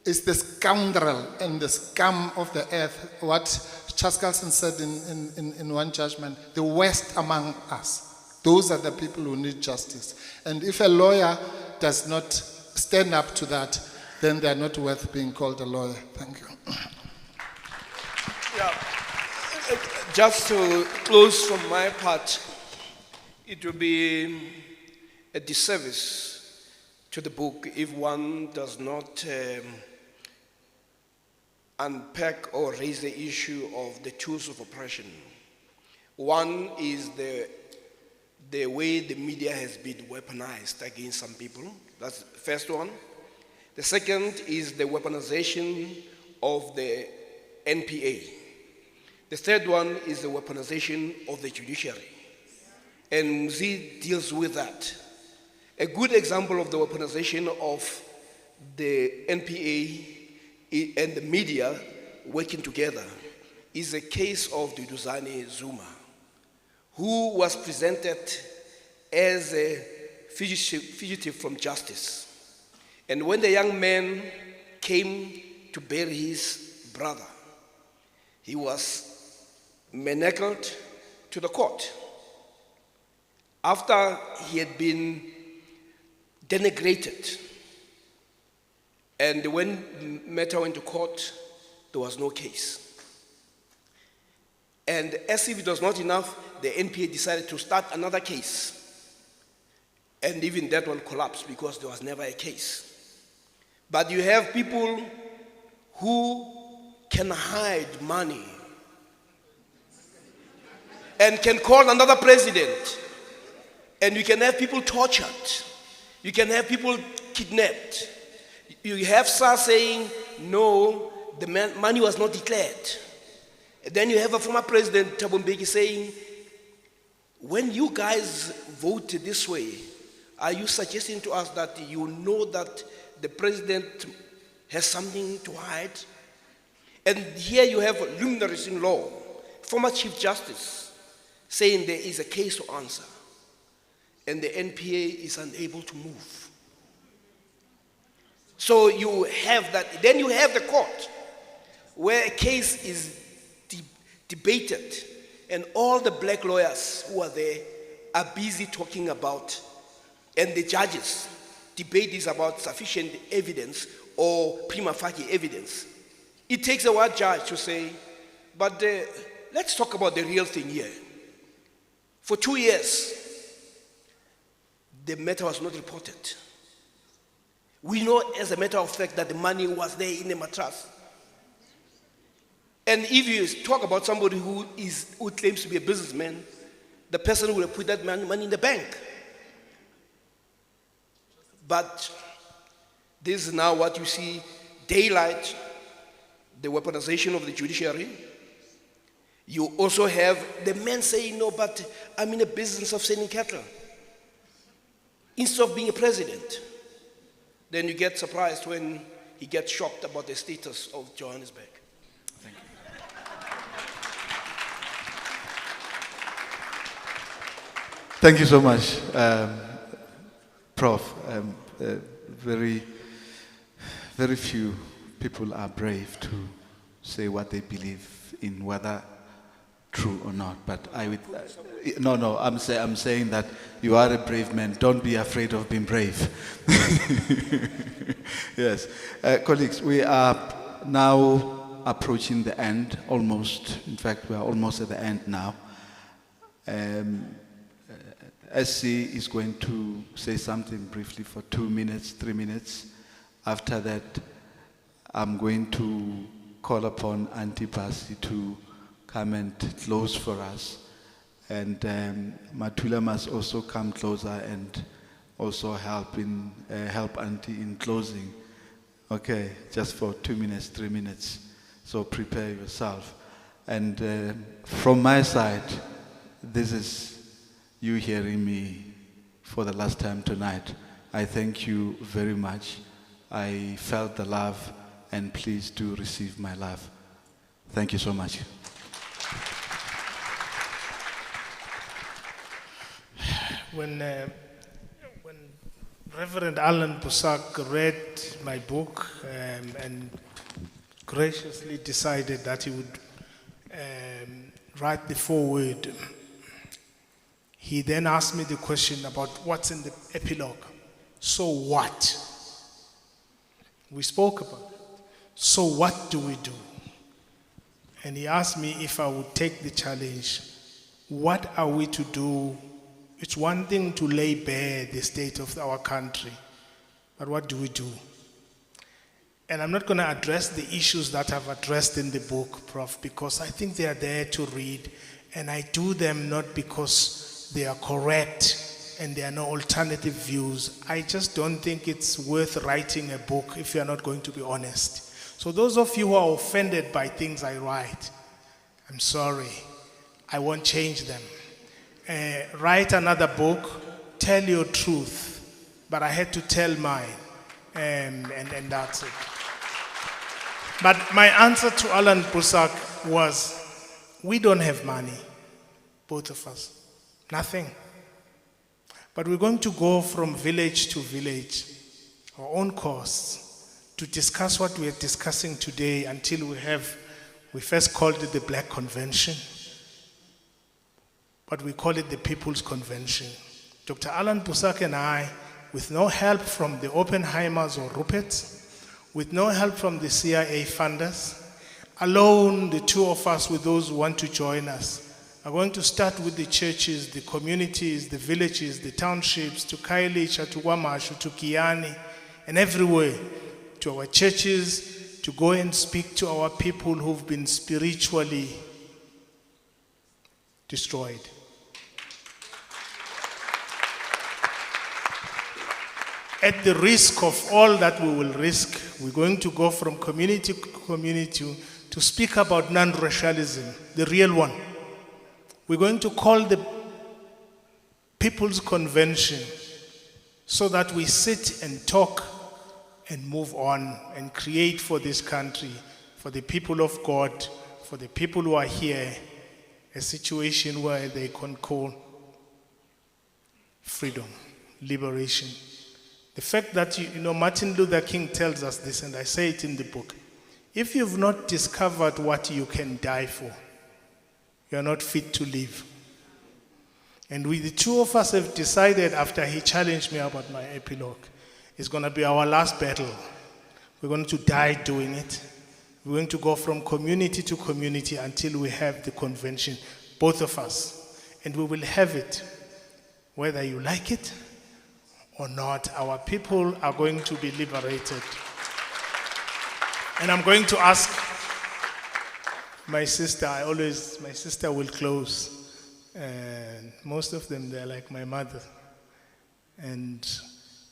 it's the scoundrel and the scum of the earth, what Chaskalson said in one judgment, the worst among us. Those are the people who need justice. And if a lawyer does not stand up to that, then they are not worth being called a lawyer. Thank you. Yeah. Just to close from my part, it will be a disservice to the book if one does not unpack or raise the issue of the tools of oppression. One is the way the media has been weaponized against some people. That's the first one. The second is the weaponization of the NPA. The third one is the weaponization of the judiciary. And Muzi deals with that. A good example of the weaponization of the NPA and the media working together is a case of Duduzane Zuma, who was presented as a fugitive from justice. And when the young man came to bury his brother, he was manacled to the court. After he had been denigrated, and when the matter went to court, there was no case. And as if it was not enough, the NPA decided to start another case. And even that one collapsed because there was never a case. But you have people who can hide money and can call another president. And you can have people tortured. You can have people kidnapped. You have SARS saying, no, the money was not declared. And then you have a former president, Thabo Mbeki, saying, when you guys vote this way, are you suggesting to us that you know that the president has something to hide? And here you have luminaries in law, former Chief Justice, saying there is a case to answer. And the NPA is unable to move. So you have that. Then you have the court, where a case is debated, and all the black lawyers who are there are busy talking about, and the judges debate is about sufficient evidence or prima facie evidence. It takes a white judge to say, but let's talk about the real thing here. For 2 years, the matter was not reported. We know as a matter of fact that the money was there in the mattress. And if you talk about somebody who claims to be a businessman, the person will have put that money in the bank. But this is now what you see, daylight, the weaponization of the judiciary. You also have the men saying, no, but I'm in the business of selling cattle, instead of being a president. Then you get surprised when he gets shocked about the status of Johannesburg. Thank you. Thank you so much, Prof. Very few people are brave to say what they believe in, whether true or not. But I would, I'm saying that you are a brave man. Don't be afraid of being brave. Yes. Colleagues, we are now approaching the end, almost. In fact, we are almost at the end now. SC is going to say something briefly for 2 minutes, 3 minutes. After that, I'm going to call upon Auntie Pasi to come and close for us. And Matula must also come closer and also help Auntie in closing. Okay, just for 2 minutes, 3 minutes. So prepare yourself. And from my side, this is you hearing me for the last time tonight. I thank you very much. I felt the love, and please do receive my love. Thank you so much. When Reverend Allan Boesak read my book and graciously decided that he would write the foreword, he then asked me the question about what's in the epilogue. So what? We spoke about it. So what do we do? And he asked me if I would take the challenge. What are we to do? It's one thing to lay bare the state of our country, but what do we do? And I'm not going to address the issues that I've addressed in the book, Prof, because I think they are there to read, and I do them not because they are correct and there are no alternative views. I just don't think it's worth writing a book if you're not going to be honest. So those of you who are offended by things I write, I'm sorry, I won't change them. Write another book, tell your truth, but I had to tell mine, and that's it. But my answer to Allan Boesak was, we don't have money, both of us, nothing. But we're going to go from village to village, our own costs, to discuss what we are discussing today until we first called it the Black Convention, but we call it the People's Convention. Dr. Allan Boesak and I, with no help from the Oppenheimers or Ruperts, with no help from the CIA funders, alone, the two of us with those who want to join us, are going to start with the churches, the communities, the villages, the townships, to Khayelitsha, to Kwamashu, to Kiani, and everywhere, to our churches, to go and speak to our people who've been spiritually destroyed. At the risk of all that we will risk, we're going to go from community to community to speak about non-racialism, the real one. We're going to call the People's Convention so that we sit and talk and move on and create for this country, for the people of God, for the people who are here, a situation where they can call freedom, liberation. The fact that, Martin Luther King tells us this, and I say it in the book, if you've not discovered what you can die for, you're not fit to live. And we, the two of us, have decided after he challenged me about my epilogue, it's going to be our last battle. We're going to die doing it. We're going to go from community to community until we have the convention, both of us. And we will have it, whether you like it or not. Our people are going to be liberated. And I'm going to ask my sister, my sister will close. And most of them, they're like my mother. And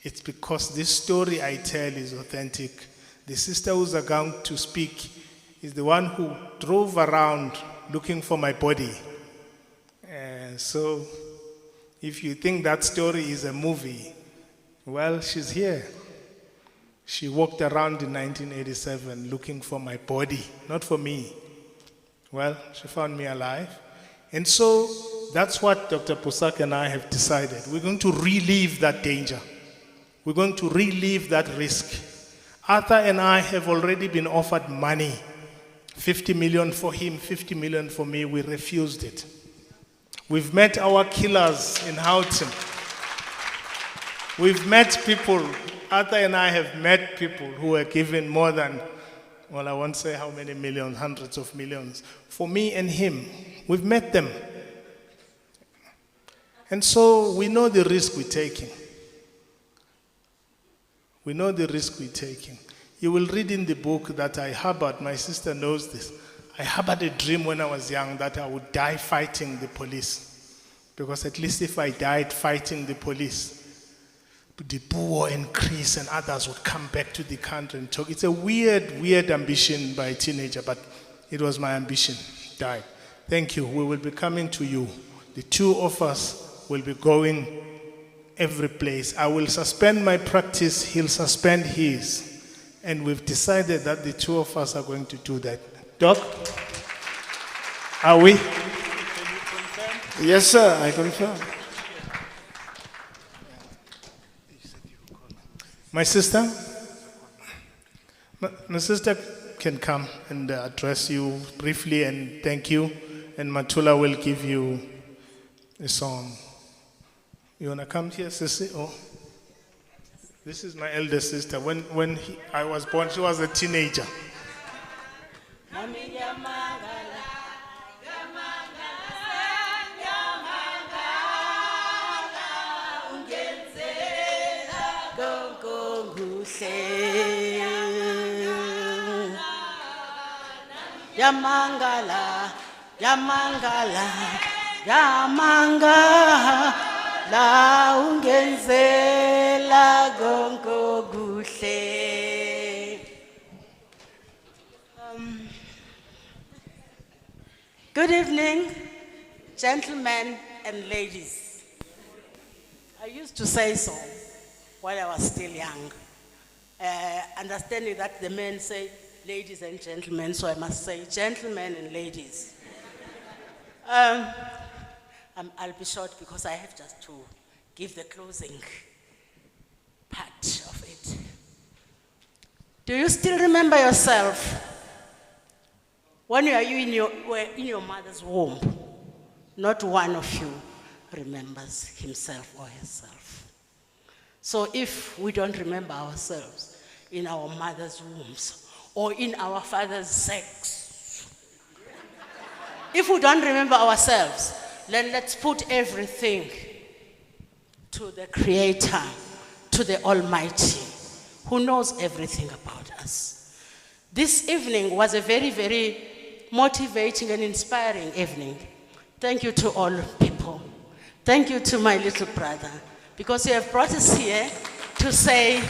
it's because this story I tell is authentic. The sister who's going to speak is the one who drove around looking for my body. And so if you think that story is a movie, well, she's here. She walked around in 1987 looking for my body, not for me. Well, she found me alive. And so that's what Dr. Boesak and I have decided. We're going to relieve that danger. We're going to relieve that risk. Arthur and I have already been offered money, 50 million for him, 50 million for me. We refused it. We've met our killers in Houghton. We've met people, Arthur and I have met people who were given more than, well, I won't say how many millions, hundreds of millions, for me and him. We've met them. And so we know the risk we're taking. We know the risk we're taking. You will read in the book that I harbored, my sister knows this, I harbored a dream when I was young that I would die fighting the police. Because at least if I died fighting the police, the Buyo and Chris and others would come back to the country and talk. It's a weird, weird ambition by a teenager, but it was my ambition died. Thank you. We will be coming to you. The two of us will be going every place. I will suspend my practice, he'll suspend his. And we've decided that the two of us are going to do that. Doc, are we? Yes, sir, I confirm. My sister? My sister can come and address you briefly and thank you. And Matula will give you a song. You want to come here, Sissy? Oh. This is my elder sister. When I was born, she was a teenager. Yamangala, Yamangala, Yamangala, ungenzela gongo guhle. Good evening, gentlemen and ladies. I used to say so while I was still young, understanding that the men say ladies and gentlemen, so I must say gentlemen and ladies. I'll be short because I have just to give the closing part of it. Do you still remember yourself when you were in your mother's womb? Not one of you remembers himself or herself. So if we don't remember ourselves in our mother's wombs, or in our father's sex. If we don't remember ourselves, then let's put everything to the Creator, to the Almighty, who knows everything about us. This evening was a very, very motivating and inspiring evening. Thank you to all people. Thank you to my little brother, because you have brought us here to say,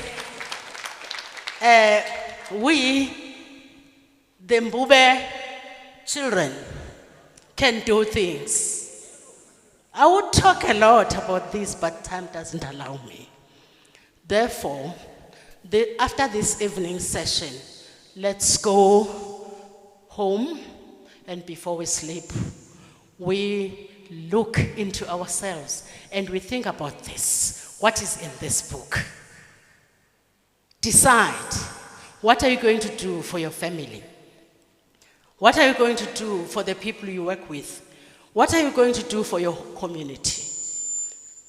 we, the Mbube children, can do things. I would talk a lot about this, but time doesn't allow me. Therefore, after this evening session, let's go home, and before we sleep, we look into ourselves and we think about this. What is in this book? Decide. What are you going to do for your family? What are you going to do for the people you work with? What are you going to do for your community?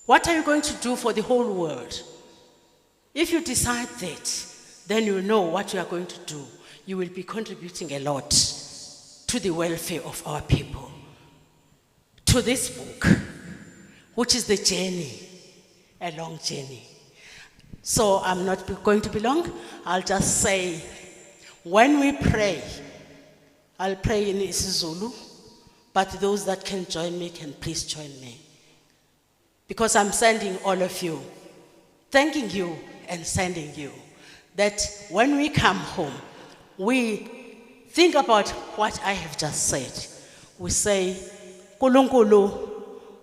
What are you going to do for the whole world? If you decide that, then you know what you are going to do. You will be contributing a lot to the welfare of our people. To this book, which is the journey, a long journey. So I'm not going to be long. I'll just say, when we pray, I'll pray in isiZulu, but those that can join me can please join me. Because I'm sending all of you, thanking you and sending you, that when we come home, we think about what I have just said. We say, Nkulunkulu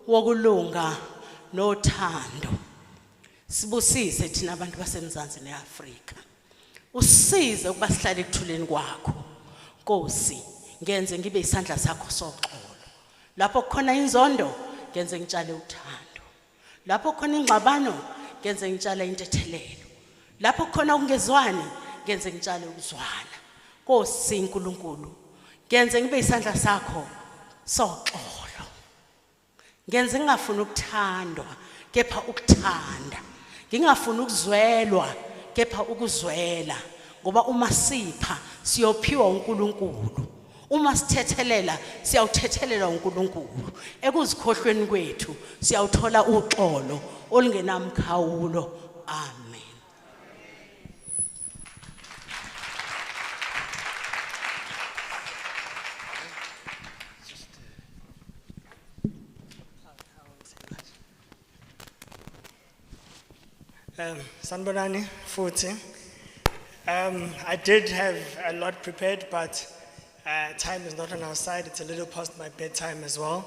wokulunga nothando. Sibusise thina abantu baseMzansi neAfrika. Usize ukuba sihlale ekuthuleni kwakho. Nkosi, ngenze ngibe isandla sakho soxolo. Lapho kukhona inzondo, ngenze ngitshale uthando. Lapho kukhona ingxabano, ngenze ngitshale intethelelo. Lapho kukhona ukungezwani, ngenze ngitshale ukuzwana. Nkosi Nkulunkulu, ngenze ngibe isandla sakho soxolo. Ngenze ngingafuni ukuthandwa, kepha ukuthanda. Ngingafuni ukuzwelwa, kepha ukuzwela. Ngoba uma sipha, siyophiwa uNkulunkulu. Uma sithethelela, siyawuthethelela uNkulunkulu. Ekuzikhohlweni kwethu, siyawuthola uxolo olungenamkhawulo. Amen. Sanbonani, futhi. I did have a lot prepared, but Time is not on our side. It's a little past my bedtime as well.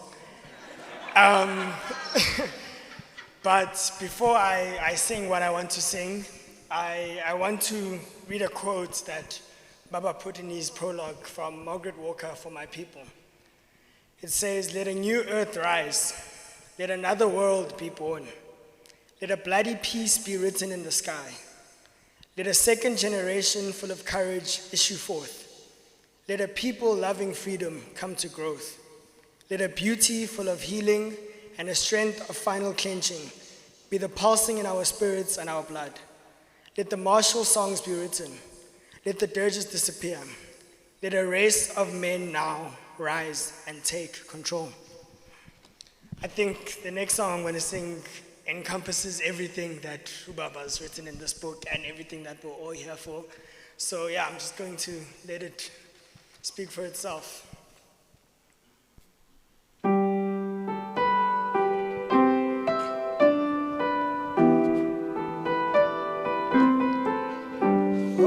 But before I sing what I want to sing, I want to read a quote that Baba put in his prologue from Margaret Walker for my people. It says, "Let a new earth rise. Let another world be born. Let a bloody peace be written in the sky. Let a second generation full of courage issue forth. Let a people loving freedom come to growth. Let a beauty full of healing and a strength of final clenching be the pulsing in our spirits and our blood. Let the martial songs be written. Let the dirges disappear. Let a race of men now rise and take control." I think the next song I'm going to sing encompasses everything that Ubaba has written in this book and everything that we're all here for. So yeah, I'm just going to let it speak for itself.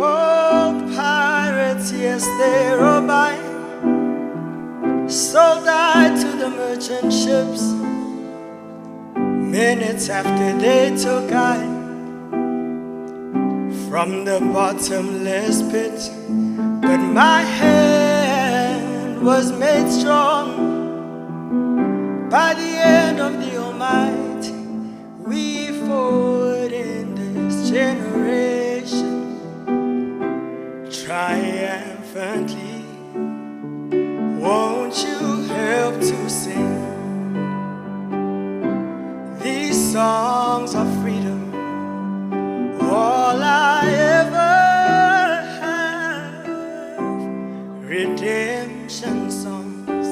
Oh, pirates, yes, they row by, sold out to the merchant ships. Minutes after they took I from the bottomless pit, but my hand was made strong by the hand of the Almighty. We forward in this generation triumphantly. Won't you help to sing these songs of freedom? All I ever have, redemption songs,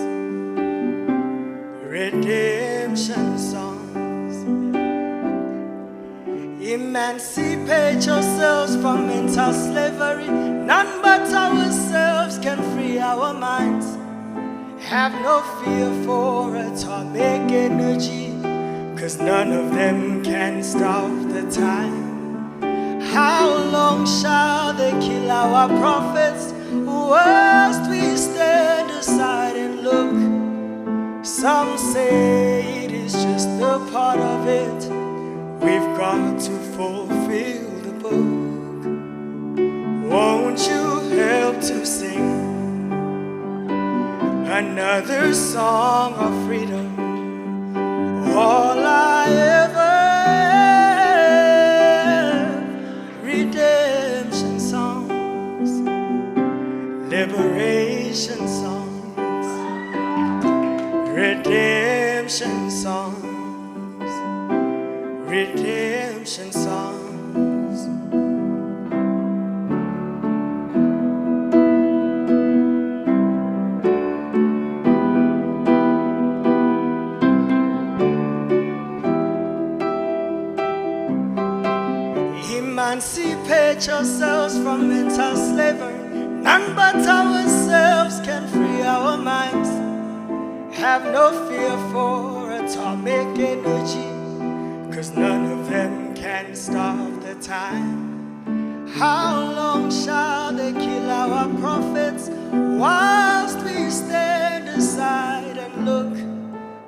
redemption songs. Emancipate yourselves from mental slavery. None but ourselves can free our minds. Have no fear for atomic energy, 'cause none of them can stop the time. How long shall they kill our prophets, whilst we stand aside and look? Some say it is just a part of it. We've got to fulfill the book. Won't you help to sing another song of freedom? All I ever have, redemption songs, liberation songs, redemption songs, redemption songs. Emancipate yourselves from mental slavery. None but ourselves can free our minds. Have no fear for atomic energy, 'cause none of them can stop the time. How long shall they kill our prophets, whilst we stand aside and look?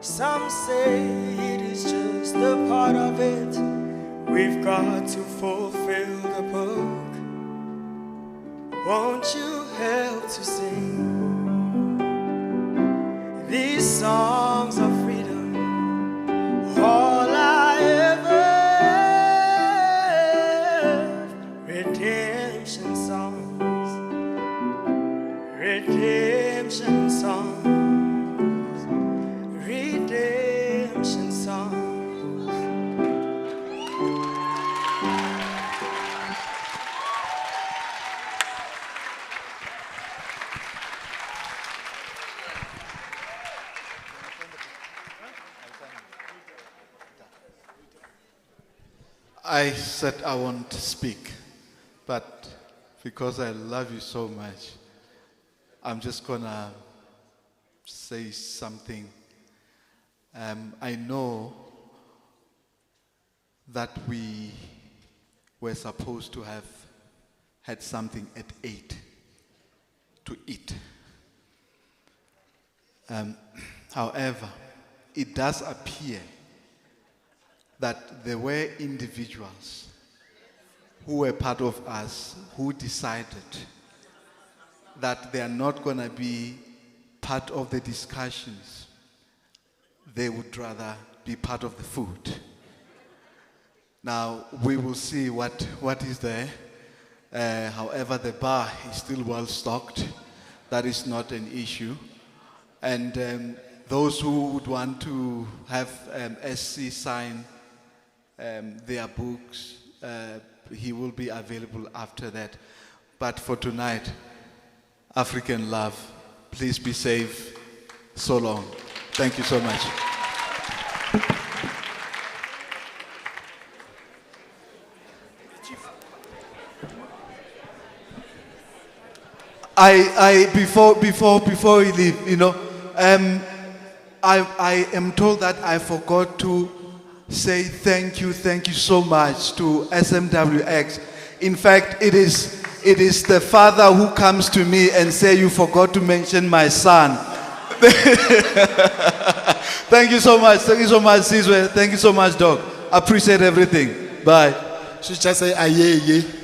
Some say it is just a part of it. We've got to fulfill the book. Won't you help to sing these songs of freedom? All I ever have, redemption songs, redemption songs, redemption songs. I said I won't speak, but because I love you so much, I'm just gonna say something. I know that we were supposed to have had something at 8 to eat, However, it does appear that there were individuals who were part of us who decided that they are not going to be part of the discussions. They would rather be part of the food. Now, we will see what is there. However, the bar is still well stocked. That is not an issue. And those who would want to have SC sign their books, he will be available after that. But for tonight, African love, please be safe. So long. Thank you so much. Before we leave, you know, I am told that I forgot to say thank you so much to SMWX. In fact, it is the father who comes to me and say, you forgot to mention my son. Thank you so much, Sizwe. Thank you so much, Doc. Appreciate everything. Bye. She just say, aye.